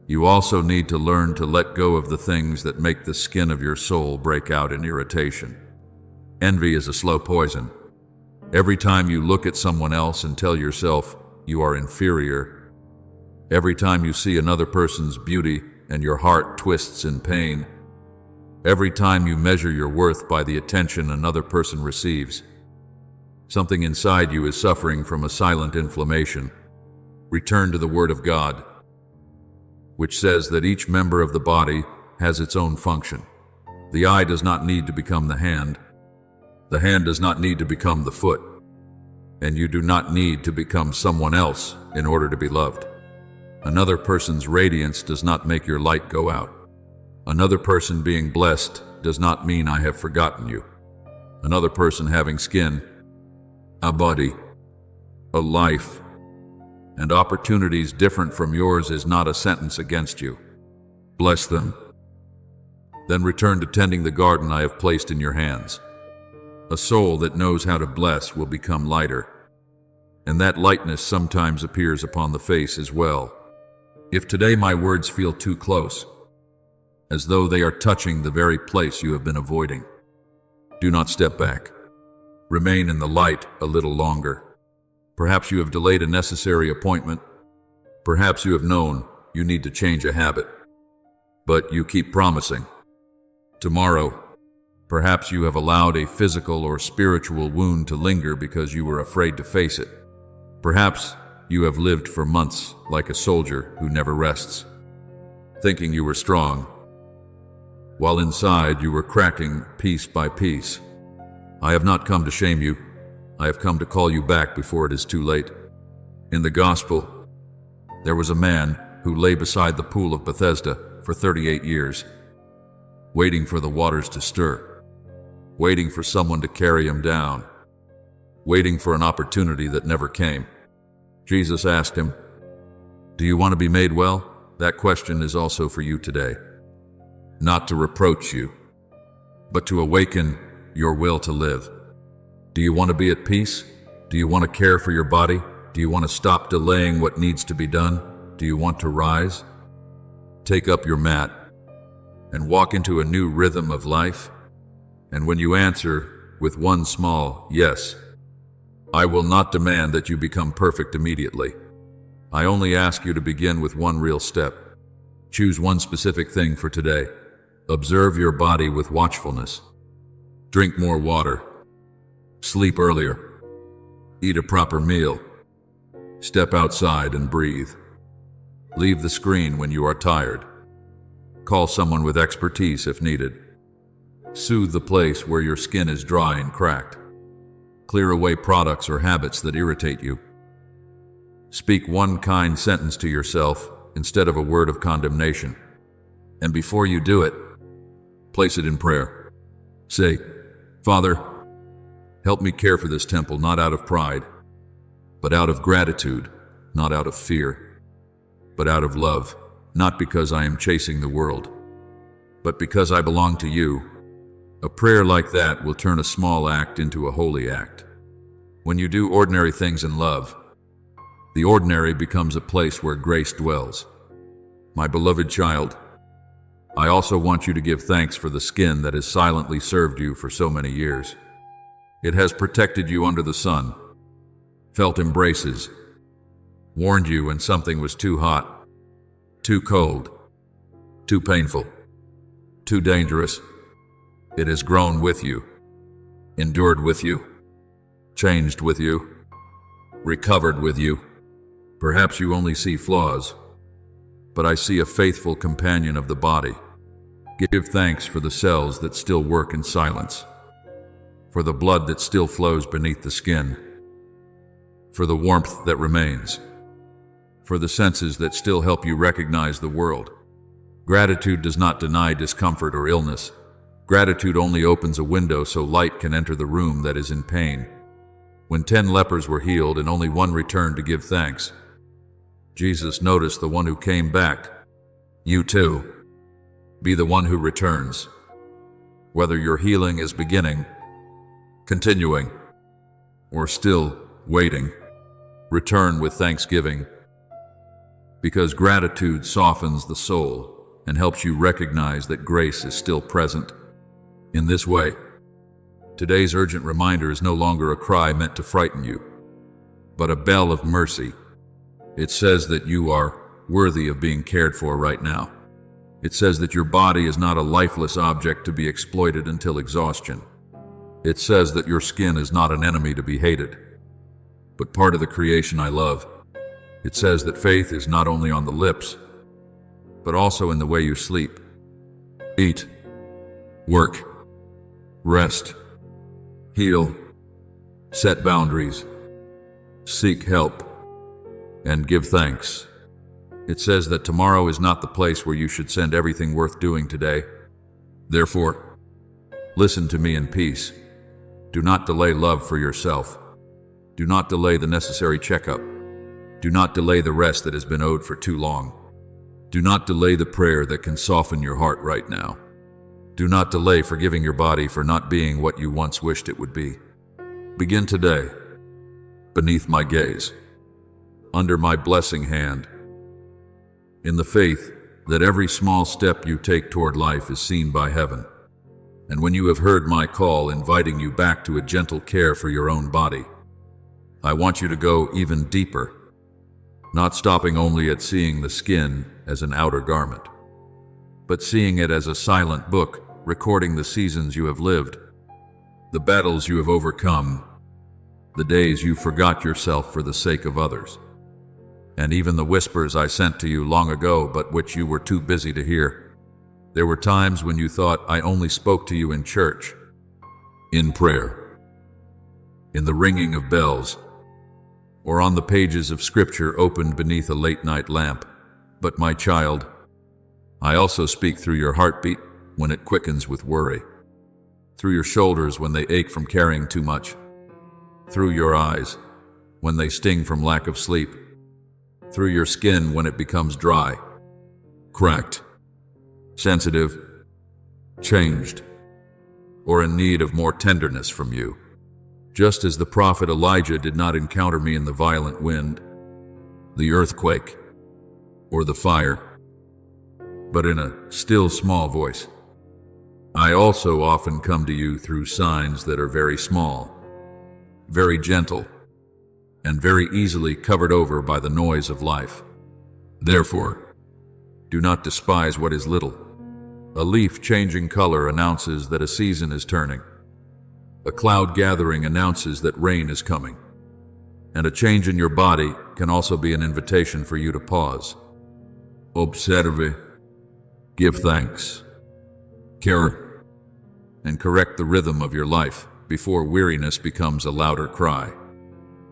you also need to learn to let go of the things that make the skin of your soul break out in irritation. Envy is a slow poison. Every time you look at someone else and tell yourself you are inferior, every time you see another person's beauty and your heart twists in pain, every time you measure your worth by the attention another person receives, something inside you is suffering from a silent inflammation. Return to the Word of God, which says that each member of the body has its own function. The eye does not need to become the hand. The hand does not need to become the foot. And you do not need to become someone else in order to be loved. Another person's radiance does not make your light go out. Another person being blessed does not mean I have forgotten you. Another person having skin, a body, a life, and opportunities different from yours is not a sentence against you. Bless them. Then return to tending the garden I have placed in your hands. A soul that knows how to bless will become lighter, and that lightness sometimes appears upon the face as well. If today my words feel too close, as though they are touching the very place you have been avoiding, do not step back. Remain in the light a little longer. Perhaps you have delayed a necessary appointment. Perhaps you have known you need to change a habit, but you keep promising. Tomorrow, perhaps you have allowed a physical or spiritual wound to linger because you were afraid to face it. Perhaps you have lived for months like a soldier who never rests, thinking you were strong, while inside you were cracking piece by piece. I have not come to shame you. I have come to call you back before it is too late. In the Gospel, there was a man who lay beside the pool of Bethesda for 38 years, waiting for the waters to stir, waiting for someone to carry him down, waiting for an opportunity that never came. Jesus asked him, "Do you want to be made well?" That question is also for you today. Not to reproach you, but to awaken your will to live. Do you want to be at peace? Do you want to care for your body? Do you want to stop delaying what needs to be done? Do you want to rise? Take up your mat and walk into a new rhythm of life. And when you answer with one small yes, I will not demand that you become perfect immediately. I only ask you to begin with one real step. Choose one specific thing for today. Observe your body with watchfulness. Drink more water. Sleep earlier. Eat a proper meal. Step outside and breathe. Leave the screen when you are tired. Call someone with expertise if needed. Soothe the place where your skin is dry and cracked. Clear away products or habits that irritate you. Speak one kind sentence to yourself instead of a word of condemnation. And before you do it, place it in prayer. Say, "Father, help me care for this temple not out of pride, but out of gratitude, not out of fear, but out of love, not because I am chasing the world, but because I belong to you." A prayer like that will turn a small act into a holy act. When you do ordinary things in love, the ordinary becomes a place where grace dwells. My beloved child, I also want you to give thanks for the skin that has silently served you for so many years. It has protected you under the sun, felt embraces, warned you when something was too hot, too cold, too painful, too dangerous. It has grown with you, endured with you, changed with you, recovered with you. Perhaps you only see flaws, but I see a faithful companion of the body. Give thanks for the cells that still work in silence, for the blood that still flows beneath the skin, for the warmth that remains, for the senses that still help you recognize the world. Gratitude does not deny discomfort or illness. Gratitude only opens a window so light can enter the room that is in pain. When 10 lepers were healed and only one returned to give thanks, Jesus noticed the one who came back. You too, be the one who returns. Whether your healing is beginning, continuing, or still waiting, return with thanksgiving, because gratitude softens the soul and helps you recognize that grace is still present. In this way, today's urgent reminder is no longer a cry meant to frighten you, but a bell of mercy. It says that you are worthy of being cared for right now. It says that your body is not a lifeless object to be exploited until exhaustion. It says that your skin is not an enemy to be hated, but part of the creation I love. It says that faith is not only on the lips, but also in the way you sleep, eat, work, rest, heal, set boundaries, seek help, and give thanks. It says that tomorrow is not the place where you should send everything worth doing today. Therefore, listen to me in peace. Do not delay love for yourself. Do not delay the necessary checkup. Do not delay the rest that has been owed for too long. Do not delay the prayer that can soften your heart right now. Do not delay forgiving your body for not being what you once wished it would be. Begin today, beneath my gaze, under my blessing hand, in the faith that every small step you take toward life is seen by heaven. And when you have heard my call inviting you back to a gentle care for your own body, I want you to go even deeper, not stopping only at seeing the skin as an outer garment, but seeing it as a silent book recording the seasons you have lived, the battles you have overcome, the days you forgot yourself for the sake of others, and even the whispers I sent to you long ago but which you were too busy to hear. There were times when you thought I only spoke to you in church, in prayer, in the ringing of bells, or on the pages of scripture opened beneath a late-night lamp. But my child, I also speak through your heartbeat when it quickens with worry, through your shoulders when they ache from carrying too much, through your eyes when they sting from lack of sleep, through your skin when it becomes dry, cracked, sensitive, changed, or in need of more tenderness from you. Just as the prophet Elijah did not encounter me in the violent wind, the earthquake, or the fire, but in a still small voice, I also often come to you through signs that are very small, very gentle, and very easily covered over by the noise of life. Therefore, do not despise what is little. A leaf changing color announces that a season is turning. A cloud gathering announces that rain is coming. And a change in your body can also be an invitation for you to pause. Observe, give thanks, care, and correct the rhythm of your life before weariness becomes a louder cry.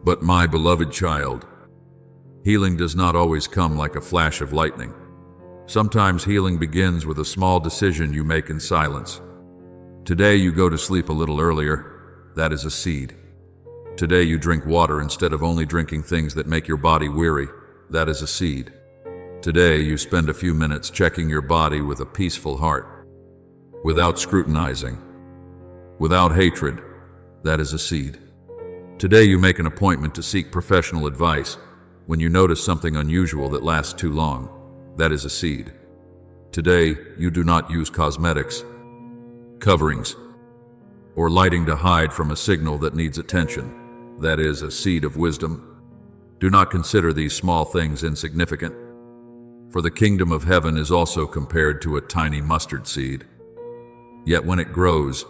But my beloved child, healing does not always come like a flash of lightning. Sometimes healing begins with a small decision you make in silence. Today you go to sleep a little earlier. That is a seed. Today you drink water instead of only drinking things that make your body weary. That is a seed. Today you spend a few minutes checking your body with a peaceful heart, without scrutinizing, without hatred. That is a seed. Today you make an appointment to seek professional advice when you notice something unusual that lasts too long. That is a seed. Today, you do not use cosmetics, coverings, or lighting to hide from a signal that needs attention. That is a seed of wisdom. Do not consider these small things insignificant, for the kingdom of heaven is also compared to a tiny mustard seed. Yet when it grows,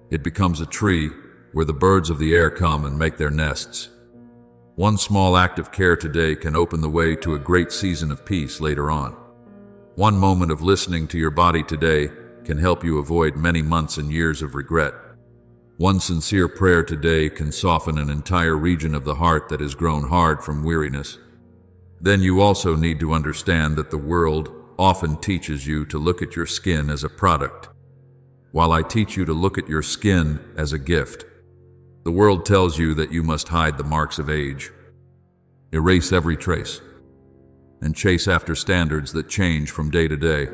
it becomes a tree where the birds of the air come and make their nests. One small act of care today can open the way to a great season of peace later on. One moment of listening to your body today can help you avoid many months and years of regret. One sincere prayer today can soften an entire region of the heart that has grown hard from weariness. Then you also need to understand that the world often teaches you to look at your skin as a product, while I teach you to look at your skin as a gift. The world tells you that you must hide the marks of age, erase every trace, and chase after standards that change from day to day.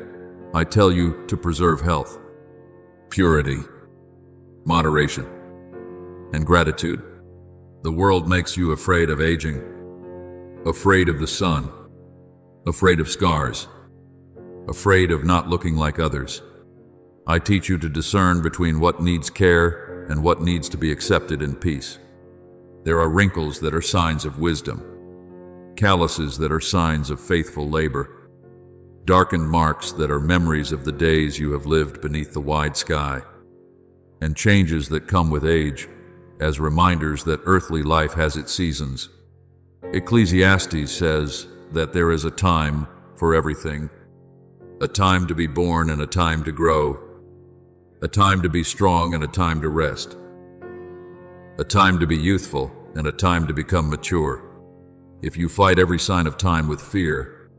I tell you to preserve health, purity, moderation, and gratitude. The world makes you afraid of aging, afraid of the sun, afraid of scars, afraid of not looking like others. I teach you to discern between what needs care and what needs to be accepted in peace. There are wrinkles that are signs of wisdom, calluses that are signs of faithful labor, darkened marks that are memories of the days you have lived beneath the wide sky, and changes that come with age as reminders that earthly life has its seasons. Ecclesiastes says that there is a time for everything, a time to be born and a time to grow, a time to be strong and a time to rest, a time to be youthful and a time to become mature. If you fight every sign of time with fear,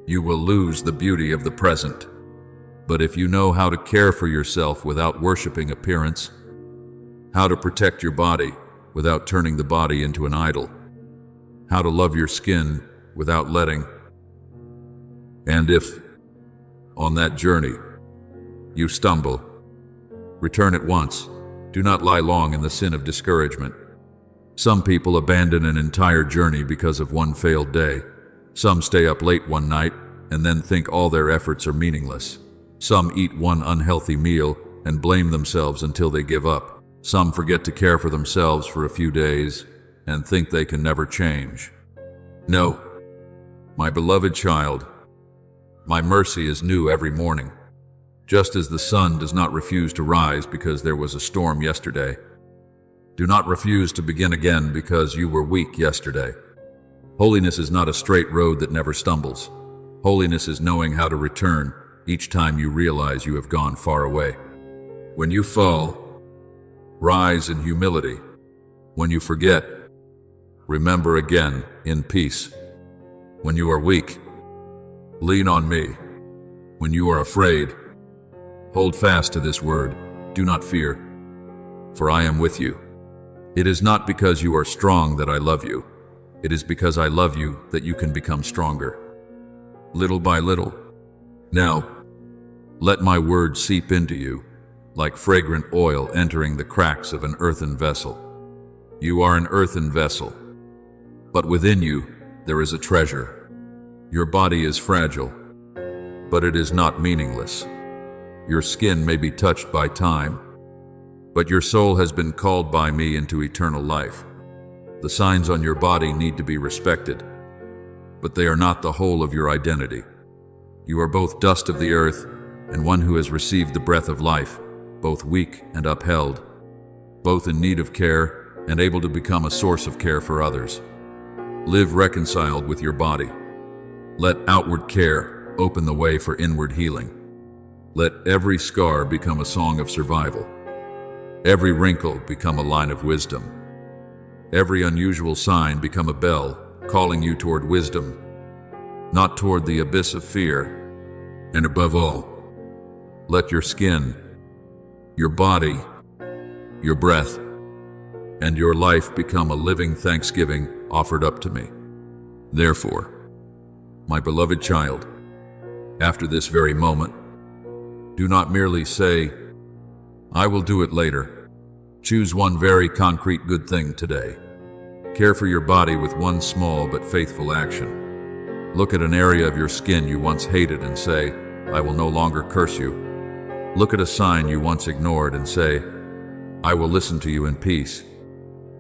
you will lose the beauty of the present. But if you know how to care for yourself without worshiping appearance, how to protect your body without turning the body into an idol, how to love your skin without letting, and if, on that journey, you stumble, return at once. Do not lie long in the sin of discouragement. Some people abandon an entire journey because of one failed day. Some stay up late one night and then think all their efforts are meaningless. Some eat one unhealthy meal and blame themselves until they give up. Some forget to care for themselves for a few days and think they can never change. No, my beloved child, my mercy is new every morning. Just as the sun does not refuse to rise because there was a storm yesterday, do not refuse to begin again because you were weak yesterday. Holiness is not a straight road that never stumbles. Holiness is knowing how to return each time you realize you have gone far away. When you fall, rise in humility. When you forget, remember again in peace. When you are weak, lean on me. When you are afraid, hold fast to this word. Do not fear, for I am with you. It is not because you are strong that I love you. It is because I love you that you can become stronger, little by little. Now, let my word seep into you, like fragrant oil entering the cracks of an earthen vessel. You are an earthen vessel, but within you there is a treasure. Your body is fragile, but it is not meaningless. Your skin may be touched by time, but your soul has been called by me into eternal life. The signs on your body need to be respected, but they are not the whole of your identity. You are both dust of the earth and one who has received the breath of life, both weak and upheld, both in need of care and able to become a source of care for others. Live reconciled with your body. Let outward care open the way for inward healing. Let every scar become a song of survival. Every wrinkle become a line of wisdom. Every unusual sign become a bell calling you toward wisdom, not toward the abyss of fear. And above all, let your skin, your body, your breath, and your life become a living thanksgiving offered up to me. Therefore, my beloved child, after this very moment, do not merely say, I will do it later. Choose one very concrete good thing today. Care for your body with one small but faithful action. Look at an area of your skin you once hated and say, I will no longer curse you. Look at a sign you once ignored and say, I will listen to you in peace.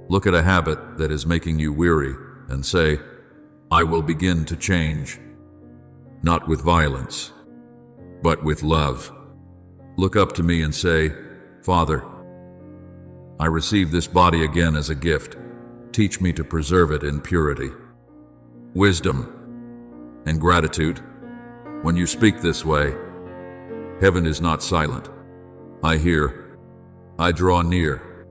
Look at a habit that is making you weary and say, I will begin to change. Not with violence, but with love. Look up to me and say, Father, I receive this body again as a gift. Teach me to preserve it in purity, wisdom, and gratitude. When you speak this way, heaven is not silent. I hear, I draw near.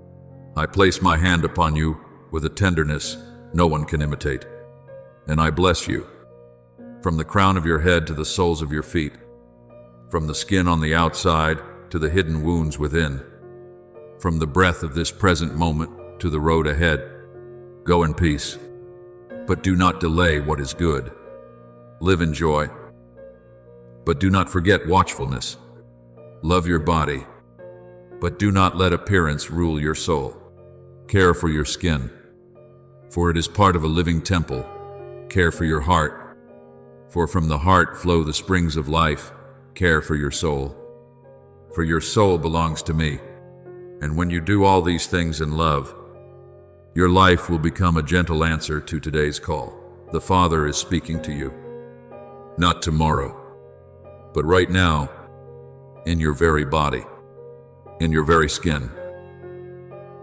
I place my hand upon you with a tenderness no one can imitate. And I bless you, from the crown of your head to the soles of your feet, from the skin on the outside to the hidden wounds within, from the breath of this present moment to the road ahead. Go in peace, but do not delay what is good. Live in joy, but do not forget watchfulness. Love your body, but do not let appearance rule your soul. Care for your skin, for it is part of a living temple. Care for your heart, for from the heart flow the springs of life. Care for your soul, for your soul belongs to me. And when you do all these things in love, your life will become a gentle answer to today's call. The Father is speaking to you, not tomorrow, but right now, in your very body, in your very skin,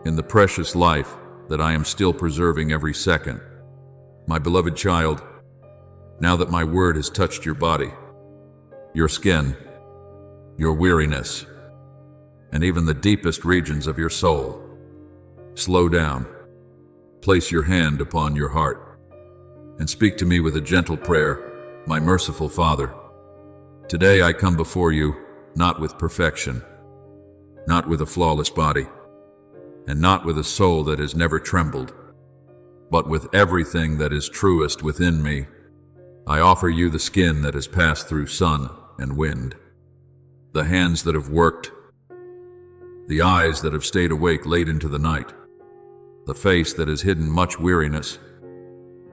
in the precious life that I am still preserving every second. My beloved child, now that my word has touched your body, your skin, your weariness, and even the deepest regions of your soul, slow down, place your hand upon your heart, and speak to me with a gentle prayer. My merciful Father, today I come before you not with perfection, not with a flawless body, and not with a soul that has never trembled, but with everything that is truest within me. I offer you the skin that has passed through sun and wind, the hands that have worked, the eyes that have stayed awake late into the night, the face that has hidden much weariness,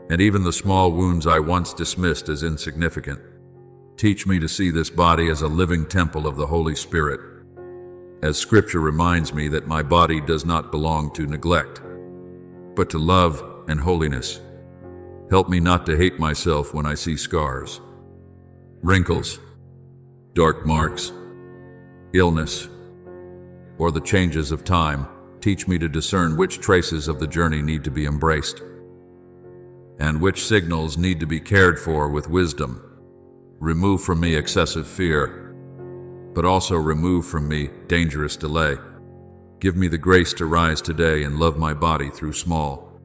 and even the small wounds I once dismissed as insignificant. Teach me to see this body as a living temple of the Holy Spirit, as Scripture reminds me that my body does not belong to neglect, but to love and holiness. Help me not to hate myself when I see scars, wrinkles, dark marks, illness, or the changes of time. Teach me to discern which traces of the journey need to be embraced. and which signals need to be cared for with wisdom. Remove from me excessive fear, but also remove from me dangerous delay. Give me the grace to rise today and love my body through small,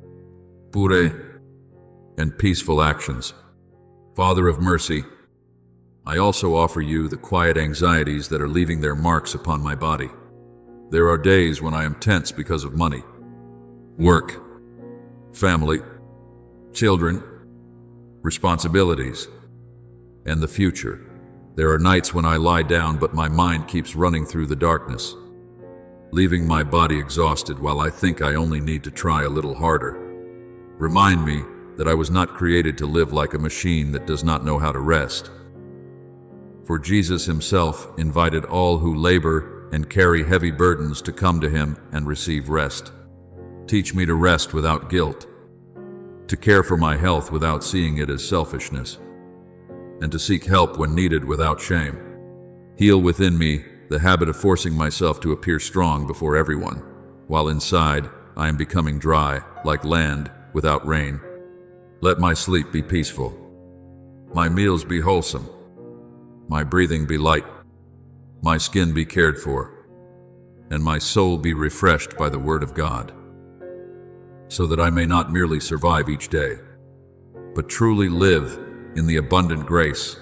pure, and peaceful actions. Father of mercy, I also offer you the quiet anxieties that are leaving their marks upon my body. There are days when I am tense because of money, work, family, children, responsibilities, and the future. There are nights when I lie down, but my mind keeps running through the darkness, leaving my body exhausted while I think I only need to try a little harder. Remind me that I was not created to live like a machine that does not know how to rest. For Jesus himself invited all who labor and carry heavy burdens to come to him and receive rest. Teach me to rest without guilt, to care for my health without seeing it as selfishness, and to seek help when needed without shame. Heal within me the habit of forcing myself to appear strong before everyone, while inside I am becoming dry, like land without rain. Let my sleep be peaceful, my meals be wholesome, my breathing be light, my skin be cared for, and my soul be refreshed by the Word of God, so that I may not merely survive each day, but truly live in the abundant grace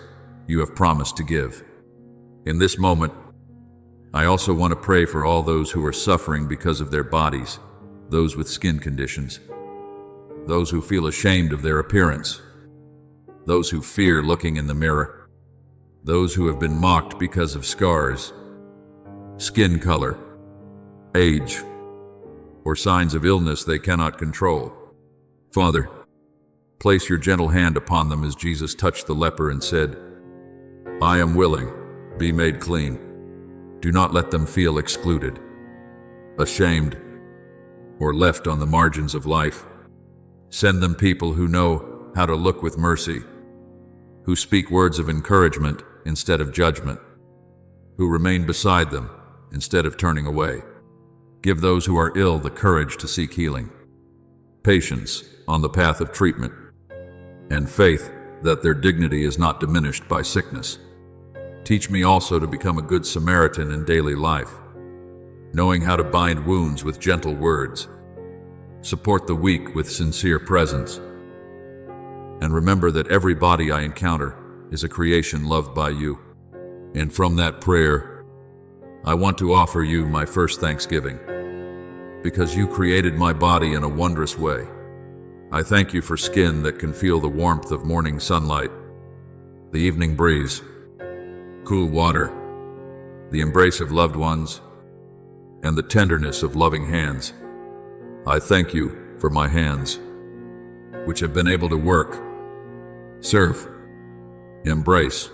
you have promised to give. In this moment, I also want to pray for all those who are suffering because of their bodies, those with skin conditions, those who feel ashamed of their appearance, those who fear looking in the mirror, those who have been mocked because of scars, skin color, age, or signs of illness they cannot control. Father, place your gentle hand upon them as Jesus touched the leper and said, I am willing, be made clean. Do not let them feel excluded, ashamed, or left on the margins of life. Send them people who know how to look with mercy, who speak words of encouragement instead of judgment, who remain beside them instead of turning away. Give those who are ill the courage to seek healing, patience on the path of treatment, and faith that their dignity is not diminished by sickness. Teach me also to become a good Samaritan in daily life, knowing how to bind wounds with gentle words, support the weak with sincere presence, and remember that every body I encounter is a creation loved by you. And from that prayer, I want to offer you my first thanksgiving, because you created my body in a wondrous way. I thank you for skin that can feel the warmth of morning sunlight, the evening breeze, cool water, the embrace of loved ones, and the tenderness of loving hands. I thank you for my hands, which have been able to work, serve, embrace,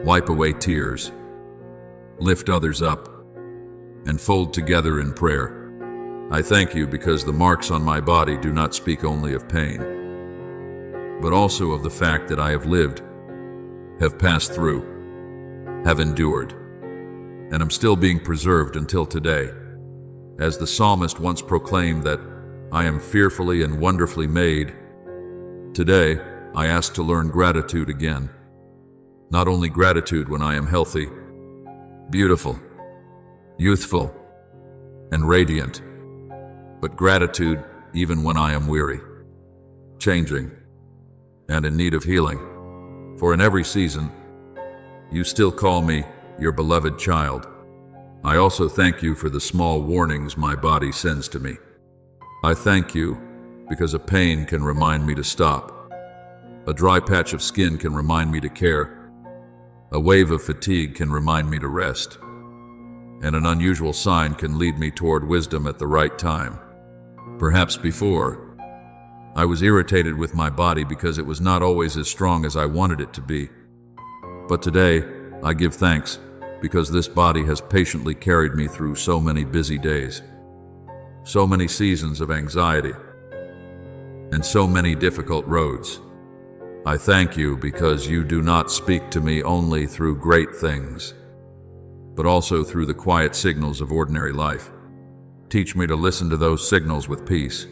wipe away tears, lift others up, and fold together in prayer. I thank you because the marks on my body do not speak only of pain, but also of the fact that I have lived, have passed through, have endured, and am still being preserved until today. As the psalmist once proclaimed that I am fearfully and wonderfully made, today I ask to learn gratitude again. Not only gratitude when I am healthy, beautiful, youthful, and radiant, but gratitude even when I am weary, changing, and in need of healing. For in every season, you still call me your beloved child. I also thank you for the small warnings my body sends to me. I thank you because a pain can remind me to stop. A dry patch of skin can remind me to care. A wave of fatigue can remind me to rest. And an unusual sign can lead me toward wisdom at the right time. Perhaps before, I was irritated with my body because it was not always as strong as I wanted it to be. But today, I give thanks because this body has patiently carried me through so many busy days, so many seasons of anxiety, and so many difficult roads. I thank you because you do not speak to me only through great things, but also through the quiet signals of ordinary life. Teach me to listen to those signals with peace,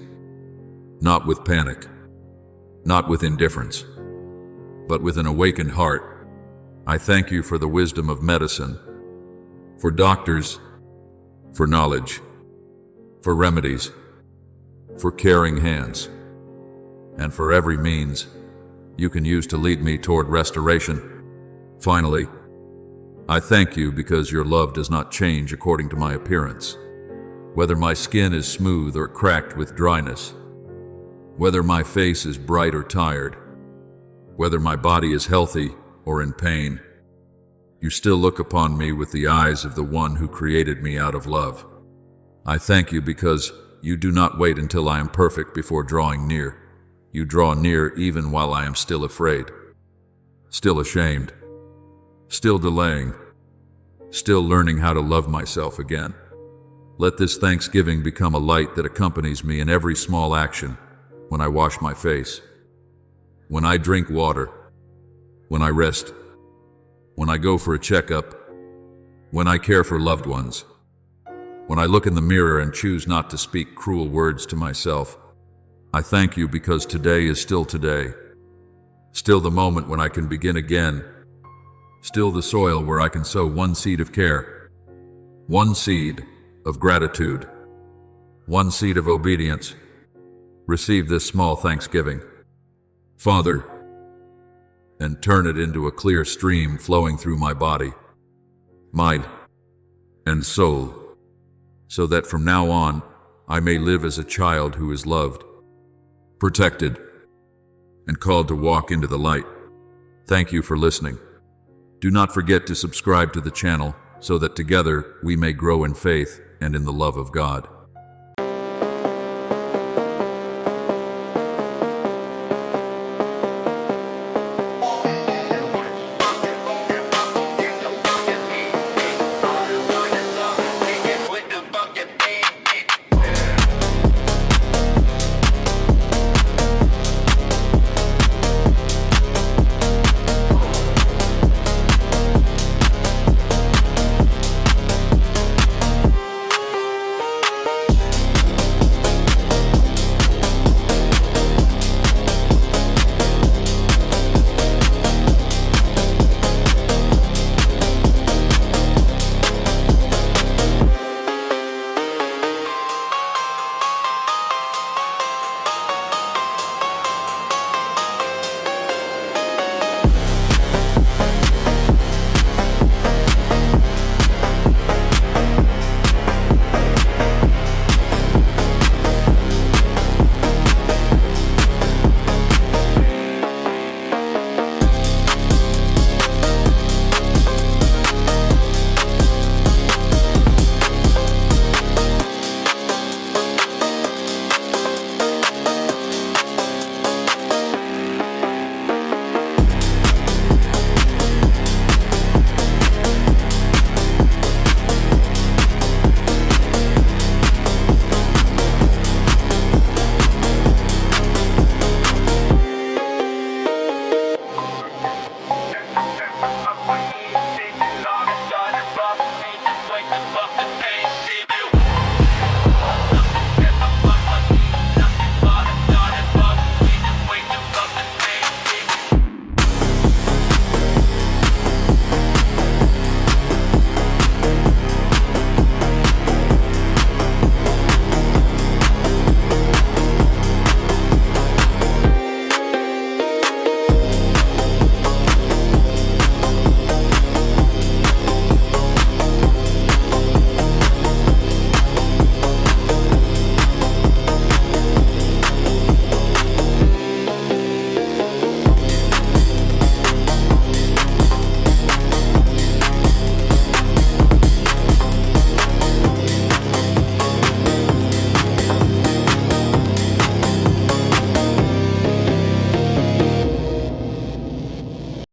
not with panic. not with indifference, but with an awakened heart. I thank you for the wisdom of medicine, for doctors, for knowledge, for remedies, for caring hands, and for every means you can use to lead me toward restoration. Finally, I thank you because your love does not change according to my appearance. Whether my skin is smooth or cracked with dryness, whether my face is bright or tired, whether my body is healthy or in pain, you still look upon me with the eyes of the one who created me out of love. I thank you because you do not wait until I am perfect before drawing near. You draw near even while I am still afraid, still ashamed, still delaying, still learning how to love myself again. Let this thanksgiving become a light that accompanies me in every small action: when I wash my face, when I drink water, when I rest, when I go for a checkup, when I care for loved ones, when I look in the mirror and choose not to speak cruel words to myself. I thank you because today is still today, still the moment when I can begin again, still the soil where I can sow one seed of care, one seed of gratitude, one seed of obedience. Receive this small thanksgiving, Father, and turn it into a clear stream flowing through my body, mind, and soul, so that from now on I may live as a child who is loved, protected, and called to walk into the light. Thank you for listening. Do not forget to subscribe to the channel so that together we may grow in faith and in the love of God.